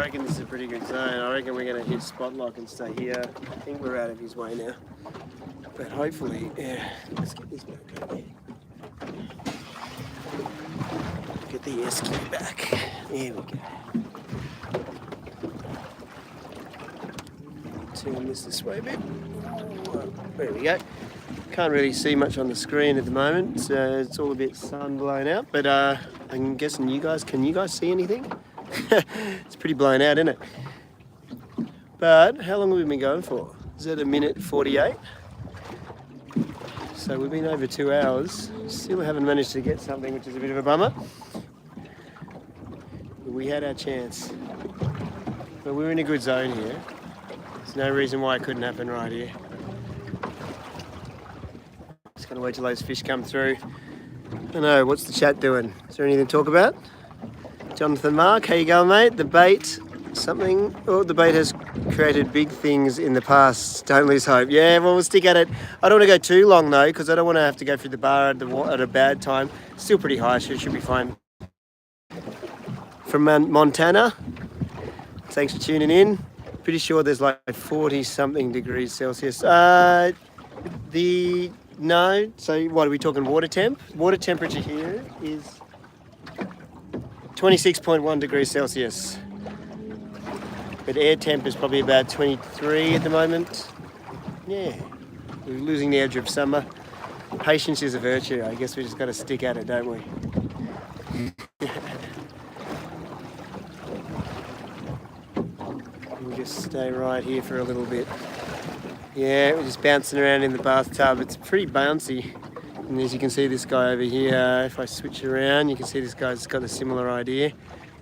reckon this is a pretty good zone. I reckon we're going to hit spot lock and stay here. I think we're out of his way now. But hopefully, yeah, let's get this back over here. Get the esky back. There we go. Turn this way a bit. There we go. Can't really see much on the screen at the moment, so it's all a bit sun blown out, but I'm guessing can you guys see anything? It's pretty blown out, isn't it? But how long have we been going for? Is it 1:48? So we've been over 2 hours. Still haven't managed to get something, which is a bit of a bummer. We had our chance. But we're in a good zone here. There's no reason why it couldn't happen right here. Just gonna wait till those fish come through. I don't know, what's the chat doing? Is there anything to talk about? Jonathan Mark, how you going, mate? The bait, something. Oh, the bait has created big things in the past. Don't lose hope. Yeah, well, we'll stick at it. I don't want to go too long though, because I don't want to have to go through the bar at a bad time. Still pretty high, so it should be fine. From Montana, thanks for tuning in. Pretty sure there's like 40 something degrees Celsius. No, so what are we talking, water temp? Water temperature here is 26.1 degrees Celsius. But air temp is probably about 23 at the moment. Yeah, we're losing the edge of summer. Patience is a virtue. I guess we just got to stick at it, don't we? We'll just stay right here for a little bit. Yeah, we're just bouncing around in the bathtub. It's pretty bouncy. And as you can see, this guy over here, if I switch around, you can see this guy's got a similar idea.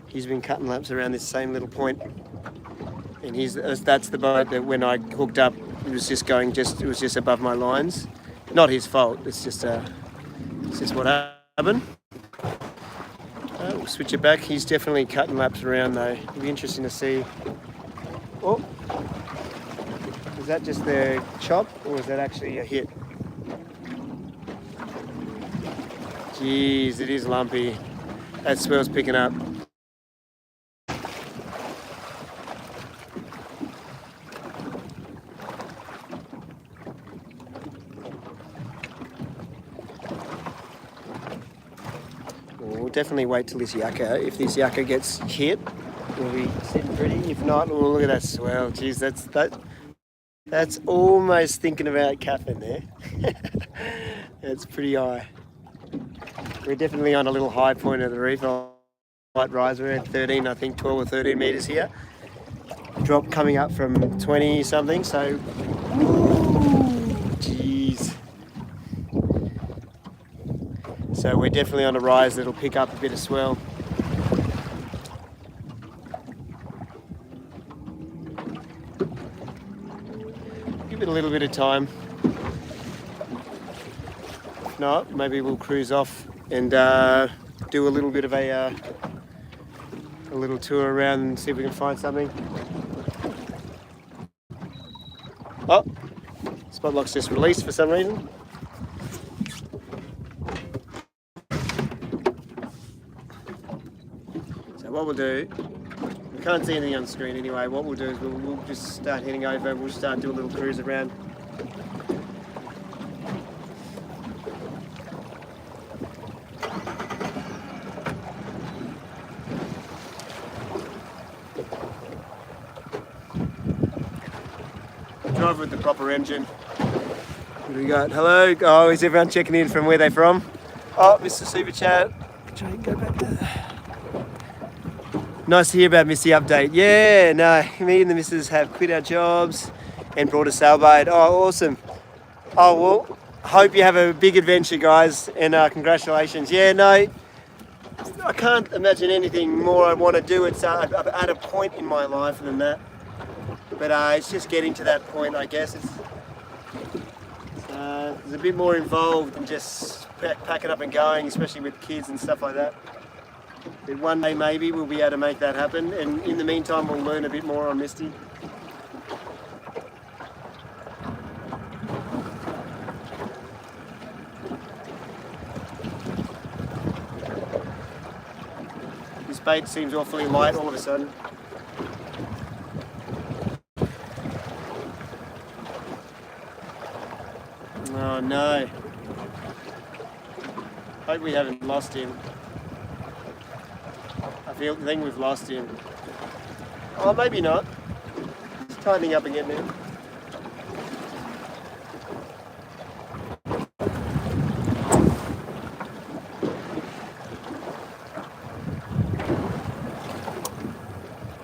He's been cutting laps around this same little point. And that's the boat that when I hooked up, it was just above my lines. Not his fault, it's just what happened. We'll switch it back. He's definitely cutting laps around though. It'll be interesting to see. Oh. Is that just the chop, or is that actually a hit? Jeez, it is lumpy. That swell's picking up. We'll definitely wait till this yakka. If this yakka gets hit, we'll be sitting pretty. If not, we'll look at that swell. Jeez, that's almost thinking about capping there. It's pretty high. We're definitely on a little high point of the reef. Light rise, we're at 13, I think 12 or 13 metres here. Drop coming up from 20 something, so jeez. So we're definitely on a rise that'll pick up a bit of swell. Give it a little bit of time. If not, maybe we'll cruise off and do a little bit of a little tour around and see if we can find something. Oh, spot lock's just released for some reason. So what we'll do, we can't see anything on screen anyway, what we'll do is we'll just start heading over, we'll start doing a little cruise around. Drive with the proper engine. What do we got? Hello. Oh, is everyone checking in from where they're from? Oh, Mr. Super Chat. Try and go back there. Nice to hear about Missy update. Yeah, no, me and the missus have quit our jobs and brought a sailboat. Oh, awesome. Oh, well, hope you have a big adventure, guys, and congratulations. Yeah, no, I can't imagine anything more I want to do. It's at a point in my life than that. But it's just getting to that point, I guess. It's a bit more involved than just packing up and going, especially with kids and stuff like that. But one day maybe we'll be able to make that happen, and in the meantime we'll learn a bit more on Misty. This bait seems awfully light all of a sudden. Oh no. Hope we haven't lost him. I think we've lost him. Oh, maybe not. He's tightening up again now.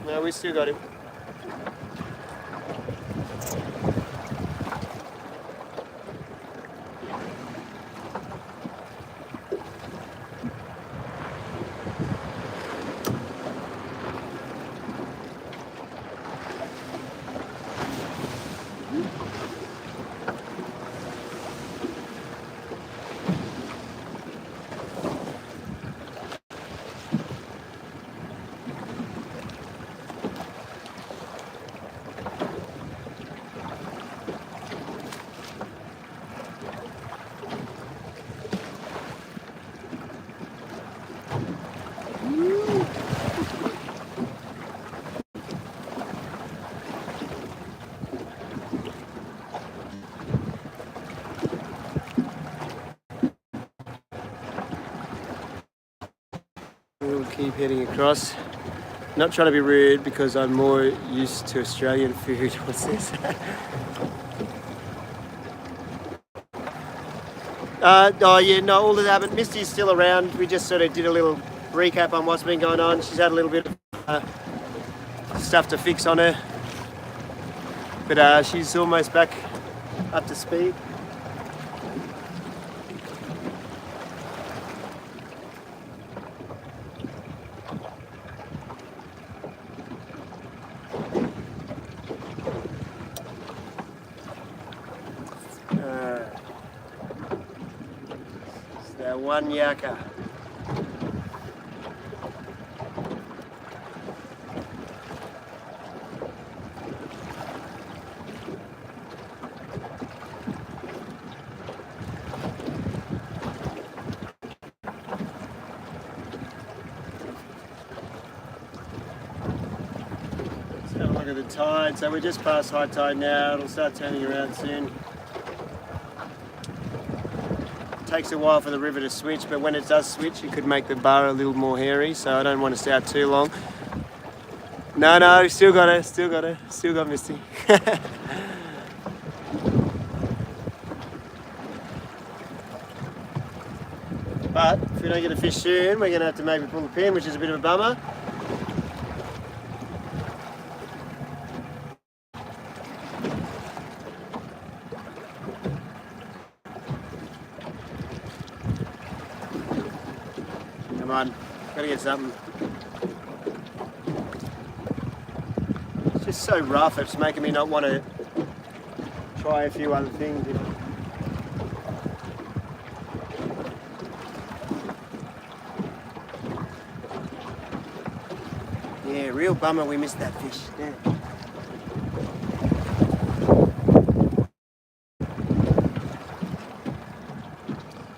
No, we still got him. We'll keep heading across. Not trying to be rude because I'm more used to Australian food. What's this? Oh yeah, no, all of that, but Misty's still around. We just sort of did a little recap on what's been going on. She's had a little bit of stuff to fix on her, but she's almost back up to speed. One yakka. Let's have a look at the tide. So we're just past high tide now. It'll start turning around soon. Takes a while for the river to switch, but when it does switch, it could make the bar a little more hairy, so I don't want to stay out too long. No, still got Misty. But if we don't get a fish soon, we're going to have to maybe pull the pin, which is a bit of a bummer. Come on, gotta get something. It's just so rough, it's making me not want to try a few other things, you know. Yeah, real bummer we missed that fish. Yeah.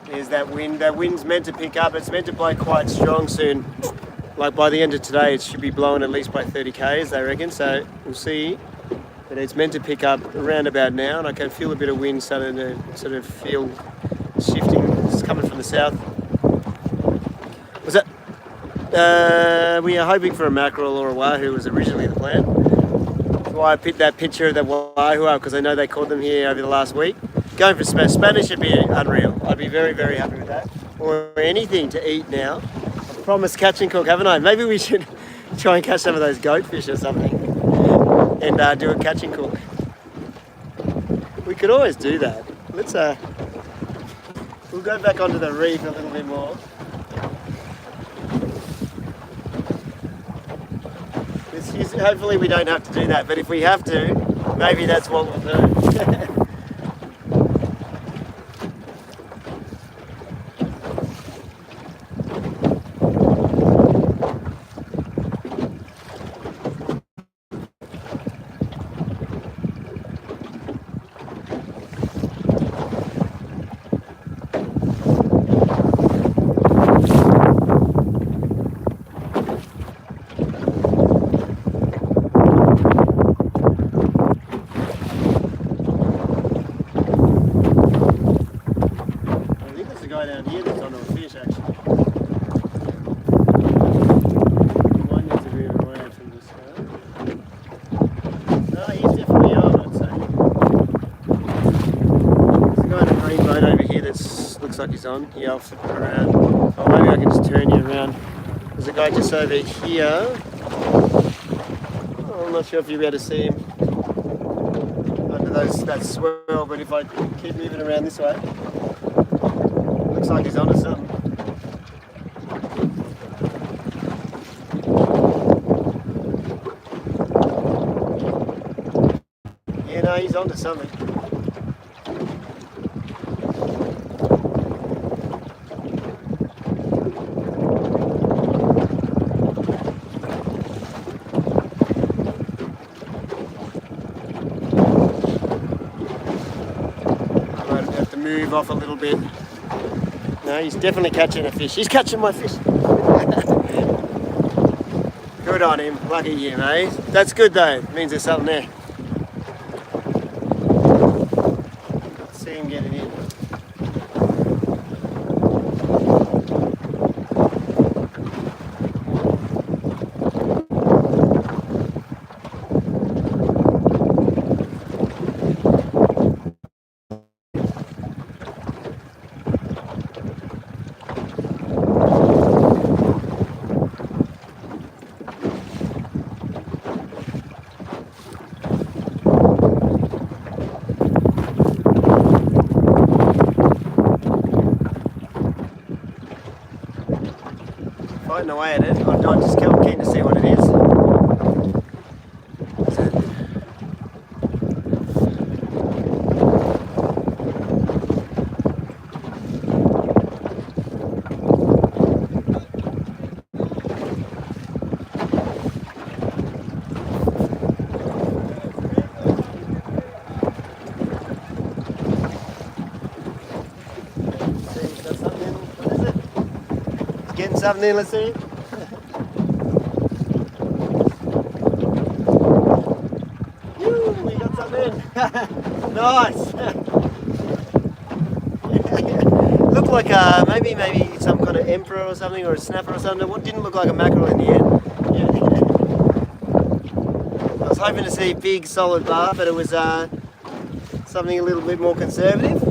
There's that wind. That wind's meant to pick up. It's meant to blow quite strong soon. Like by the end of today, it should be blowing at least by 30 k's, they reckon. So we'll see. But it's meant to pick up around about now, and I can feel a bit of wind starting to sort of feel shifting. It's coming from the south. Was that? We are hoping for a mackerel or a wahoo was originally the plan. That's why I picked that picture of the wahoo up, because I know they caught them here over the last week. Going for Spanish would be unreal. I'd be very, very happy with that. Or anything to eat now. I promised catch and cook, haven't I? Maybe we should try and catch some of those goatfish or something and do a catch and cook. We could always do that. Let's we'll go back onto the reef a little bit more. Hopefully we don't have to do that, but if we have to, maybe that's what we'll do. guy down here that's onto a fish actually. Might need to move away from this guy. No, he's definitely on, I'd say. There's a guy in a green boat over here that looks like he's on. Yeah, I'll flip it around. Oh, maybe I can just turn you around. There's a guy just over here. Oh, I'm not sure if you'll be able to see him under that swell, but if I keep moving around this way, looks like he's onto something. Yeah, no, he's onto something. Move off a little bit. No, he's definitely catching a fish. He's catching my fish. Good on him. Lucky you, mate. That's good though. It means there's something there. See him getting in. Fighting away at it. I'm just keen to see what it is. Getting something in, let's see. We got something in. Nice. Looked like maybe some kind of emperor or something, or a snapper or something. What didn't look like a mackerel in the end. Yeah. I was hoping to see big solid bar, but it was something a little bit more conservative.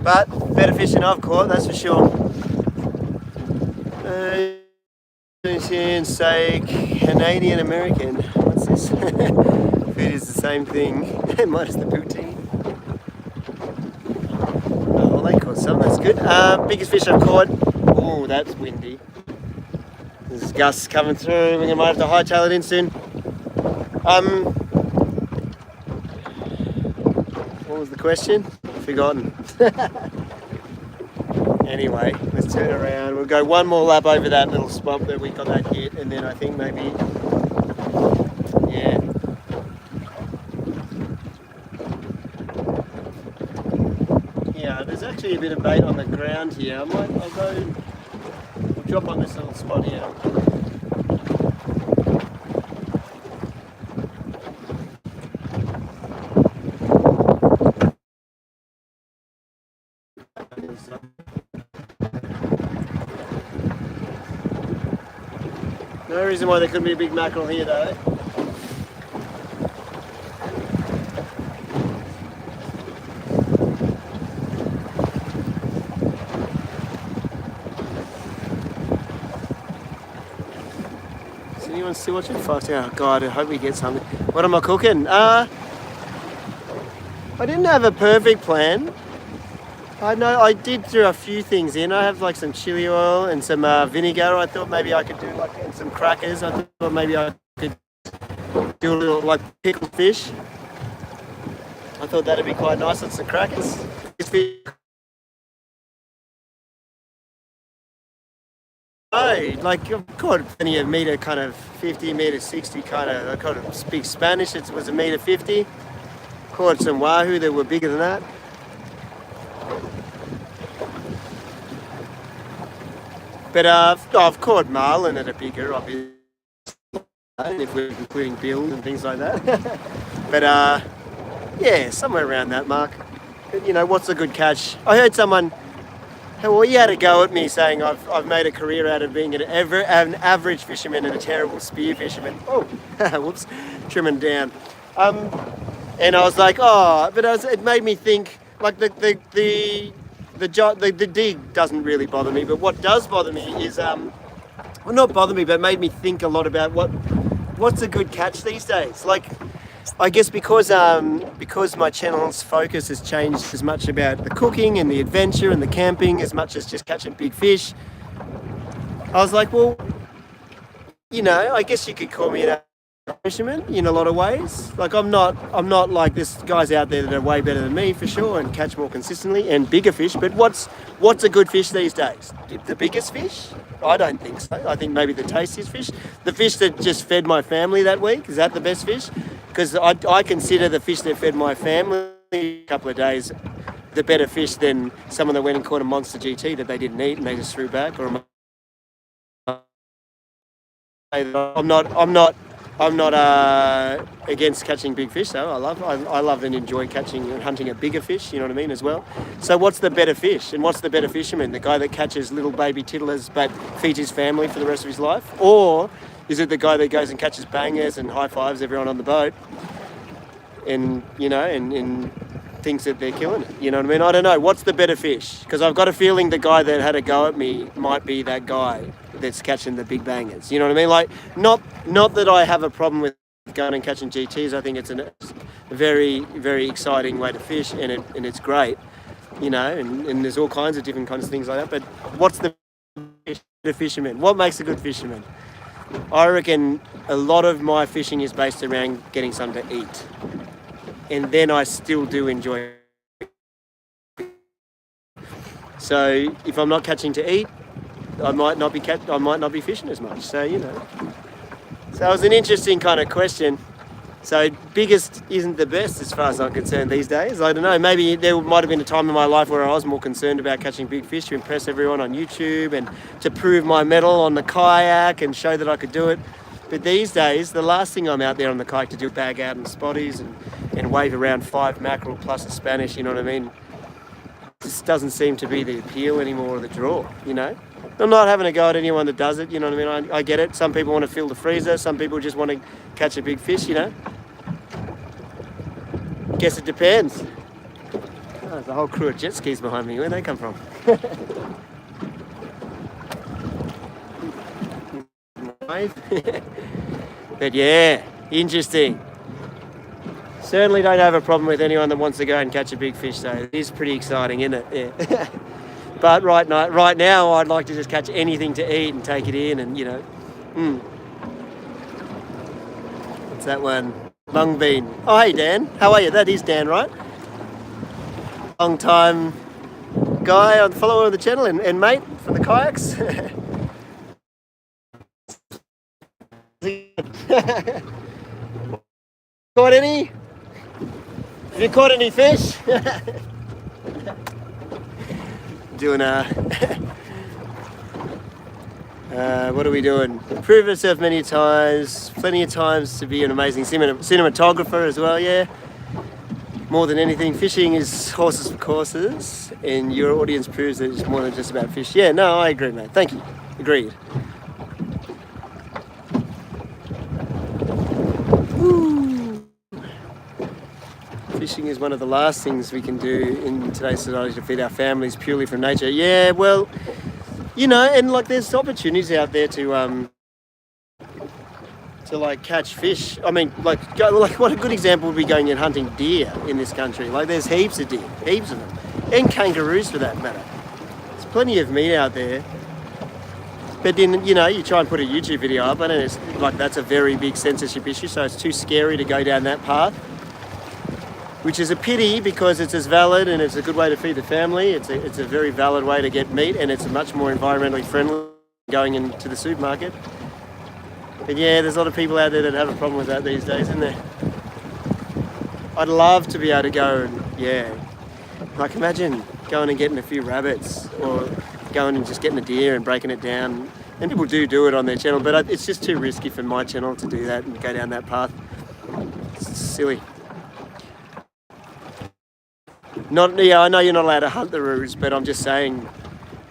But better fish than I've caught, that's for sure. Say Canadian American. What's this? Food is the same thing, minus the poutine. Oh, well, they caught some. That's good. Biggest fish I've caught. Oh, that's windy. There's gusts coming through. We might have to hightail it in soon. What was the question? Forgotten. Anyway, let's turn around. We'll go one more lap over that little spot that we got that hit, and then I think maybe, yeah. Yeah, there's actually a bit of bait on the ground here. I'll drop on this little spot here. No reason why there couldn't be a big mackerel here though. Is anyone still watching? Oh God, I hope we get something. What am I cooking? I didn't have a perfect plan. I know I did throw a few things in. I have like some chili oil and some vinegar. I thought maybe I could do like and some crackers. I thought maybe I could do a little like pickled fish. I thought that'd be quite nice with some crackers. Oh, like I've caught plenty of metre kind of 50, metre 60 kind of. I caught a big Spanish. It was a metre 50. Caught some wahoo that were bigger than that. But I've caught marlin that are bigger, obviously, if we're including bills and things like that. But yeah, somewhere around that mark. But, you know, what's a good catch? I heard someone Well, you had a go at me saying I've made a career out of being an average fisherman and a terrible spear fisherman. Oh, whoops, trimming down. And I was like, oh, but it made me think, like the dig doesn't really bother me, but what does bother me is, well, not bother me, but made me think a lot about what's a good catch these days. Like, I guess because my channel's focus has changed as much about the cooking and the adventure and the camping as much as just catching big fish, I was like, well, I guess you could call me an fisherman in a lot of ways. Like I'm not like this guys out there that are way better than me for sure and catch more consistently and bigger fish. But what's a good fish these days? The biggest fish? I don't think so. I think maybe the tastiest fish. The fish that just fed my family that week, is that the best fish? Because I consider the fish that fed my family a couple of days the better fish than someone that went and caught a monster GT that they didn't eat and they just threw back. Or I'm not against catching big fish though. I love and enjoy catching and hunting a bigger fish, you know what I mean, as well. So what's the better fish and what's the better fisherman? The guy that catches little baby tittlers but feeds his family for the rest of his life? Or is it the guy that goes and catches bangers and high fives everyone on the boat and, and thinks that they're killing it? You know what I mean? I don't know. What's the better fish? Because I've got a feeling the guy that had a go at me might be that guy that's catching the big bangers. You know what I mean? Like, not that I have a problem with going and catching GTs. I think it's a very, very exciting way to fish and it's great, and there's all kinds of different kinds of things like that. But what's the fisherman? What makes a good fisherman? I reckon a lot of my fishing is based around getting something to eat. And then I still do enjoy it. So if I'm not catching to eat, I might not be fishing as much. So, So it was an interesting kind of question. So biggest isn't the best as far as I'm concerned these days. I don't know, maybe there might have been a time in my life where I was more concerned about catching big fish to impress everyone on YouTube and to prove my mettle on the kayak and show that I could do it. But these days, the last thing I'm out there on the kayak to do is bag out in spotties and wave around 5 mackerel plus a Spanish, you know what I mean? This doesn't seem to be the appeal anymore or the draw, I'm not having a go at anyone that does it, you know what I mean? I get it. Some people want to fill the freezer. Some people just want to catch a big fish, Guess it depends. Oh, there's a whole crew of jet skis behind me. Where'd they come from? But yeah, interesting. Certainly don't have a problem with anyone that wants to go and catch a big fish, though. It is pretty exciting, isn't it? Yeah. But right now, I'd like to just catch anything to eat and take it in and, What's that one? Long bean. Oh, hey, Dan. How are you? That is Dan, right? Long time guy, follower of the channel and mate from the kayaks. Caught any? Have you caught any fish? Doing what are we doing? Proved myself many times, plenty of times to be an amazing cinematographer as well, yeah. More than anything, fishing is horses for courses, and your audience proves that it's more than just about fish. Yeah, no, I agree, mate. Thank you. Agreed. Woo. Fishing is one of the last things we can do in today's society to feed our families purely from nature. Yeah, well, and like there's opportunities out there to catch fish. I mean, what a good example would be going and hunting deer in this country. Like there's heaps of deer, heaps of them, and kangaroos for that matter. There's plenty of meat out there. But then, you try and put a YouTube video up and it's like that's a very big censorship issue, so it's too scary to go down that path. Which is a pity because it's as valid and it's a good way to feed the family. It's a very valid way to get meat and it's much more environmentally friendly than going into the supermarket. But yeah, there's a lot of people out there that have a problem with that these days, isn't there? I'd love to be able to go and, like imagine going and getting a few rabbits or going and just getting a deer and breaking it down. And people do it on their channel, but it's just too risky for my channel to do that and go down that path. It's silly. I know you're not allowed to hunt the roos, but I'm just saying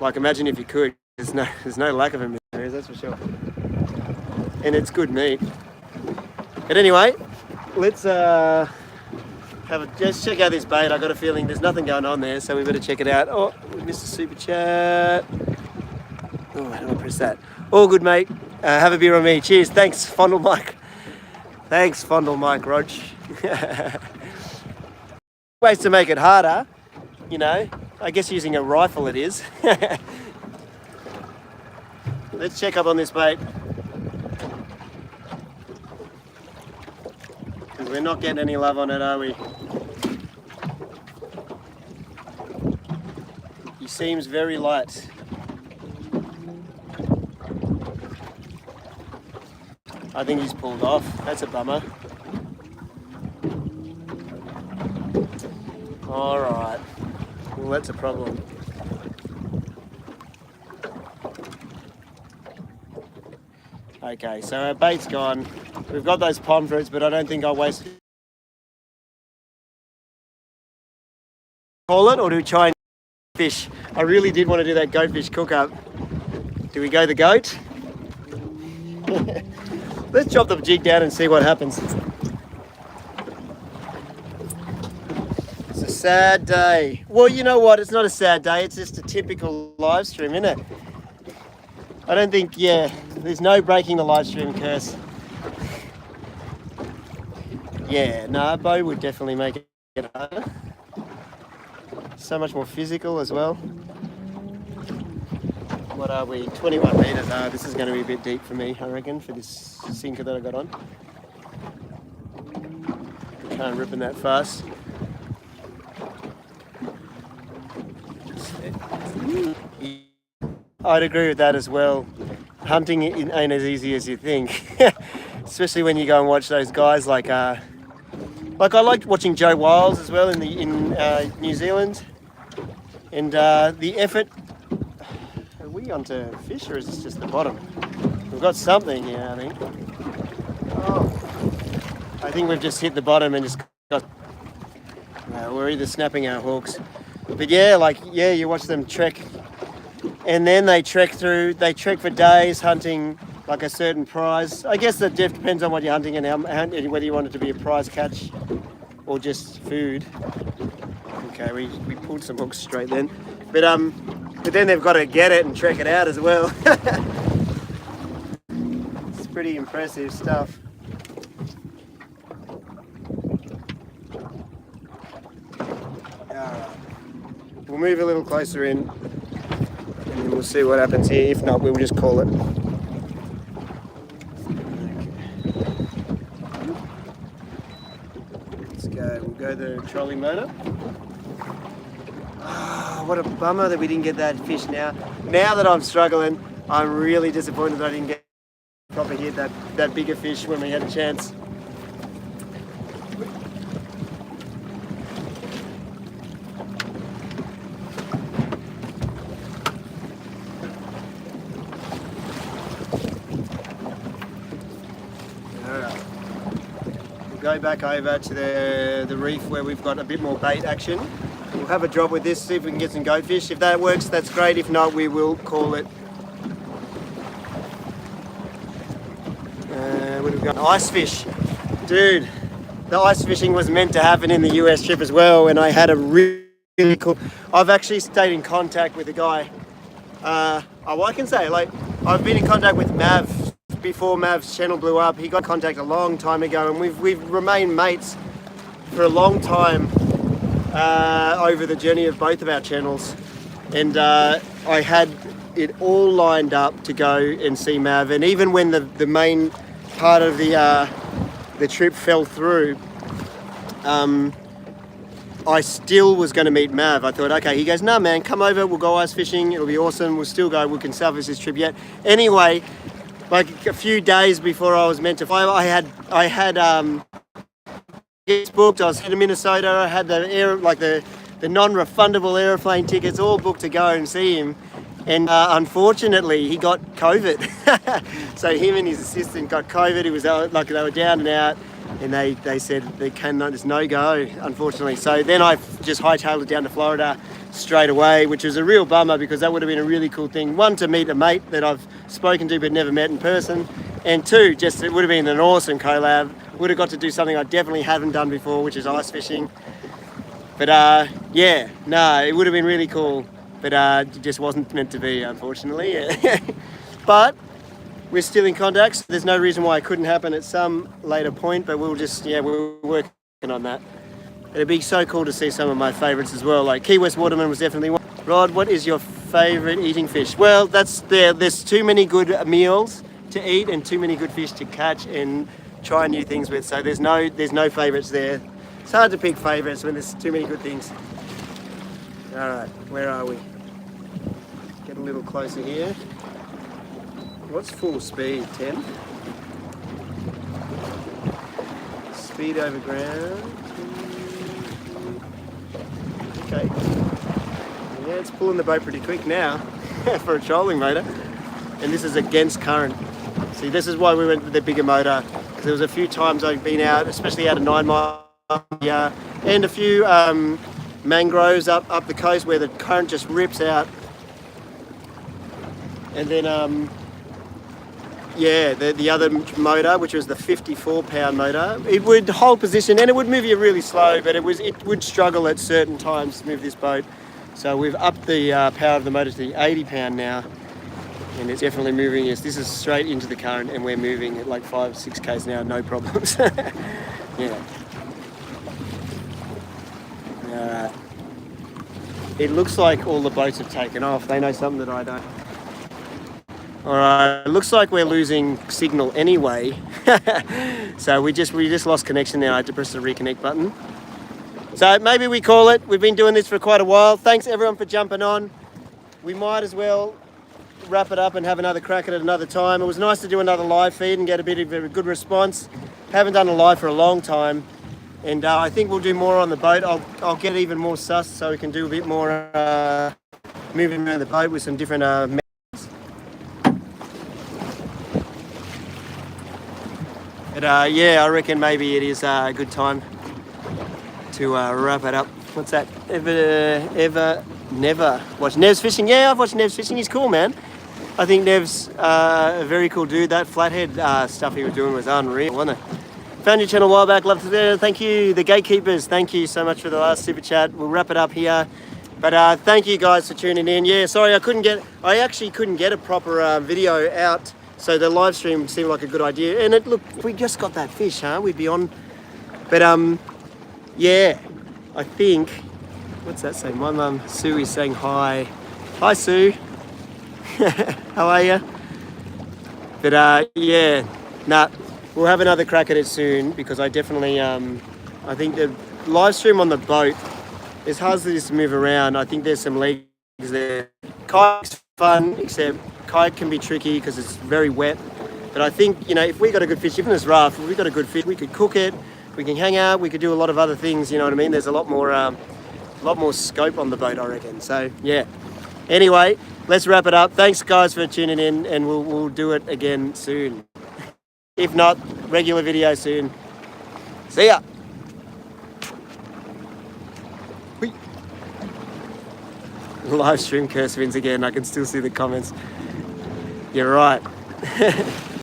Like, imagine if you could. There's no lack of them in there, that's for sure. And it's good meat. But anyway, let's just check out this bait. I got a feeling there's nothing going on there, so we better check it out. Oh, we missed a super chat. Oh, how do I press that? All good, mate. Have a beer on me. Cheers. Thanks, Fondle Mike. Thanks, Fondle Mike, Rog. Ways to make it harder, you know. I guess using a rifle it is. Let's check up on this bait. Because we're not getting any love on it, are we? He seems very light. I think he's pulled off. That's a bummer. Alright. Well, that's a problem. Okay, so our bait's gone. We've got those pond fruits, but I don't think I'll waste it. Call it, or do we try and fish? I really did want to do that goatfish cook-up. Do we go the goat? Let's chop the jig down and see what happens. It's a sad day. Well, you know what? It's not a sad day. It's just a typical live stream, isn't it? I don't think, there's no breaking the live stream curse. Yeah, no, a bow would definitely make it harder. So much more physical as well. What are we? 21 metres. This is going to be a bit deep for me, I reckon, for this sinker that I got on. Can't rip in that fast. I'd agree with that as well. Hunting ain't as easy as you think, especially when you go and watch those guys like I liked watching Joe Wiles as well in New Zealand, and the effort. Are we onto fish, or is this just the bottom? We've got something here, I think. Oh, I think we've just hit the bottom and just got. We're either snapping our hooks, but you watch them trek. And then they trek for days hunting like a certain prize. I guess that depends on what you're hunting and whether you want it to be a prize catch or just food. Okay, we pulled some hooks straight then. But then they've got to get it and trek it out as well. It's pretty impressive stuff. Alright. We'll move a little closer in. And we'll see what happens here. If not, we'll just call it. Let's go. We'll go the trolling motor. Oh, what a bummer that we didn't get that fish now. Now that I'm struggling, I'm really disappointed that I didn't get proper hit that bigger fish when we had a chance. Go back over to the reef where we've got a bit more bait action. We'll have a drop with this, see if we can get some goatfish. If that works, that's great. If not, we will call it. What have we got? Ice fish. Dude, the ice fishing was meant to happen in the US trip as well, and I had a really cool... I've actually stayed in contact with a guy. I can say, I've been in contact with Mav before Mav's channel blew up. He got in contact a long time ago, and we've remained mates for a long time over the journey of both of our channels. And I had it all lined up to go and see Mav, and even when the main part of the trip fell through, I still was going to meet Mav. I thought, okay, he goes, nah man, come over, we'll go ice fishing, it'll be awesome, we'll still go, we can salvage this trip yet. Anyway, like a few days before I was meant to fly, I had tickets booked. I was heading to Minnesota. I had the non-refundable airplane tickets all booked to go and see him. And unfortunately, he got COVID. So him and his assistant got COVID. It was like they were down and out. and they said there's no go, unfortunately. So then I just hightailed it down to Florida straight away, which was a real bummer because that would have been a really cool thing. One, to meet a mate that I've spoken to but never met in person, and two, just it would have been an awesome collab. Would have got to do something I definitely haven't done before, which is ice fishing. But yeah, no, it would have been really cool, but it just wasn't meant to be, unfortunately. But we're still in contact, so there's no reason why it couldn't happen at some later point, but we're working on that. It'd be so cool to see some of my favourites as well, like Key West Waterman was definitely one. Rod, what is your favourite eating fish? Well, there's too many good meals to eat and too many good fish to catch and try new things with, so there's no favourites there. It's hard to pick favourites when there's too many good things. Alright, where are we? Get a little closer here. What's full speed? 10? Speed over ground. Okay. Yeah, it's pulling the boat pretty quick now for a trolling motor. And this is against current. See, this is why we went with the bigger motor. Because there was a few times I've been out, especially out of 9 Mile, and a few mangroves up the coast where the current just rips out. And then yeah, the other motor, which was the 54-pound motor, it would hold position and it would move you really slow, but it would struggle at certain times to move this boat. So we've upped the power of the motor to the 80-pound now, and it's definitely moving us. This is straight into the current, and we're moving at like 5-6 k's now, no problems. Yeah. It looks like all the boats have taken off. They know something that I don't. Alright, it looks like we're losing signal anyway. So we just lost connection now. I had to press the reconnect button. So maybe we call it. We've been doing this for quite a while. Thanks everyone for jumping on. We might as well wrap it up and have another crack at it another time. It was nice to do another live feed and get a bit of a good response. Haven't done a live for a long time. And I think we'll do more on the boat. I'll get even more sus so we can do a bit more moving around the boat with some different But yeah, I reckon maybe it is a good time to wrap it up. What's that? Never watch Nev's fishing. Yeah, I've watched Nev's fishing. He's cool, man. I think Nev's a very cool dude. That flathead stuff he was doing was unreal, wasn't it? Found your channel a while back. Love to do. Thank you, the gatekeepers. Thank you so much for the last super chat. We'll wrap it up here. But thank you guys for tuning in. Yeah, sorry I actually couldn't get a proper video out. So the live stream seemed like a good idea. And look, we just got that fish, huh? We'd be on. But yeah, I think, what's that saying? My mum, Sue, is saying hi. Hi, Sue. How are you? But yeah, nah, we'll have another crack at it soon because I definitely, I think the live stream on the boat is hard to move around. I think there's some legs there. Kayak's fun, except kayak can be tricky because it's very wet. But I think, you know, if we got a good fish, even as rough, if we got a good fish, we could cook it, we can hang out, we could do a lot of other things, you know what I mean? There's a lot more scope on the boat, I reckon. So, yeah. Anyway, let's wrap it up. Thanks, guys, for tuning in, and we'll do it again soon. If not, regular video soon. See ya. Live stream curse wins again. I can still see the comments. You're right.